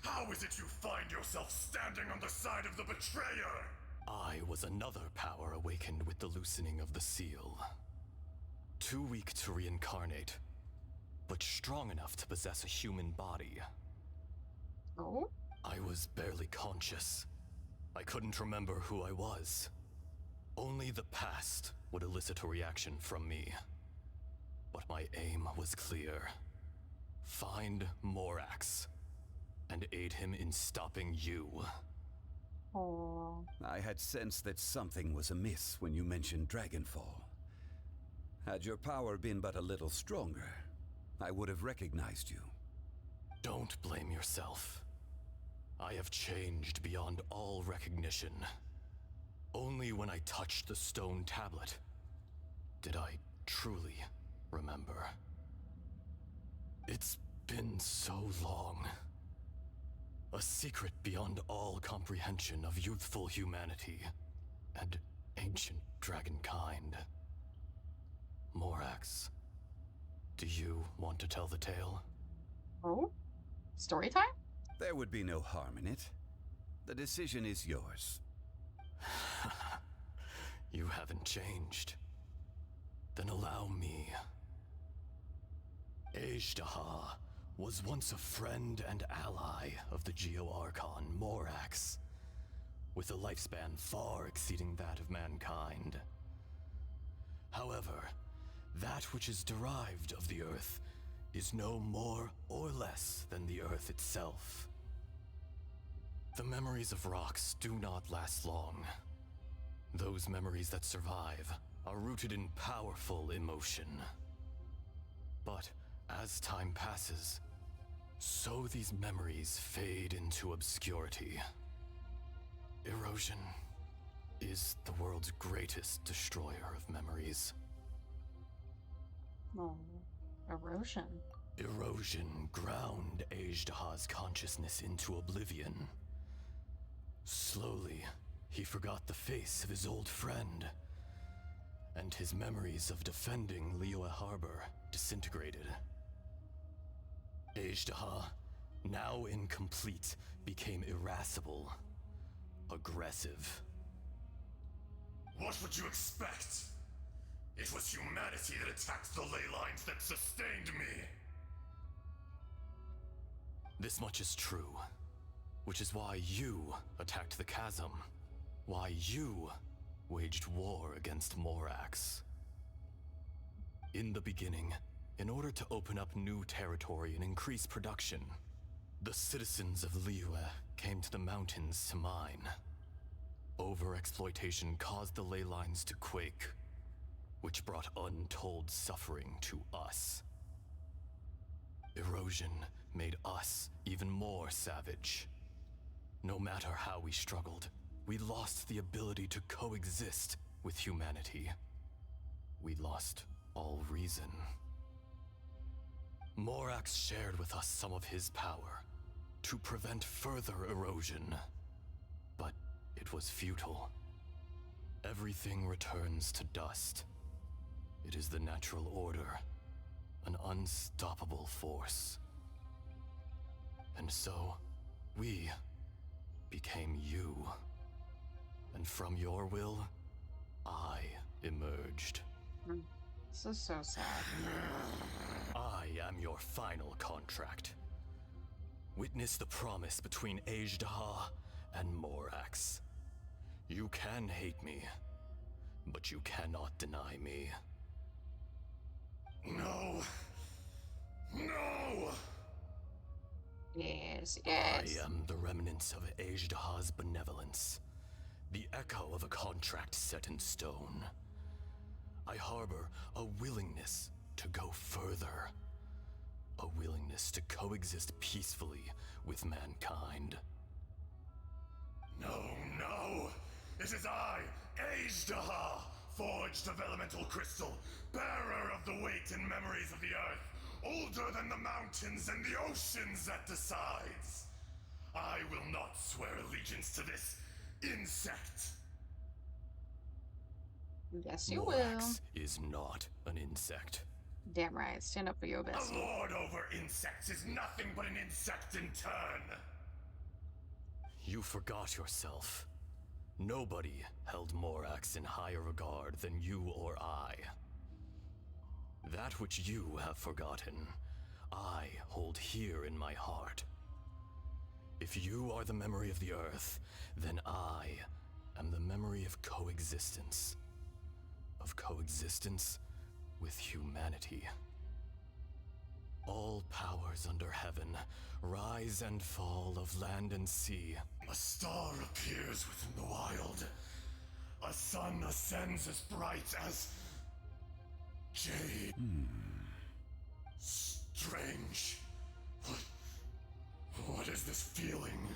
how is it you find yourself standing on the side of the betrayer? I was another power awakened with the loosening of the seal. Too weak to reincarnate, but strong enough to possess a human body. Oh? I was barely conscious. I couldn't remember who I was. Only the past would elicit a reaction from me. But my aim was clear. Find Morax, and aid him in stopping you. Oh. I had sensed that something was amiss when you mentioned Dragonfall. Had your power been but a little stronger, I would have recognized you. Don't blame yourself. I have changed beyond all recognition. Only when I touched the stone tablet did I truly remember. It's been so long. A secret beyond all comprehension of youthful humanity and ancient dragonkind. Morax, do you want to tell the tale? Oh? Story time? There would be no harm in it. The decision is yours. You haven't changed. Then allow me. Ajdaha was once a friend and ally of the Geo-Archon, Morax, with a lifespan far exceeding that of mankind. However, that which is derived of the Earth is no more or less than the Earth itself. The memories of rocks do not last long. Those memories that survive are rooted in powerful emotion. But as time passes, so these memories fade into obscurity. Erosion is the world's greatest destroyer of memories. Oh, erosion. Erosion ground Ajdaha's consciousness into oblivion. Slowly, he forgot the face of his old friend, and his memories of defending Liyue Harbor disintegrated. Ajdaha, now incomplete, became irascible, aggressive. What would you expect? It was humanity that attacked the ley lines that sustained me. This much is true, which is why you attacked the chasm, why you waged war against Morax. In the beginning, in order to open up new territory and increase production, the citizens of Liyue came to the mountains to mine. Overexploitation caused the ley lines to quake, which brought untold suffering to us. Erosion made us even more savage. No matter how we struggled, we lost the ability to coexist with humanity. We lost all reason. Morax shared with us some of his power to prevent further erosion, but it was futile. Everything returns to dust. It is the natural order, an unstoppable force. And so, we became you. And from your will, I emerged. This is so sad. I am your final contract. Witness the promise between Ajdaha and Morax. You can hate me, but you cannot deny me. No. No! Yes. I am the remnants of Ajdaha's benevolence, the echo of a contract set in stone. I harbor a willingness to go further, a willingness to coexist peacefully with mankind. No, no! It is I, Ajdaha, forged of elemental crystal, bearer of the weight and memories of the earth, older than the mountains and the oceans that decides. I will not swear allegiance to this insect. Yes, you Morax is not an insect. Damn right. Stand up for your bestie. A lord over insects is nothing but an insect in turn. You forgot yourself. Nobody held Morax in higher regard than you or I. That which you have forgotten, I hold here in my heart. If you are the memory of the Earth, then I am the memory of coexistence. Of coexistence with humanity. All powers under heaven, rise and fall of land and sea. A star appears within the wild. A sun ascends as bright as jade. Strange. What is this feeling?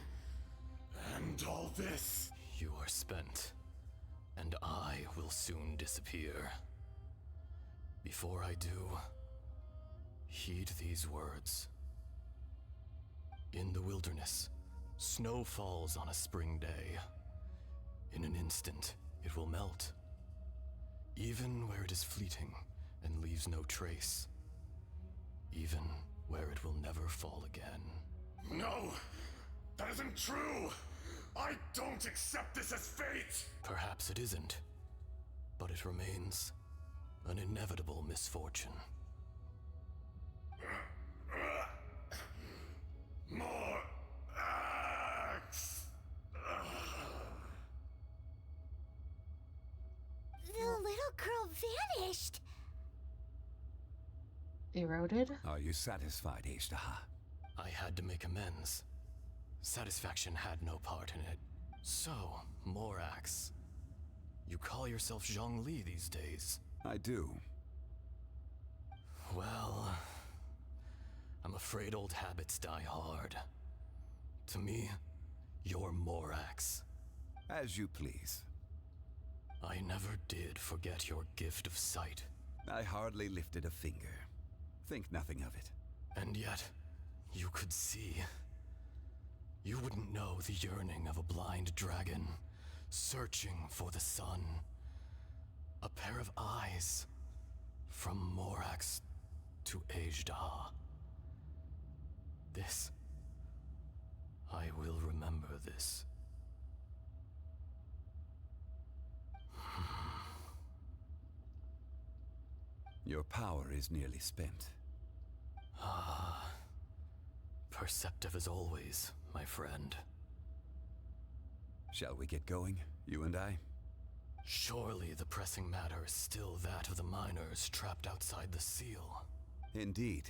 And all this? You are spent, and I will soon disappear. Before I do, heed these words. In the wilderness, snow falls on a spring day. In an instant, it will melt. Even where it is fleeting and leaves no trace. Even where it will never fall again. No! That isn't true! I don't accept this as fate! Perhaps it isn't, but it remains an inevitable misfortune. More axe! The little girl vanished! Eroded? Are you satisfied, Ajdaha? I had to make amends. Satisfaction had no part in it. So, Morax, you call yourself Zhongli these days? I do. Well, I'm afraid old habits die hard. To me, you're Morax. As you please. I never did forget your gift of sight. I hardly lifted a finger. Think nothing of it. And yet, you could see. You wouldn't know the yearning of a blind dragon, searching for the sun. A pair of eyes, from Morax to Ajdaha. This, I will remember this. Your power is nearly spent. Ah, perceptive as always, my friend. Shall we get going, you and I? Surely the pressing matter is still that of the miners trapped outside the seal. Indeed.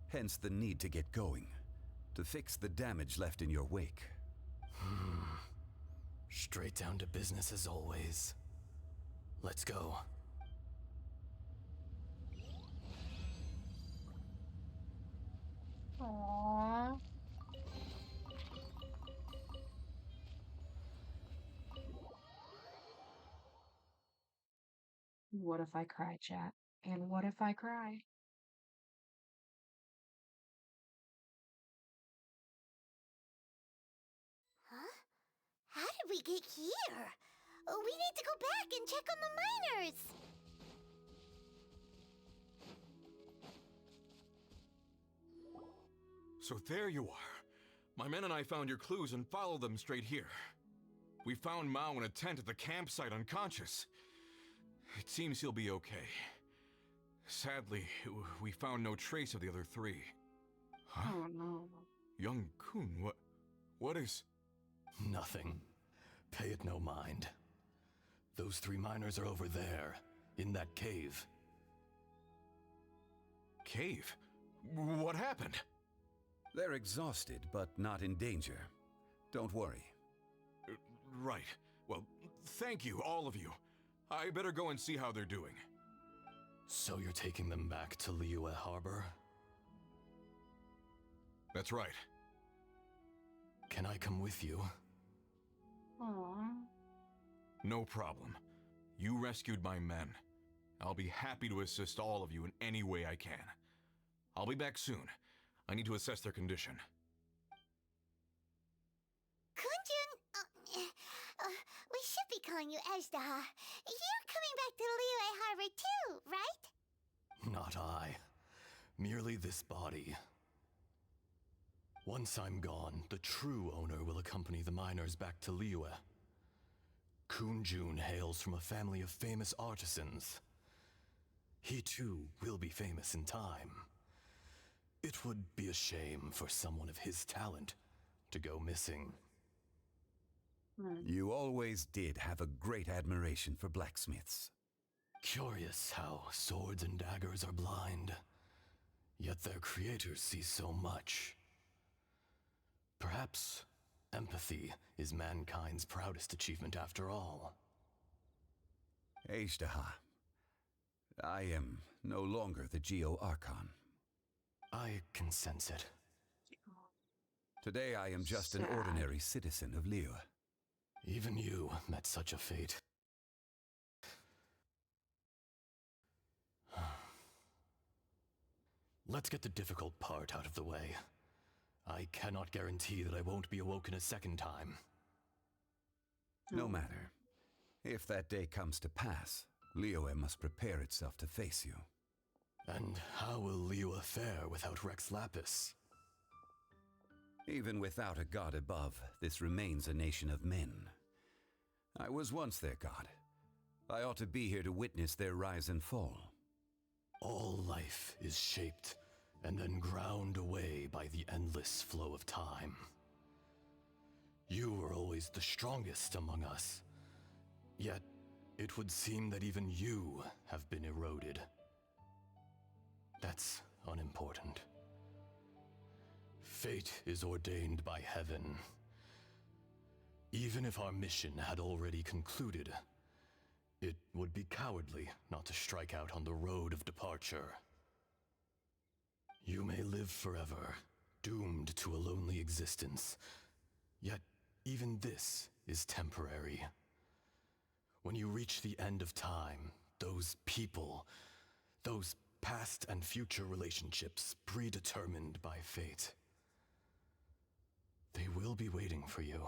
Hence the need to get going, to fix the damage left in your wake. Straight down to business as always. Let's go. Aww. What if I cry, chat? And what if I cry? Huh? How did we get here? We need to go back and check on the miners! So there you are. My men and I found your clues and followed them straight here. We found Mao in a tent at the campsite unconscious. It seems he'll be okay. Sadly, we found no trace of the other three. Huh? Oh no. Young Kun, what is... Nothing. Pay it no mind. Those three miners are over there, in that cave. Cave? What happened? They're exhausted, but not in danger. Don't worry. Right. Well, thank you, all of you. I better go and see how they're doing. So you're taking them back to Liyue Harbor? That's right. Can I come with you? Aww. No problem. You rescued my men. I'll be happy to assist all of you in any way I can. I'll be back soon. I need to assess their condition. Kunjun, we should be calling you Ajdaha. You're coming back to Liyue Harbor too, right? Not I. Merely this body. Once I'm gone, the true owner will accompany the miners back to Liyue. Kunjun hails from a family of famous artisans. He too will be famous in time. It would be a shame for someone of his talent to go missing. You always did have a great admiration for blacksmiths. Curious how swords and daggers are blind, yet their creators see so much. Perhaps empathy is mankind's proudest achievement after all. Ajdaha, I am no longer the Geo Archon. I can sense it. Today I am just an ordinary citizen of Liyue. Even you met such a fate. Let's get the difficult part out of the way. I cannot guarantee that I won't be awoken a second time. No matter. If that day comes to pass, Liyue must prepare itself to face you. And how will Liyue fare without Rex Lapis? Even without a god above, this remains a nation of men. I was once their god. I ought to be here to witness their rise and fall. All life is shaped and then ground away by the endless flow of time. You were always the strongest among us. Yet, it would seem that even you have been eroded. That's unimportant. Fate is ordained by heaven. Even if our mission had already concluded, it would be cowardly not to strike out on the road of departure. You may live forever, doomed to a lonely existence. Yet, even this is temporary. When you reach the end of time, those people, Those past and future relationships predetermined by fate. They will be waiting for you.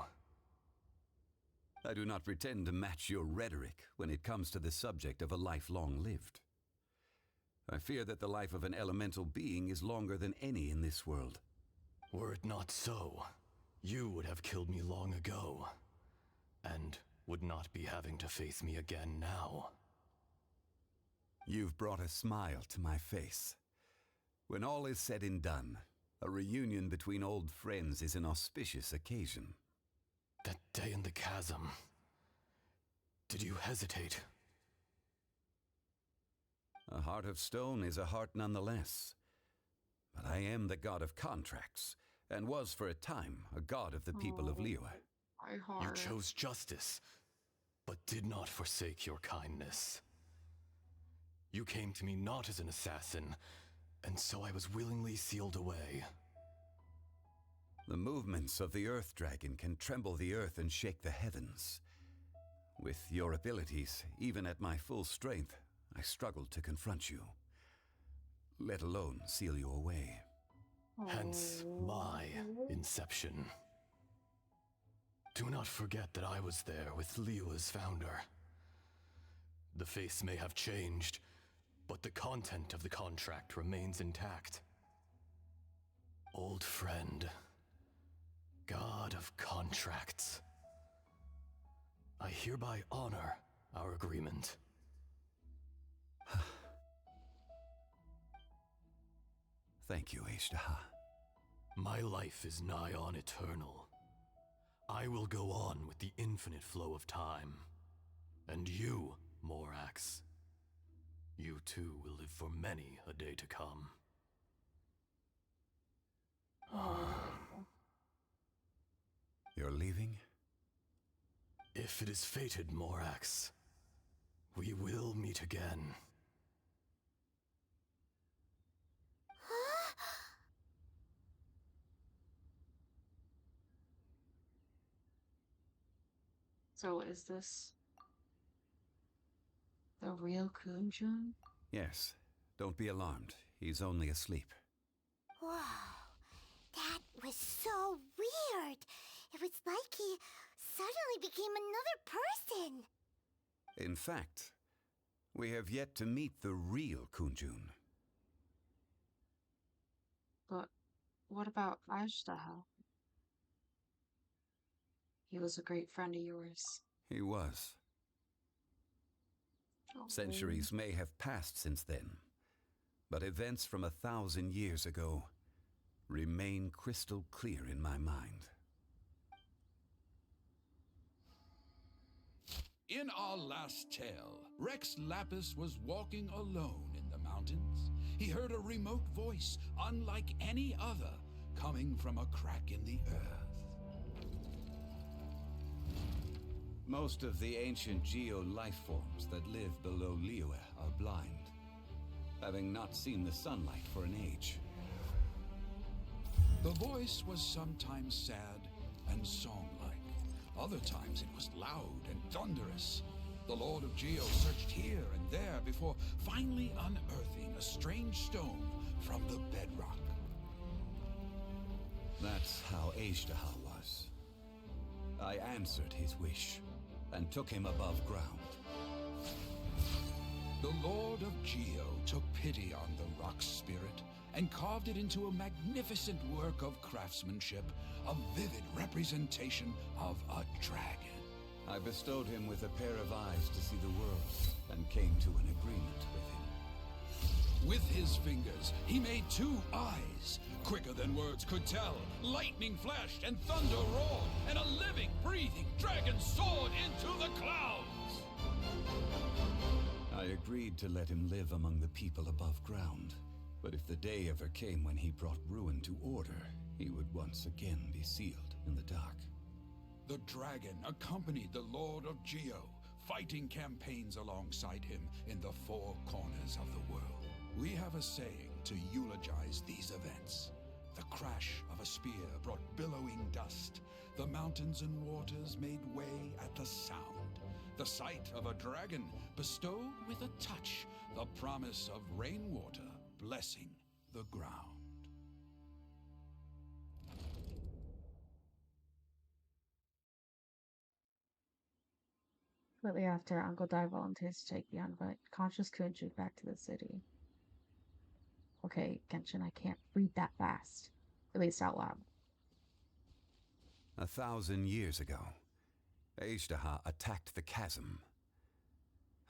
I do not pretend to match your rhetoric when it comes to the subject of a life long lived. I fear that the life of an elemental being is longer than any in this world. Were it not so, you would have killed me long ago, and would not be having to face me again now. You've brought a smile to my face. When all is said and done, a reunion between old friends is an auspicious occasion. That day in the chasm, did you hesitate? A heart of stone is a heart nonetheless. But I am the god of contracts, and was for a time a god of the people of Liyue. You chose justice, but did not forsake your kindness. You came to me not as an assassin, and so I was willingly sealed away. The movements of the Earth Dragon can tremble the earth and shake the heavens. With your abilities, even at my full strength, I struggled to confront you, let alone seal you away. Hence my inception. Do not forget that I was there with Liyue's founder. The face may have changed, but the content of the contract remains intact. Old friend, god of contracts, I hereby honor our agreement. Thank you, Ashtaha. My life is nigh on eternal. I will go on with the infinite flow of time. And you, Morax, you too will live for many a day to come. You're leaving? If it is fated, Morax, we will meet again. So is this the real Kunjun? Yes. Don't be alarmed. He's only asleep. Whoa, that was so weird. It was like he suddenly became another person. In fact, we have yet to meet the real Kunjun. But what about Ashtaha? He was a great friend of yours. He was. Centuries may have passed since then, but events from 1,000 years ago remain crystal clear in my mind. In our last tale, Rex Lapis was walking alone in the mountains. He heard a remote voice, unlike any other, coming from a crack in the earth. Most of the ancient geo-life forms that live below Liyue are blind, having not seen the sunlight for an age. The voice was sometimes sad and song-like. Other times it was loud and thunderous. The Lord of Geo searched here and there before finally unearthing a strange stone from the bedrock. That's how Ashtaha was. I answered his wish and took him above ground. The Lord of Geo took pity on the rock spirit and carved it into a magnificent work of craftsmanship, a vivid representation of a dragon. I bestowed him with a pair of eyes to see the world and came to an agreement with him. With his fingers, he made 2 eyes, quicker than words could tell. Lightning flashed and thunder roared, and a living, breathing dragon soared into the clouds. I agreed to let him live among the people above ground. But if the day ever came when he brought ruin to order, he would once again be sealed in the dark. The dragon accompanied the Lord of Geo, fighting campaigns alongside him in the 4 corners of the world. We have a saying to eulogize these events. The crash of a spear brought billowing dust. The mountains and waters made way at the sound. The sight of a dragon bestowed with a touch the promise of rainwater blessing the ground. Shortly after, Uncle Dai volunteers to take the unconscious Kunju back to the city. Okay, Genshin, I can't read that fast. At least out loud. 1,000 years ago, Ajdaha attacked the chasm.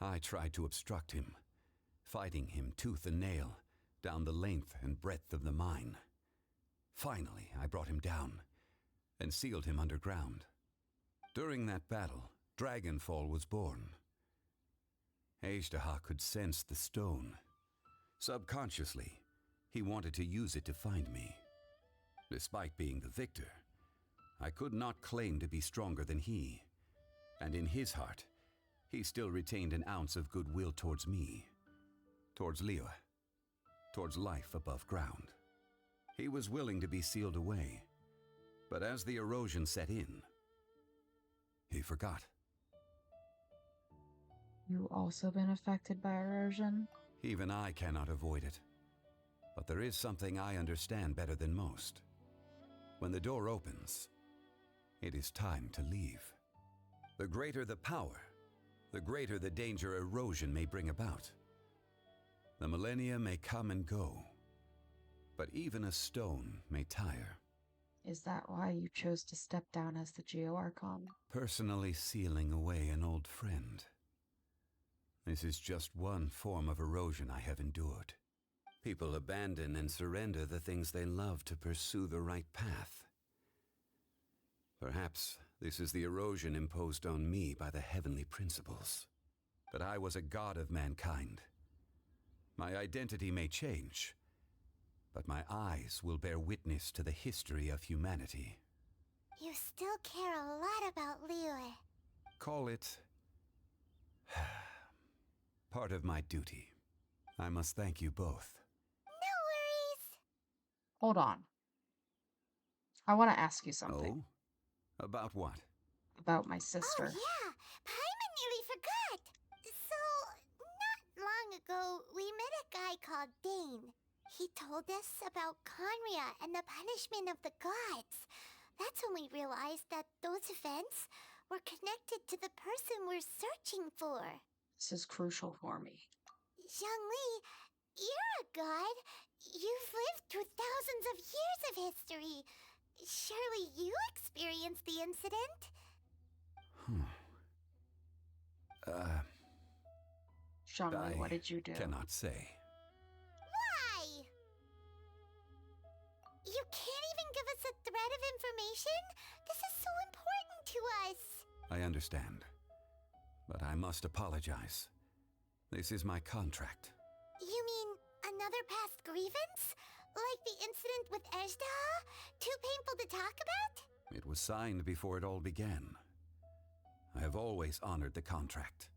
I tried to obstruct him, fighting him tooth and nail down the length and breadth of the mine. Finally, I brought him down and sealed him underground. During that battle, Dragonfall was born. Ajdaha could sense the stone. Subconsciously, he wanted to use it to find me. Despite being the victor, I could not claim to be stronger than he, and in his heart, he still retained an ounce of goodwill towards me, towards Liyue, towards life above ground. He was willing to be sealed away, but as the erosion set in, he forgot. You also been affected by erosion? Even I cannot avoid it. But there is something I understand better than most. When the door opens, it is time to leave. The greater the power, the greater the danger erosion may bring about. The millennia may come and go, but even a stone may tire. Is that why you chose to step down as the Geo-Archon? Personally sealing away an old friend. This is just one form of erosion I have endured. People abandon and surrender the things they love to pursue the right path. Perhaps this is the erosion imposed on me by the heavenly principles. That I was a god of mankind. My identity may change, but my eyes will bear witness to the history of humanity. You still care a lot about Liyue. Call it part of my duty. I must thank you both. No worries. Hold on. I want to ask you something. Oh? About what? About my sister. Oh yeah, Paimon nearly forgot. So, not long ago, we met a guy called Dane. He told us about Conria and the punishment of the gods. That's when we realized that those events were connected to the person we're searching for. This is crucial for me. Zhongli, you're a god. You've lived through thousands of years of history. Surely you experienced the incident? Zhongli, what did you do? Cannot say. Why? You can't even give us a thread of information? This is so important to us. I understand, but I must apologize. This is my contract. You mean another past grievance? Like the incident with Ajdaha? Too painful to talk about? It was signed before it all began. I have always honored the contract,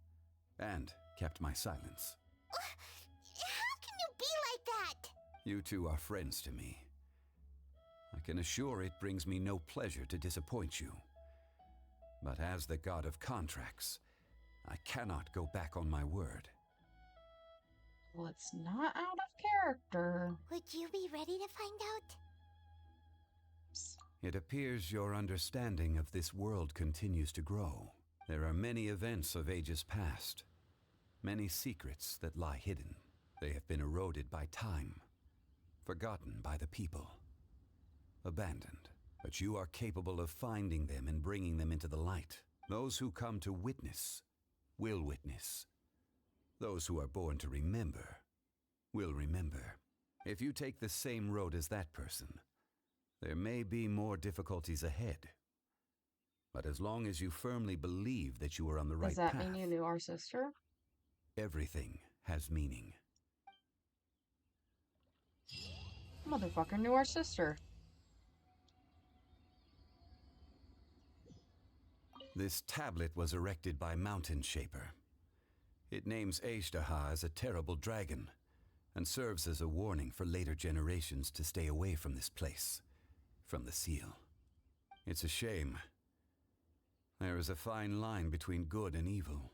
and kept my silence. How can you be like that? You two are friends to me. I can assure it brings me no pleasure to disappoint you. But as the god of contracts, I cannot go back on my word. Well, it's not out of character. Would you be ready to find out? It appears your understanding of this world continues to grow. There are many events of ages past, many secrets that lie hidden. They have been eroded by time, forgotten by the people, abandoned. But you are capable of finding them and bringing them into the light. Those who come to witness will witness. Those who are born to remember will remember. If you take the same road as that person, there may be more difficulties ahead. But as long as you firmly believe that you are on the right path... Does that mean you knew our sister? Everything has meaning. Motherfucker knew our sister. This tablet was erected by Mountain Shaper. It names Ajdaha as a terrible dragon, and serves as a warning for later generations to stay away from this place, from the seal. It's a shame There is a fine line between good and evil.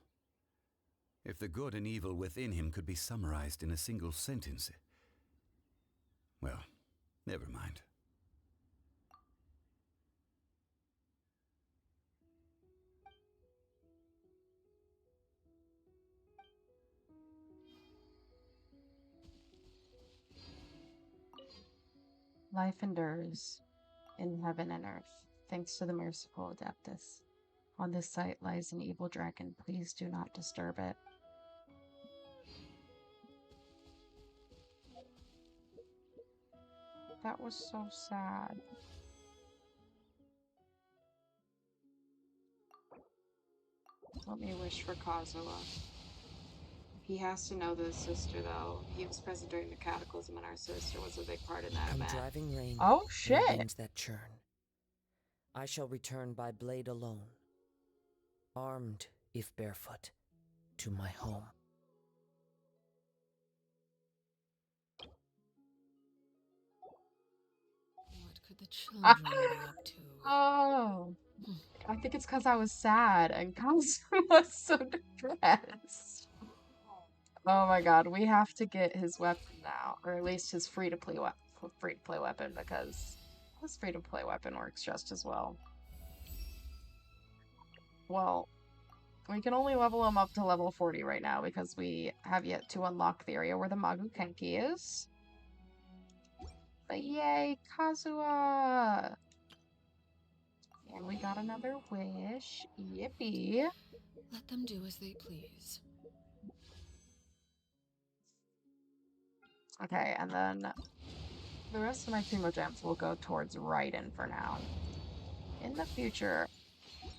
If the good and evil within him could be summarized in a single sentence... Well, never mind. Life endures in heaven and earth, thanks to the merciful Adeptus. On this site lies an evil dragon. Please do not disturb it. That was so sad. Let me wish for Kazuha. He has to know this sister, though. He was present during the cataclysm, and our sister was a big part in that event. Driving rain. Oh, shit! Winds that churn. I shall return by blade alone, armed, if barefoot, to my home. What could the children be up to? Oh, I think it's because I was sad and Kazuha was so depressed. Oh my god, we have to get his weapon now, or at least his free-to-play weapon, because his free-to-play weapon works just as well. Well, we can only level him up to level 40 right now because we have yet to unlock the area where the Magu Kenki is. But yay, Kazuha! And we got another wish. Yippee! Let them do as they please. Okay, and then the rest of my Primogems will go towards Raiden for now. In the future,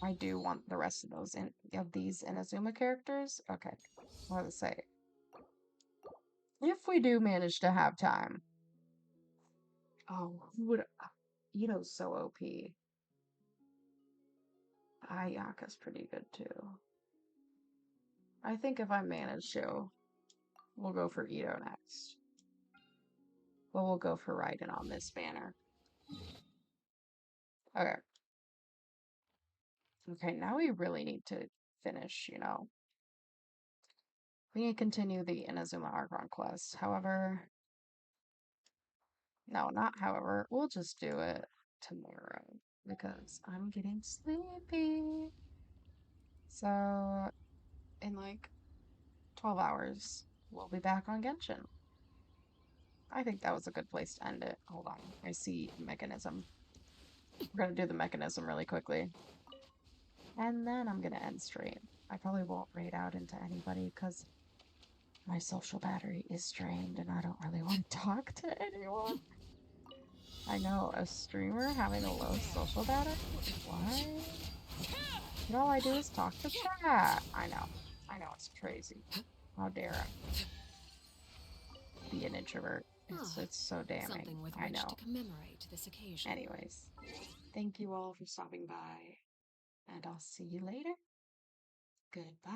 I do want the rest of these Inazuma characters. Okay, what to say? If we do manage to have time. Oh, who would... Ito's so OP. Ayaka's pretty good too. I think if I manage to, we'll go for Ito next. But we'll go for Raiden on this banner. Okay. Okay, now we really need to finish, you know. We need to continue the Inazuma Archon quest. However... No, not however. We'll just do it tomorrow. Because I'm getting sleepy. So, in like 12 hours, we'll be back on Genshin. I think that was a good place to end it. Hold on. I see mechanism. We're gonna do the mechanism really quickly. And then I'm gonna end stream. I probably won't raid out into anybody because my social battery is drained and I don't really want to talk to anyone. I know, a streamer having a low social battery? What? And all I do is talk to chat. I know, it's crazy. How dare I be an introvert? It's so damning. Something with I which know. to commemorate this occasion. Anyways, thank you all for stopping by, and I'll see you later. Goodbye.